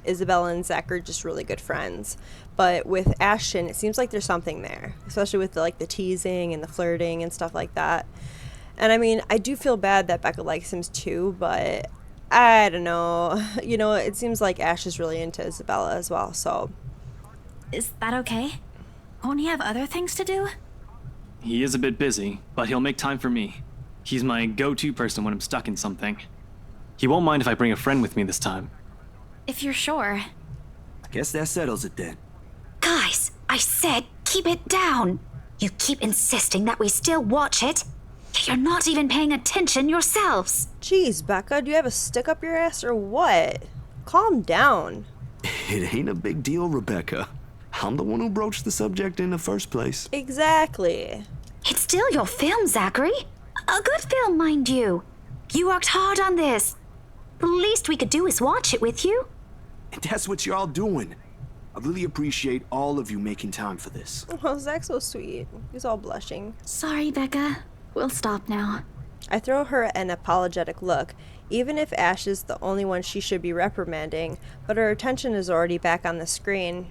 Isabella and Zach are just really good friends. But with Ashton, it seems like there's something there, especially with the teasing and the flirting and stuff like that. And I mean, I do feel bad that Becca likes him too, but I don't know. You know, it seems like Ash is really into Isabella as well, so. Is that okay? Won't he have other things to do? He is a bit busy, but he'll make time for me. He's my go-to person when I'm stuck in something. He won't mind if I bring a friend with me this time. If you're sure. I guess that settles it then. Guys, I said keep it down. You keep insisting that we still watch it. You're not even paying attention yourselves. Jeez, Becca, do you have a stick up your ass or what? Calm down. It ain't a big deal, Rebecca. I'm the one who broached the subject in the first place. Exactly. It's still your film, Zachary. A good film, mind you. You worked hard on this. The least we could do is watch it with you. And that's what you're all doing. I really appreciate all of you making time for this. Oh, Zach's so sweet. He's all blushing. Sorry, Becca. We'll stop now. I throw her an apologetic look, even if Ash is the only one she should be reprimanding, but her attention is already back on the screen.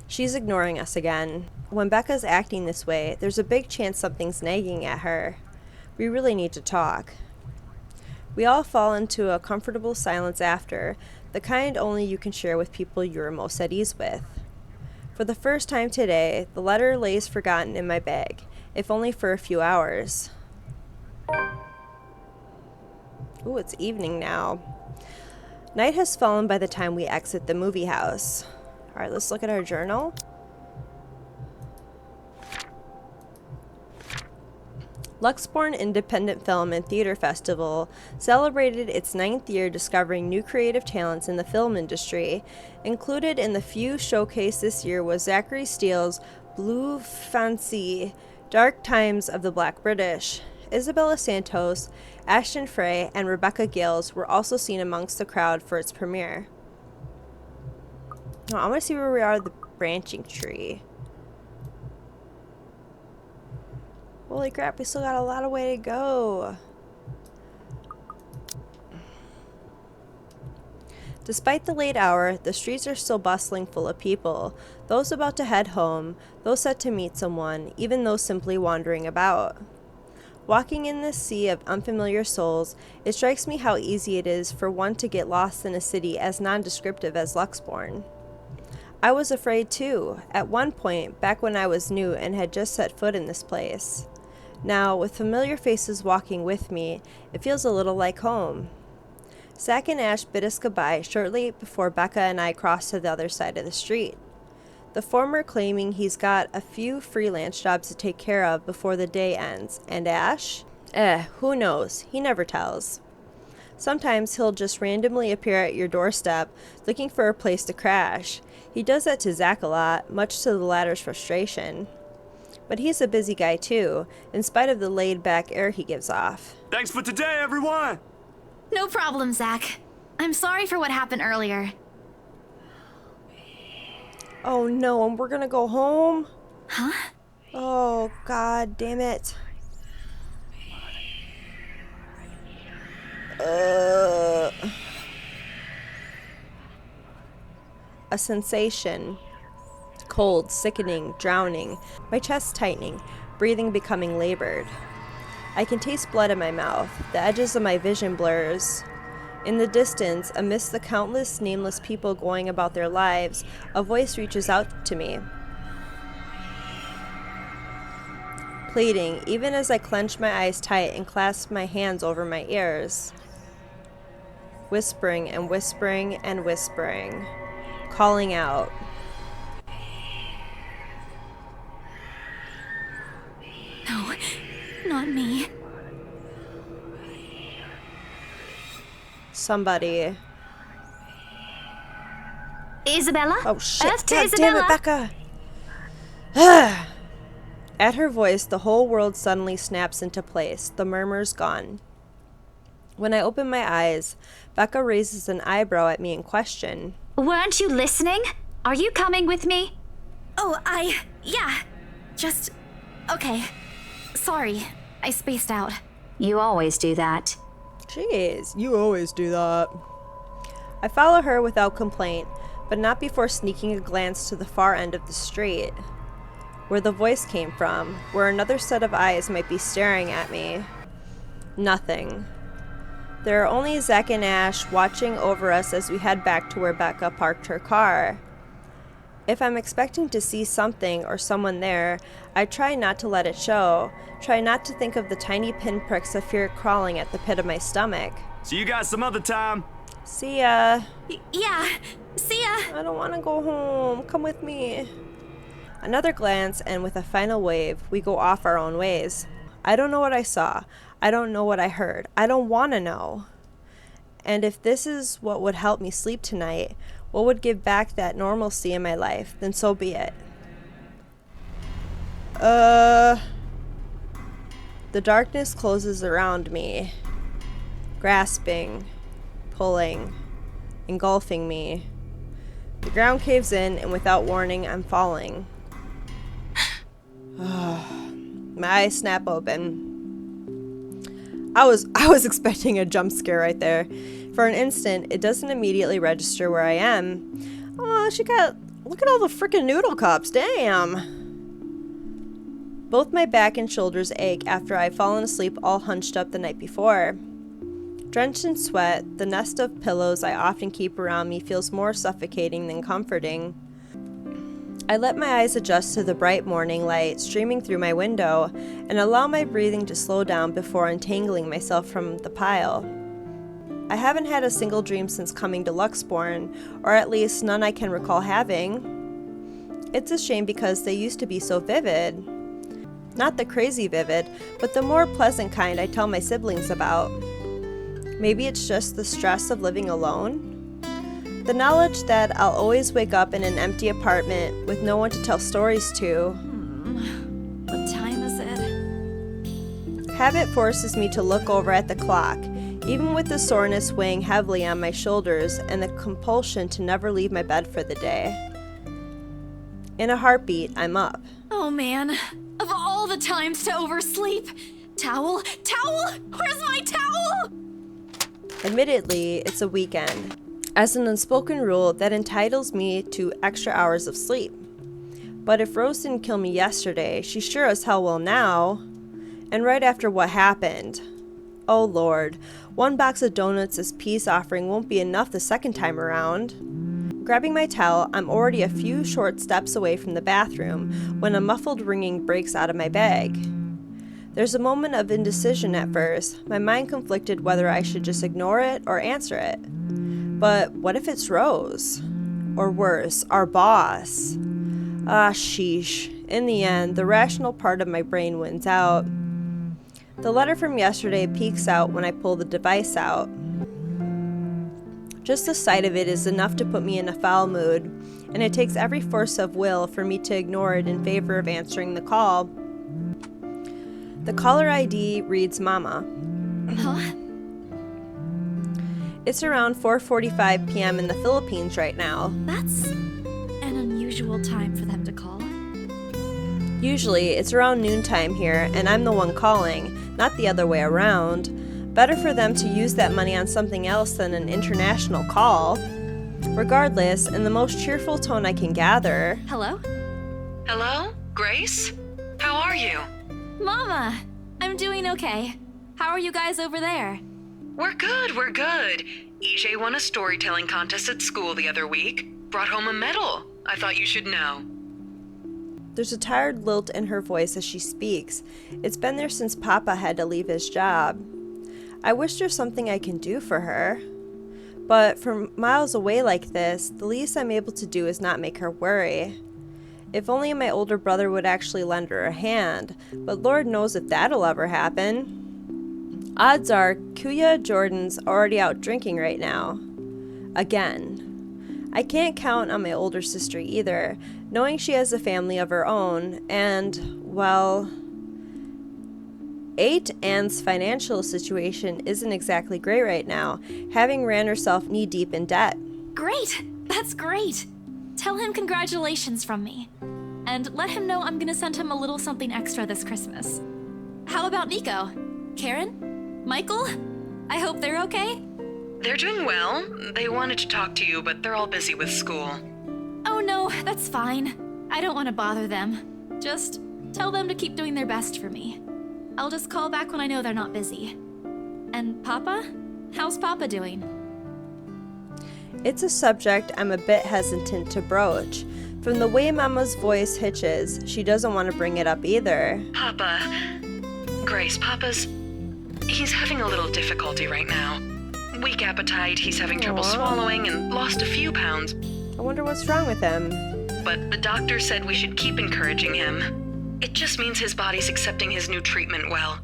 She's ignoring us again. When Becca's acting this way, there's a big chance something's nagging at her. We really need to talk. We all fall into a comfortable silence after, the kind only you can share with people you're most at ease with. For the first time today, the letter lays forgotten in my bag, if only for a few hours. Ooh, it's evening now. Night has fallen by the time we exit the movie house. Alright, let's look at our journal. Luxborn Independent Film and Theater Festival celebrated its 9th year discovering new creative talents in the film industry. Included in the few showcased this year was Zachary Steele's Blue Fancy, Dark Times of the Black British. Isabella Santos, Ashton Frey, and Rebecca Gales were also seen amongst the crowd for its premiere. Oh, I want to see where we are at the branching tree. Holy crap, we still got a lot of way to go. Despite the late hour, the streets are still bustling full of people. Those about to head home, those set to meet someone, even those simply wandering about. Walking in this sea of unfamiliar souls, it strikes me how easy it is for one to get lost in a city as nondescriptive as Luxborn. I was afraid too, at one point, back when I was new and had just set foot in this place. Now, with familiar faces walking with me, it feels a little like home. Zach and Ash bid us goodbye shortly before Becca and I crossed to the other side of the street. The former claiming he's got a few freelance jobs to take care of before the day ends, and Ash? Who knows? He never tells. Sometimes he'll just randomly appear at your doorstep looking for a place to crash. He does that to Zach a lot, much to the latter's frustration. But he's a busy guy too, in spite of the laid-back air he gives off. Thanks for today, everyone! No problem, Zach. I'm sorry for what happened earlier. Oh no, and we're gonna go home? Huh? Oh, god damn it. A sensation. Cold, sickening, drowning, my chest tightening, breathing becoming labored. I can taste blood in my mouth, the edges of my vision blurs. In the distance, amidst the countless nameless people going about their lives, a voice reaches out to me. Pleading, even as I clench my eyes tight and clasp my hands over my ears. Whispering and whispering and whispering. Calling out. No, not me. Somebody. Isabella? Oh shit, Earth to God Isabella. damn it, Becca! At her voice, the whole world suddenly snaps into place. The murmur's gone. When I open my eyes, Becca raises an eyebrow at me in question. Weren't you listening? Are you coming with me? Oh, yeah. Just... okay. Sorry, I spaced out. You always do that. Jeez, you always do that. I follow her without complaint, but not before sneaking a glance to the far end of the street, where the voice came from, where another set of eyes might be staring at me. Nothing. There are only Zach and Ash watching over us as we head back to where Becca parked her car. If I'm expecting to see something or someone there, I try not to let it show. Try not to think of the tiny pinpricks of fear crawling at the pit of my stomach. See you guys some other time. See ya. Yeah, see ya. I don't want to go home. Come with me. Another glance, and with a final wave, we go off our own ways. I don't know what I saw. I don't know what I heard. I don't want to know. And if this is what would help me sleep tonight, what would give back that normalcy in my life, then so be it. The darkness closes around me, grasping, pulling, engulfing me. The ground caves in, and without warning, I'm falling. My eyes snap open. I was expecting a jump scare right there. For an instant, it doesn't immediately register where I am. Oh, look at all the frickin' noodle cups, damn. Both my back and shoulders ache after I've fallen asleep all hunched up the night before. Drenched in sweat, the nest of pillows I often keep around me feels more suffocating than comforting. I let my eyes adjust to the bright morning light streaming through my window and allow my breathing to slow down before untangling myself from the pile. I haven't had a single dream since coming to Luxborn, or at least none I can recall having. It's a shame because they used to be so vivid. Not the crazy vivid, but the more pleasant kind I tell my siblings about. Maybe it's just the stress of living alone? The knowledge that I'll always wake up in an empty apartment with no one to tell stories to. What time is it? Habit forces me to look over at the clock, even with the soreness weighing heavily on my shoulders and the compulsion to never leave my bed for the day. In a heartbeat, I'm up. Oh man, of all the times to oversleep. Towel? Where's my towel? Admittedly, it's a weekend. As an unspoken rule, that entitles me to extra hours of sleep. But if Rose didn't kill me yesterday, she sure as hell will now. And right after what happened. Oh Lord, one box of donuts as peace offering won't be enough the second time around. Grabbing my towel, I'm already a few short steps away from the bathroom when a muffled ringing breaks out of my bag. There's a moment of indecision at first, my mind conflicted whether I should just ignore it or answer it. But what if it's Rose? Or worse, our boss? Ah, sheesh. In the end, the rational part of my brain wins out. The letter from yesterday peeks out when I pull the device out. Just the sight of it is enough to put me in a foul mood, and it takes every force of will for me to ignore it in favor of answering the call. The caller ID reads Mama. Huh? It's around 4:45 p.m. in the Philippines right now. That's an unusual time for them to call. Usually, it's around noontime here, and I'm the one calling, not the other way around. Better for them to use that money on something else than an international call. Regardless, in the most cheerful tone I can gather. Hello? Hello? Grace? How are you? Mama! I'm doing okay. How are you guys over there? We're good. EJ won a storytelling contest at school the other week. Brought home a medal. I thought you should know. There's a tired lilt in her voice as she speaks. It's been there since Papa had to leave his job. I wish there's something I can do for her. But from miles away like this, the least I'm able to do is not make her worry. If only my older brother would actually lend her a hand, but Lord knows if that'll ever happen. Odds are Kuya Jordan's already out drinking right now. Again. I can't count on my older sister either, knowing she has a family of her own, and, well, 8 Anne's financial situation isn't exactly great right now, having ran herself knee-deep in debt. Great! That's great! Tell him congratulations from me. And let him know I'm gonna send him a little something extra this Christmas. How about Nico? Karen? Michael? I hope they're okay? They're doing well. They wanted to talk to you, but they're all busy with school. Oh no, that's fine. I don't want to bother them. Just tell them to keep doing their best for me. I'll just call back when I know they're not busy. And Papa? How's Papa doing? It's a subject I'm a bit hesitant to broach. From the way Mama's voice hitches, she doesn't want to bring it up either. Papa. Grace, he's having a little difficulty right now. Weak appetite, he's having trouble swallowing, and lost a few pounds. I wonder what's wrong with him. But the doctor said we should keep encouraging him. It just means his body's accepting his new treatment well.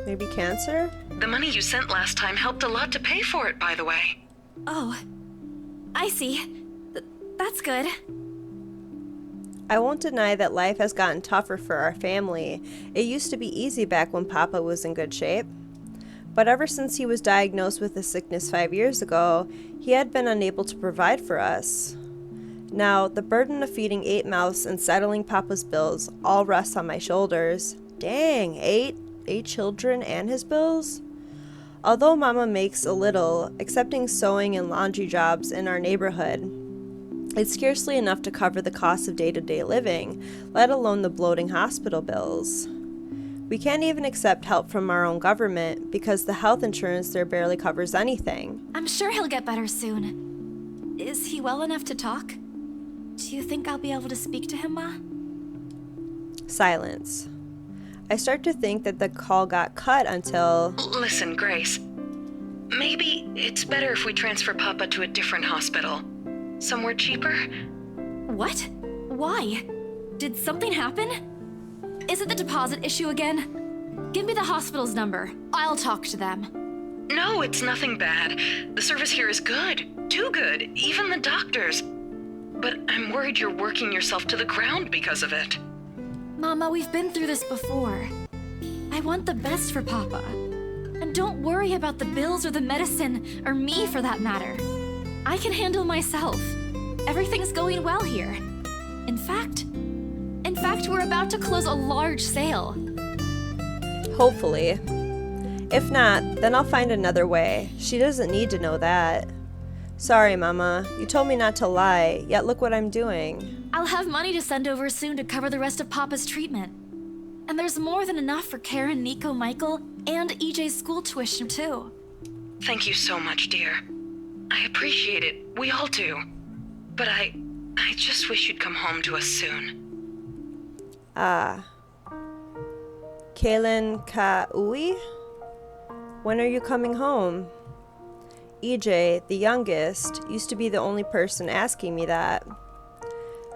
Maybe cancer? The money you sent last time helped a lot to pay for it, by the way. Oh, I see. That's good. I won't deny that life has gotten tougher for our family. It used to be easy back when Papa was in good shape. But ever since he was diagnosed with the sickness 5 years ago, he had been unable to provide for us. Now, the burden of feeding 8 mouths and settling Papa's bills all rests on my shoulders. Dang, 8 children and his bills? Although Mama makes a little, accepting sewing and laundry jobs in our neighborhood, it's scarcely enough to cover the costs of day-to-day living, let alone the bloating hospital bills. We can't even accept help from our own government because the health insurance there barely covers anything. I'm sure he'll get better soon. Is he well enough to talk? Do you think I'll be able to speak to him, Ma? Silence. I start to think that the call got cut until... Listen, Grace. Maybe it's better if we transfer Papa to a different hospital. Somewhere cheaper? What? Why? Did something happen? Is it the deposit issue again? Give me the hospital's number. I'll talk to them. No, it's nothing bad. The service here is good. Too good. Even the doctors. But I'm worried you're working yourself to the ground because of it. Mama, we've been through this before. I want the best for Papa. And don't worry about the bills or the medicine, or me for that matter. I can handle myself. Everything's going well here. In fact, we're about to close a large sale. Hopefully. If not, then I'll find another way. She doesn't need to know that. Sorry, Mama. You told me not to lie, yet look what I'm doing. I'll have money to send over soon to cover the rest of Papa's treatment. And there's more than enough for Karen, Nico, Michael, and EJ's school tuition, too. Thank you so much, dear. I appreciate it. We all do. But I just wish you'd come home to us soon. Kalen Ka'ui? When are you coming home? EJ, the youngest, used to be the only person asking me that.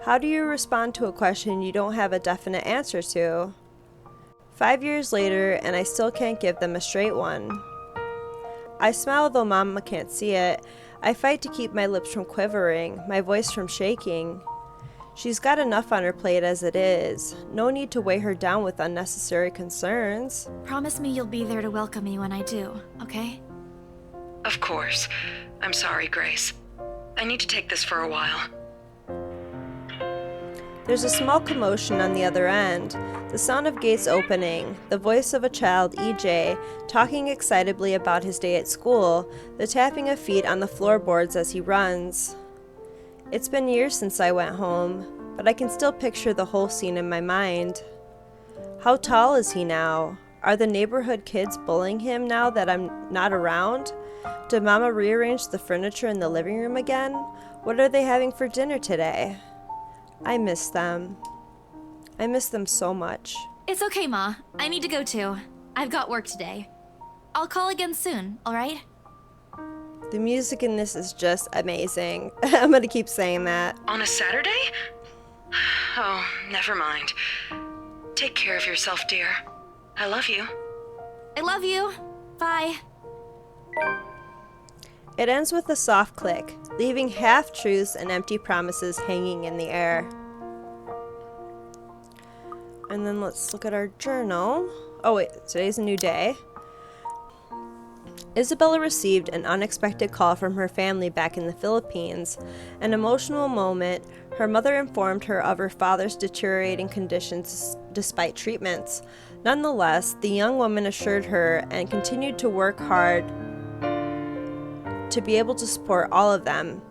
How do you respond to a question you don't have a definite answer to? 5 years later, and I still can't give them a straight one. I smile though Mama can't see it. I fight to keep my lips from quivering, my voice from shaking. She's got enough on her plate as it is. No need to weigh her down with unnecessary concerns. Promise me you'll be there to welcome me when I do, okay? Of course. I'm sorry, Grace. I need to take this for a while. There's a small commotion on the other end. The sound of gates opening, the voice of a child, EJ, talking excitably about his day at school, the tapping of feet on the floorboards as he runs. It's been years since I went home, but I can still picture the whole scene in my mind. How tall is he now? Are the neighborhood kids bullying him now that I'm not around? Did Mama rearrange the furniture in the living room again? What are they having for dinner today? I miss them. I miss them so much. It's okay, Ma. I need to go too. I've got work today. I'll call again soon, alright? The music in this is just amazing. I'm gonna keep saying that. On a Saturday? Oh, never mind. Take care of yourself, dear. I love you. I love you. Bye. It ends with a soft click, leaving half-truths and empty promises hanging in the air. And then let's look at our journal. Oh wait, today's a new day. Isabella received an unexpected call from her family back in the Philippines. An emotional moment, her mother informed her of her father's deteriorating conditions despite treatments. Nonetheless, the young woman assured her and continued to work hard to be able to support all of them.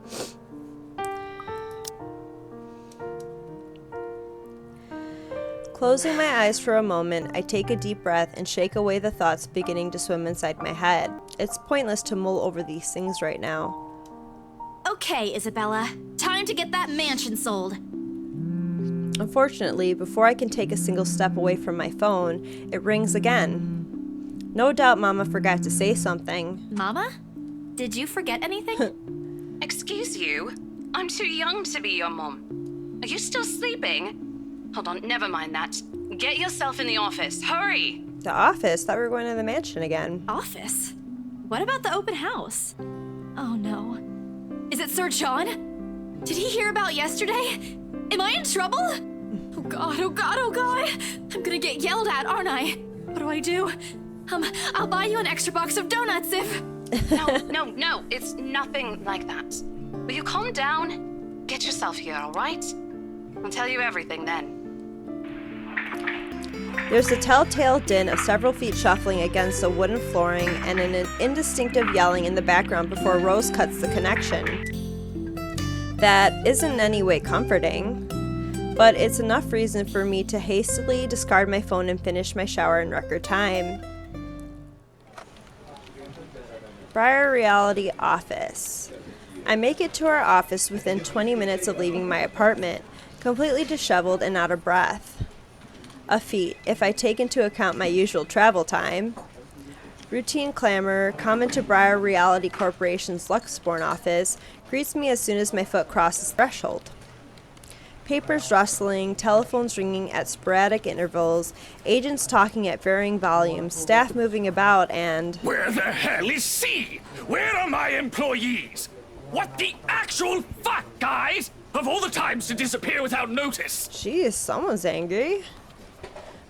Closing my eyes for a moment, I take a deep breath and shake away the thoughts beginning to swim inside my head. It's pointless to mull over these things right now. Okay, Isabella. Time to get that mansion sold. Unfortunately, before I can take a single step away from my phone, it rings again. No doubt Mama forgot to say something. Mama? Did you forget anything? Excuse you? I'm too young to be your mom. Are you still sleeping? Hold on, never mind that. Get yourself in the office. Hurry! The office? Thought we were going to the mansion again. Office? What about the open house? Oh no. Is it Sir John? Did he hear about yesterday? Am I in trouble? Oh god, oh god, oh god! I'm gonna get yelled at, aren't I? What do I do? I'll buy you an extra box of donuts if... No, it's nothing like that. Will you calm down? Get yourself here, alright? I'll tell you everything then. There's a telltale din of several feet shuffling against the wooden flooring and an indistinctive yelling in the background before Rose cuts the connection. That isn't in any way comforting, but it's enough reason for me to hastily discard my phone and finish my shower in record time. Briar Reality office. I make it to our office within 20 minutes of leaving my apartment, completely disheveled and out of breath. A feat, if I take into account my usual travel time. Routine clamor, common to Briar Reality Corporation's Luxborn office, greets me as soon as my foot crosses the threshold. Papers rustling, telephones ringing at sporadic intervals, agents talking at varying volumes, staff moving about, and... Where the hell is C? Where are my employees? What the actual fuck, guys? Of all the times to disappear without notice. Jeez, someone's angry.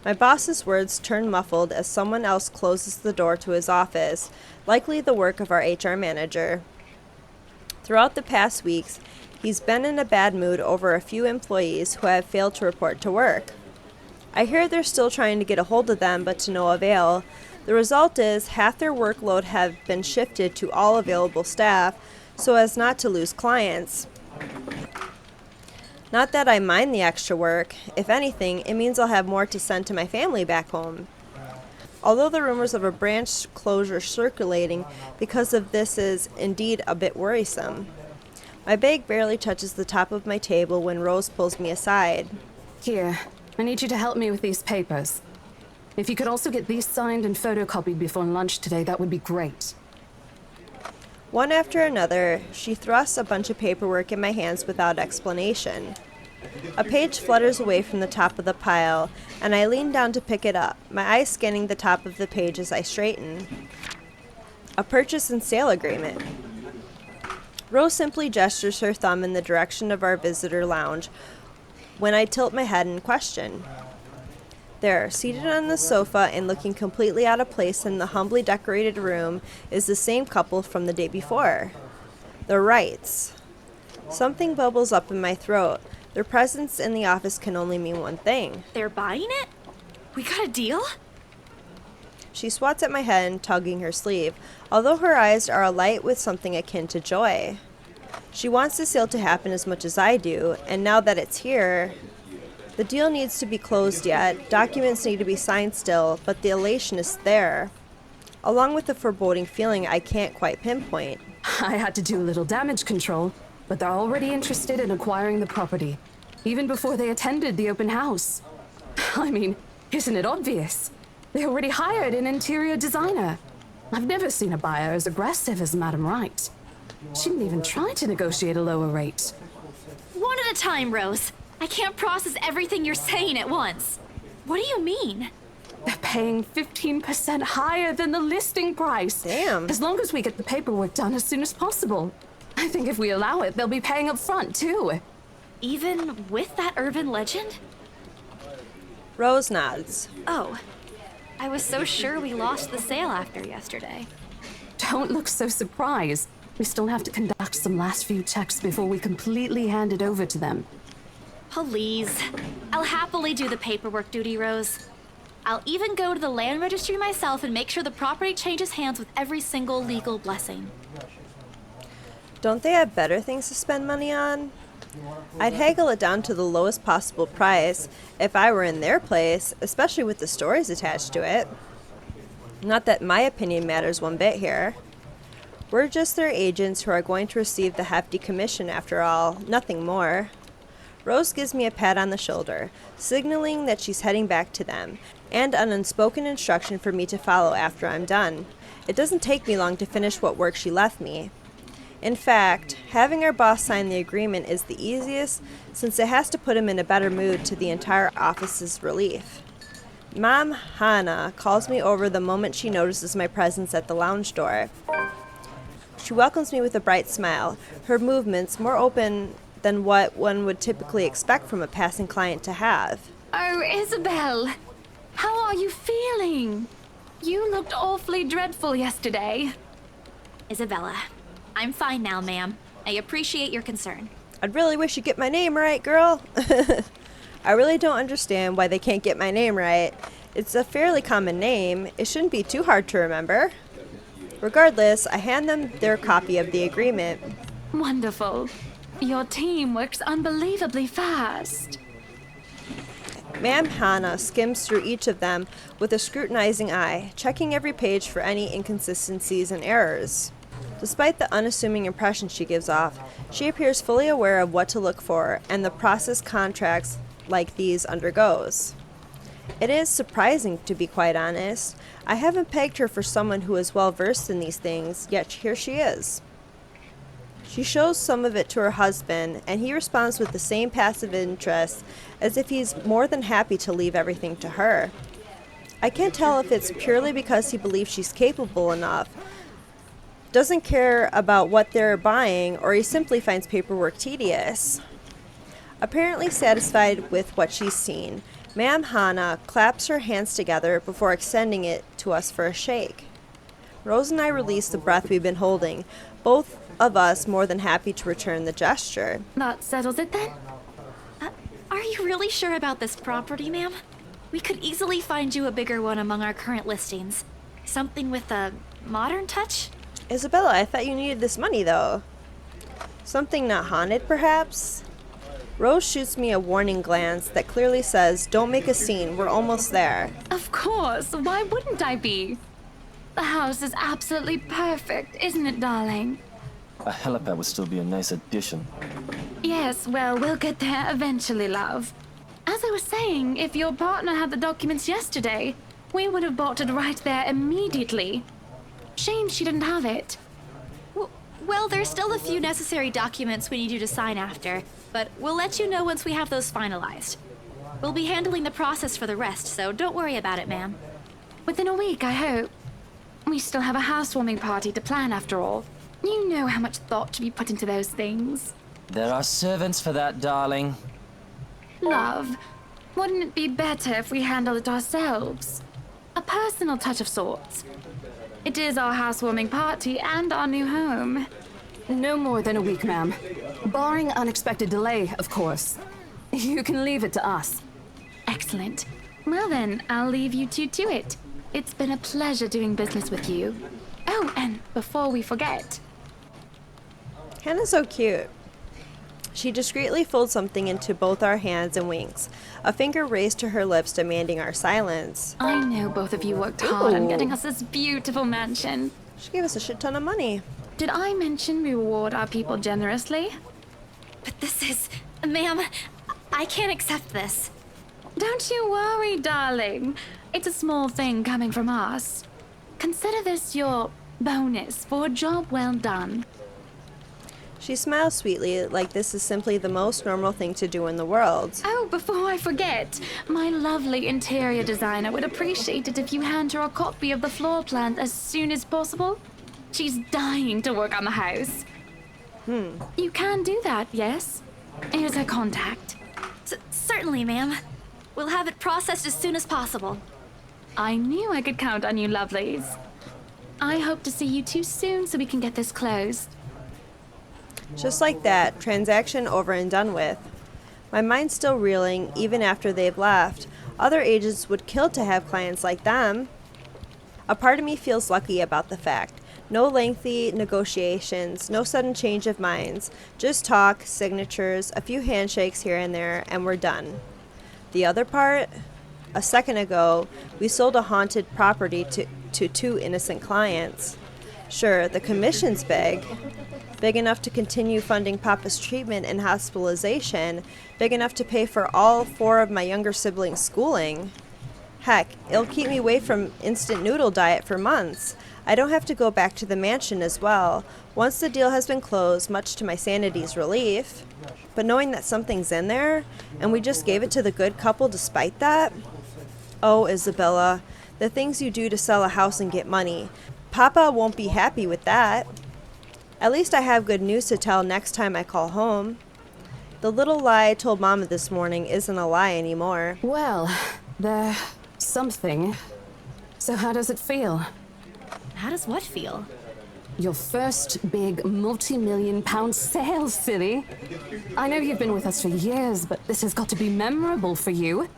My boss's words turn muffled as someone else closes the door to his office, likely the work of our HR manager. Throughout the past weeks, he's been in a bad mood over a few employees who have failed to report to work. I hear they're still trying to get a hold of them, but to no avail. The result is half their workload have been shifted to all available staff so as not to lose clients. Not that I mind the extra work. If anything, it means I'll have more to send to my family back home. Although the rumors of a branch closure circulating because of this is indeed a bit worrisome. My bag barely touches the top of my table when Rose pulls me aside. Here, I need you to help me with these papers. If you could also get these signed and photocopied before lunch today, that would be great. One after another, she thrusts a bunch of paperwork in my hands without explanation. A page flutters away from the top of the pile, and I lean down to pick it up, my eyes scanning the top of the page as I straighten. A purchase and sale agreement. Rose simply gestures her thumb in the direction of our visitor lounge when I tilt my head in question. There, seated on the sofa and looking completely out of place in the humbly decorated room, is the same couple from the day before. The Wrights. Something bubbles up in my throat. Their presence in the office can only mean one thing. They're buying it? We got a deal? She swats at my head, tugging her sleeve, although her eyes are alight with something akin to joy. She wants the sale to happen as much as I do, and now that it's here... The deal needs to be closed yet, documents need to be signed still, but the elation is there, along with the foreboding feeling I can't quite pinpoint. I had to do a little damage control, but they're already interested in acquiring the property, even before they attended the open house. I mean, isn't it obvious? They already hired an interior designer. I've never seen a buyer as aggressive as Madame Wright. She didn't even try to negotiate a lower rate. One at a time, Rose. I can't process everything you're saying at once. What do you mean? They're paying 15% higher than the listing price. Damn. As long as we get the paperwork done as soon as possible. I think if we allow it, they'll be paying up front, too. Even with that urban legend? Rose nods. Oh, I was so sure we lost the sale after yesterday. Don't look so surprised. We still have to conduct some last few checks before we completely hand it over to them. Please. I'll happily do the paperwork duty, Rose. I'll even go to the land registry myself and make sure the property changes hands with every single legal blessing. Don't they have better things to spend money on? I'd haggle it down to the lowest possible price if I were in their place, especially with the stories attached to it. Not that my opinion matters one bit here. We're just their agents who are going to receive the hefty commission after all, nothing more. Rose gives me a pat on the shoulder, signaling that she's heading back to them, and an unspoken instruction for me to follow after I'm done. It doesn't take me long to finish what work she left me. In fact, having our boss sign the agreement is the easiest, since it has to put him in a better mood to the entire office's relief. Mom Hannah calls me over the moment she notices my presence at the lounge door. She welcomes me with a bright smile, her movements more open than what one would typically expect from a passing client to have. Oh, Isabel! How are you feeling? You looked awfully dreadful yesterday. Isabella, I'm fine now, ma'am. I appreciate your concern. I'd really wish you'd get my name right, girl. I really don't understand why they can't get my name right. It's a fairly common name. It shouldn't be too hard to remember. Regardless, I hand them their copy of the agreement. Wonderful. Your team works unbelievably fast. Ma'am Hannah skims through each of them with a scrutinizing eye, checking every page for any inconsistencies and errors. Despite the unassuming impression she gives off, she appears fully aware of what to look for and the process contracts like these undergoes. It is surprising, to be quite honest. I haven't pegged her for someone who is well versed in these things, yet here she is. She shows some of it to her husband, and he responds with the same passive interest, as if he's more than happy to leave everything to her. I can't tell if it's purely because he believes she's capable enough, doesn't care about what they're buying, or he simply finds paperwork tedious. Apparently satisfied with what she's seen, Ma'am Hannah claps her hands together before extending it to us for a shake. Rose and I release the breath we've been holding, both of us more than happy to return the gesture. That settles it then? Are you really sure about this property, ma'am? We could easily find you a bigger one among our current listings. Something with a modern touch? Isabella, I thought you needed this money, though. Something not haunted, perhaps? Rose shoots me a warning glance that clearly says, "Don't make a scene, we're almost there." Of course, why wouldn't I be? The house is absolutely perfect, isn't it, darling? A helipad would still be a nice addition. Yes, well, we'll get there eventually, love. As I was saying, if your partner had the documents yesterday, we would have bought it right there immediately. Shame she didn't have it. Well, there's still a few necessary documents we need you to sign after, but we'll let you know once we have those finalized. We'll be handling the process for the rest, so don't worry about it, ma'am. Within a week, I hope. We still have a housewarming party to plan, after all. You know how much thought should be put into those things. There are servants for that, darling. Love, wouldn't it be better if we handled it ourselves? A personal touch of sorts. It is our housewarming party and our new home. No more than a week, ma'am. Barring unexpected delay, of course. You can leave it to us. Excellent. Well then, I'll leave you two to it. It's been a pleasure doing business with you. Oh, and before we forget... Hannah's so cute. She discreetly folds something into both our hands and winks, a finger raised to her lips demanding our silence. I know both of you worked hard on getting us this beautiful mansion. She gave us a shit ton of money. Did I mention we reward our people generously? But this is... Ma'am, I can't accept this. Don't you worry, darling. It's a small thing coming from us. Consider this your bonus for a job well done. She smiles sweetly, like this is simply the most normal thing to do in the world. Oh, before I forget, my lovely interior designer would appreciate it if you hand her a copy of the floor plan as soon as possible. She's dying to work on the house. You can do that, yes? Here's her contact. Certainly, ma'am. We'll have it processed as soon as possible. I knew I could count on you, lovelies. I hope to see you two soon so we can get this closed. Just like that, transaction over and done with. My mind's still reeling, even after they've left. Other agents would kill to have clients like them. A part of me feels lucky about the fact. No lengthy negotiations, no sudden change of minds. Just talk, signatures, a few handshakes here and there, and we're done. The other part? A second ago, we sold a haunted property to two innocent clients. Sure, the commission's big. Big enough to continue funding Papa's treatment and hospitalization, big enough to pay for all 4 of my younger siblings' schooling. Heck, it'll keep me away from instant noodle diet for months. I don't have to go back to the mansion as well, once the deal has been closed, much to my sanity's relief. But knowing that something's in there, and we just gave it to the good couple despite that? Oh, Isabella, the things you do to sell a house and get money. Papa won't be happy with that. At least I have good news to tell next time I call home. The little lie I told Mama this morning isn't a lie anymore. Well, there's something. So how does it feel? How does what feel? Your first big multi-million-pound sale, silly. I know you've been with us for years, but this has got to be memorable for you.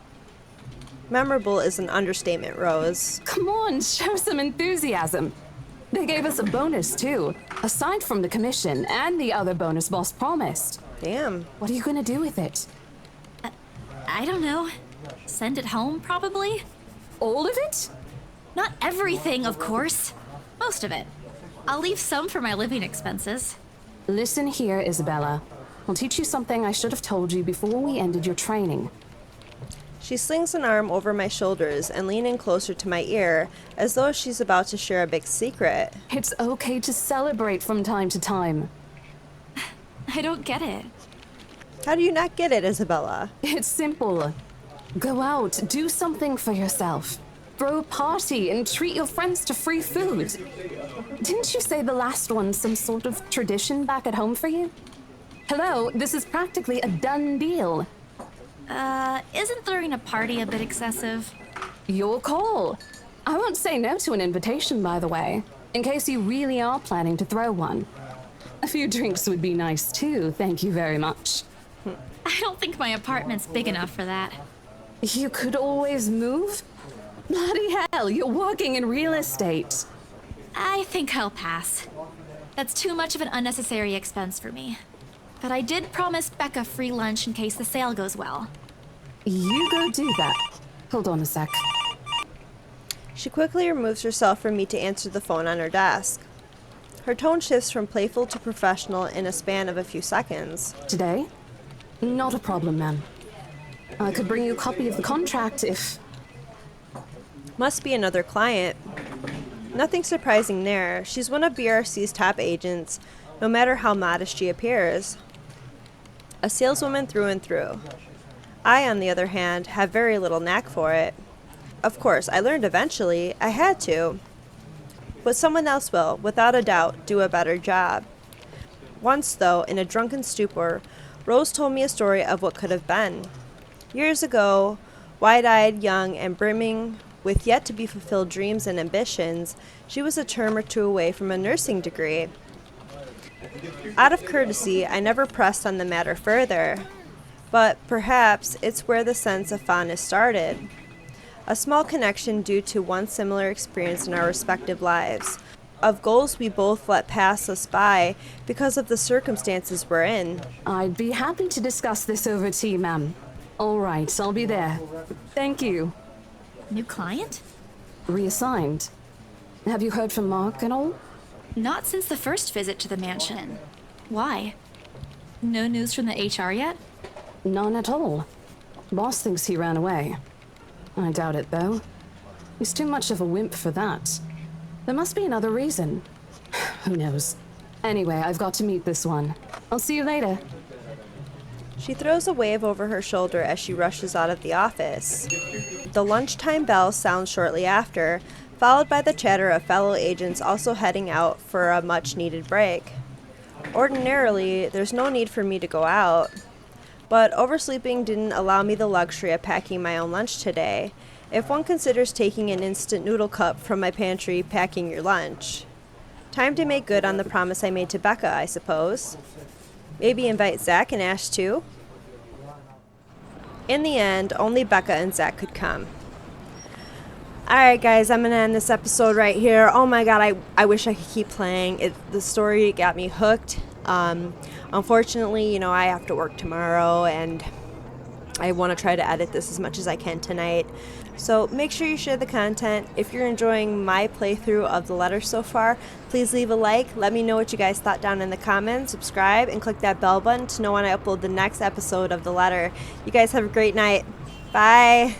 Memorable is an understatement, Rose. Come on, show some enthusiasm. They gave us a bonus, too, aside from the commission and the other bonus boss promised. Damn. What are you gonna do with it? I don't know. Send it home, probably? All of it? Not everything, of course. Most of it. I'll leave some for my living expenses. Listen here, Isabella. I'll teach you something I should have told you before we ended your training. She slings an arm over my shoulders and leans in closer to my ear, as though she's about to share a big secret. It's okay to celebrate from time to time. I don't get it. How do you not get it, Isabella? It's simple. Go out, do something for yourself. Throw a party and treat your friends to free food. Didn't you say the last one's some sort of tradition back at home for you? Hello, this is practically a done deal. Isn't throwing a party a bit excessive? Your call. I won't say no to an invitation, by the way, in case you really are planning to throw one. A few drinks would be nice too, thank you very much. I don't think my apartment's big enough for that. You could always move? Bloody hell, you're working in real estate. I think I'll pass. That's too much of an unnecessary expense for me. But I did promise Becca free lunch in case the sale goes well. You go do that. Hold on a sec. She quickly removes herself from me to answer the phone on her desk. Her tone shifts from playful to professional in a span of a few seconds. Today? Not a problem, ma'am. I could bring you a copy of the contract if... Must be another client. Nothing surprising there. She's one of BRC's top agents, no matter how modest she appears. A saleswoman through and through. I, on the other hand, have very little knack for it. Of course, I learned eventually. I had to. But someone else will, without a doubt, do a better job. Once, though, in a drunken stupor, Rose told me a story of what could have been. Years ago, wide-eyed, young, and brimming with yet-to-be-fulfilled dreams and ambitions, she was a term or two away from a nursing degree. Out of courtesy, I never pressed on the matter further, but perhaps it's where the sense of fondness started. A small connection due to one similar experience in our respective lives, of goals we both let pass us by because of the circumstances we're in. I'd be happy to discuss this over tea, ma'am. All right, I'll be there. Thank you. New client? Reassigned. Have you heard from Mark at all? Not since the first visit to the mansion. Why? No news from the HR yet? None at all. Boss thinks he ran away. I doubt it, though. He's too much of a wimp for that. There must be another reason. Who knows? Anyway, I've got to meet this one. I'll see you later. She throws a wave over her shoulder as she rushes out of the office. The lunchtime bell sounds shortly after, followed by the chatter of fellow agents also heading out for a much-needed break. Ordinarily, there's no need for me to go out, but oversleeping didn't allow me the luxury of packing my own lunch today, if one considers taking an instant noodle cup from my pantry packing your lunch. Time to make good on the promise I made to Becca, I suppose. Maybe invite Zach and Ash too? In the end, only Becca and Zach could come. Alright guys, I'm going to end this episode right here. Oh my god, I wish I could keep playing. The story got me hooked. Unfortunately, you know, I have to work tomorrow and I want to try to edit this as much as I can tonight. So make sure you share the content. If you're enjoying my playthrough of the letter so far, please leave a like. Let me know what you guys thought down in the comments. Subscribe and click that bell button to know when I upload the next episode of the letter. You guys have a great night. Bye.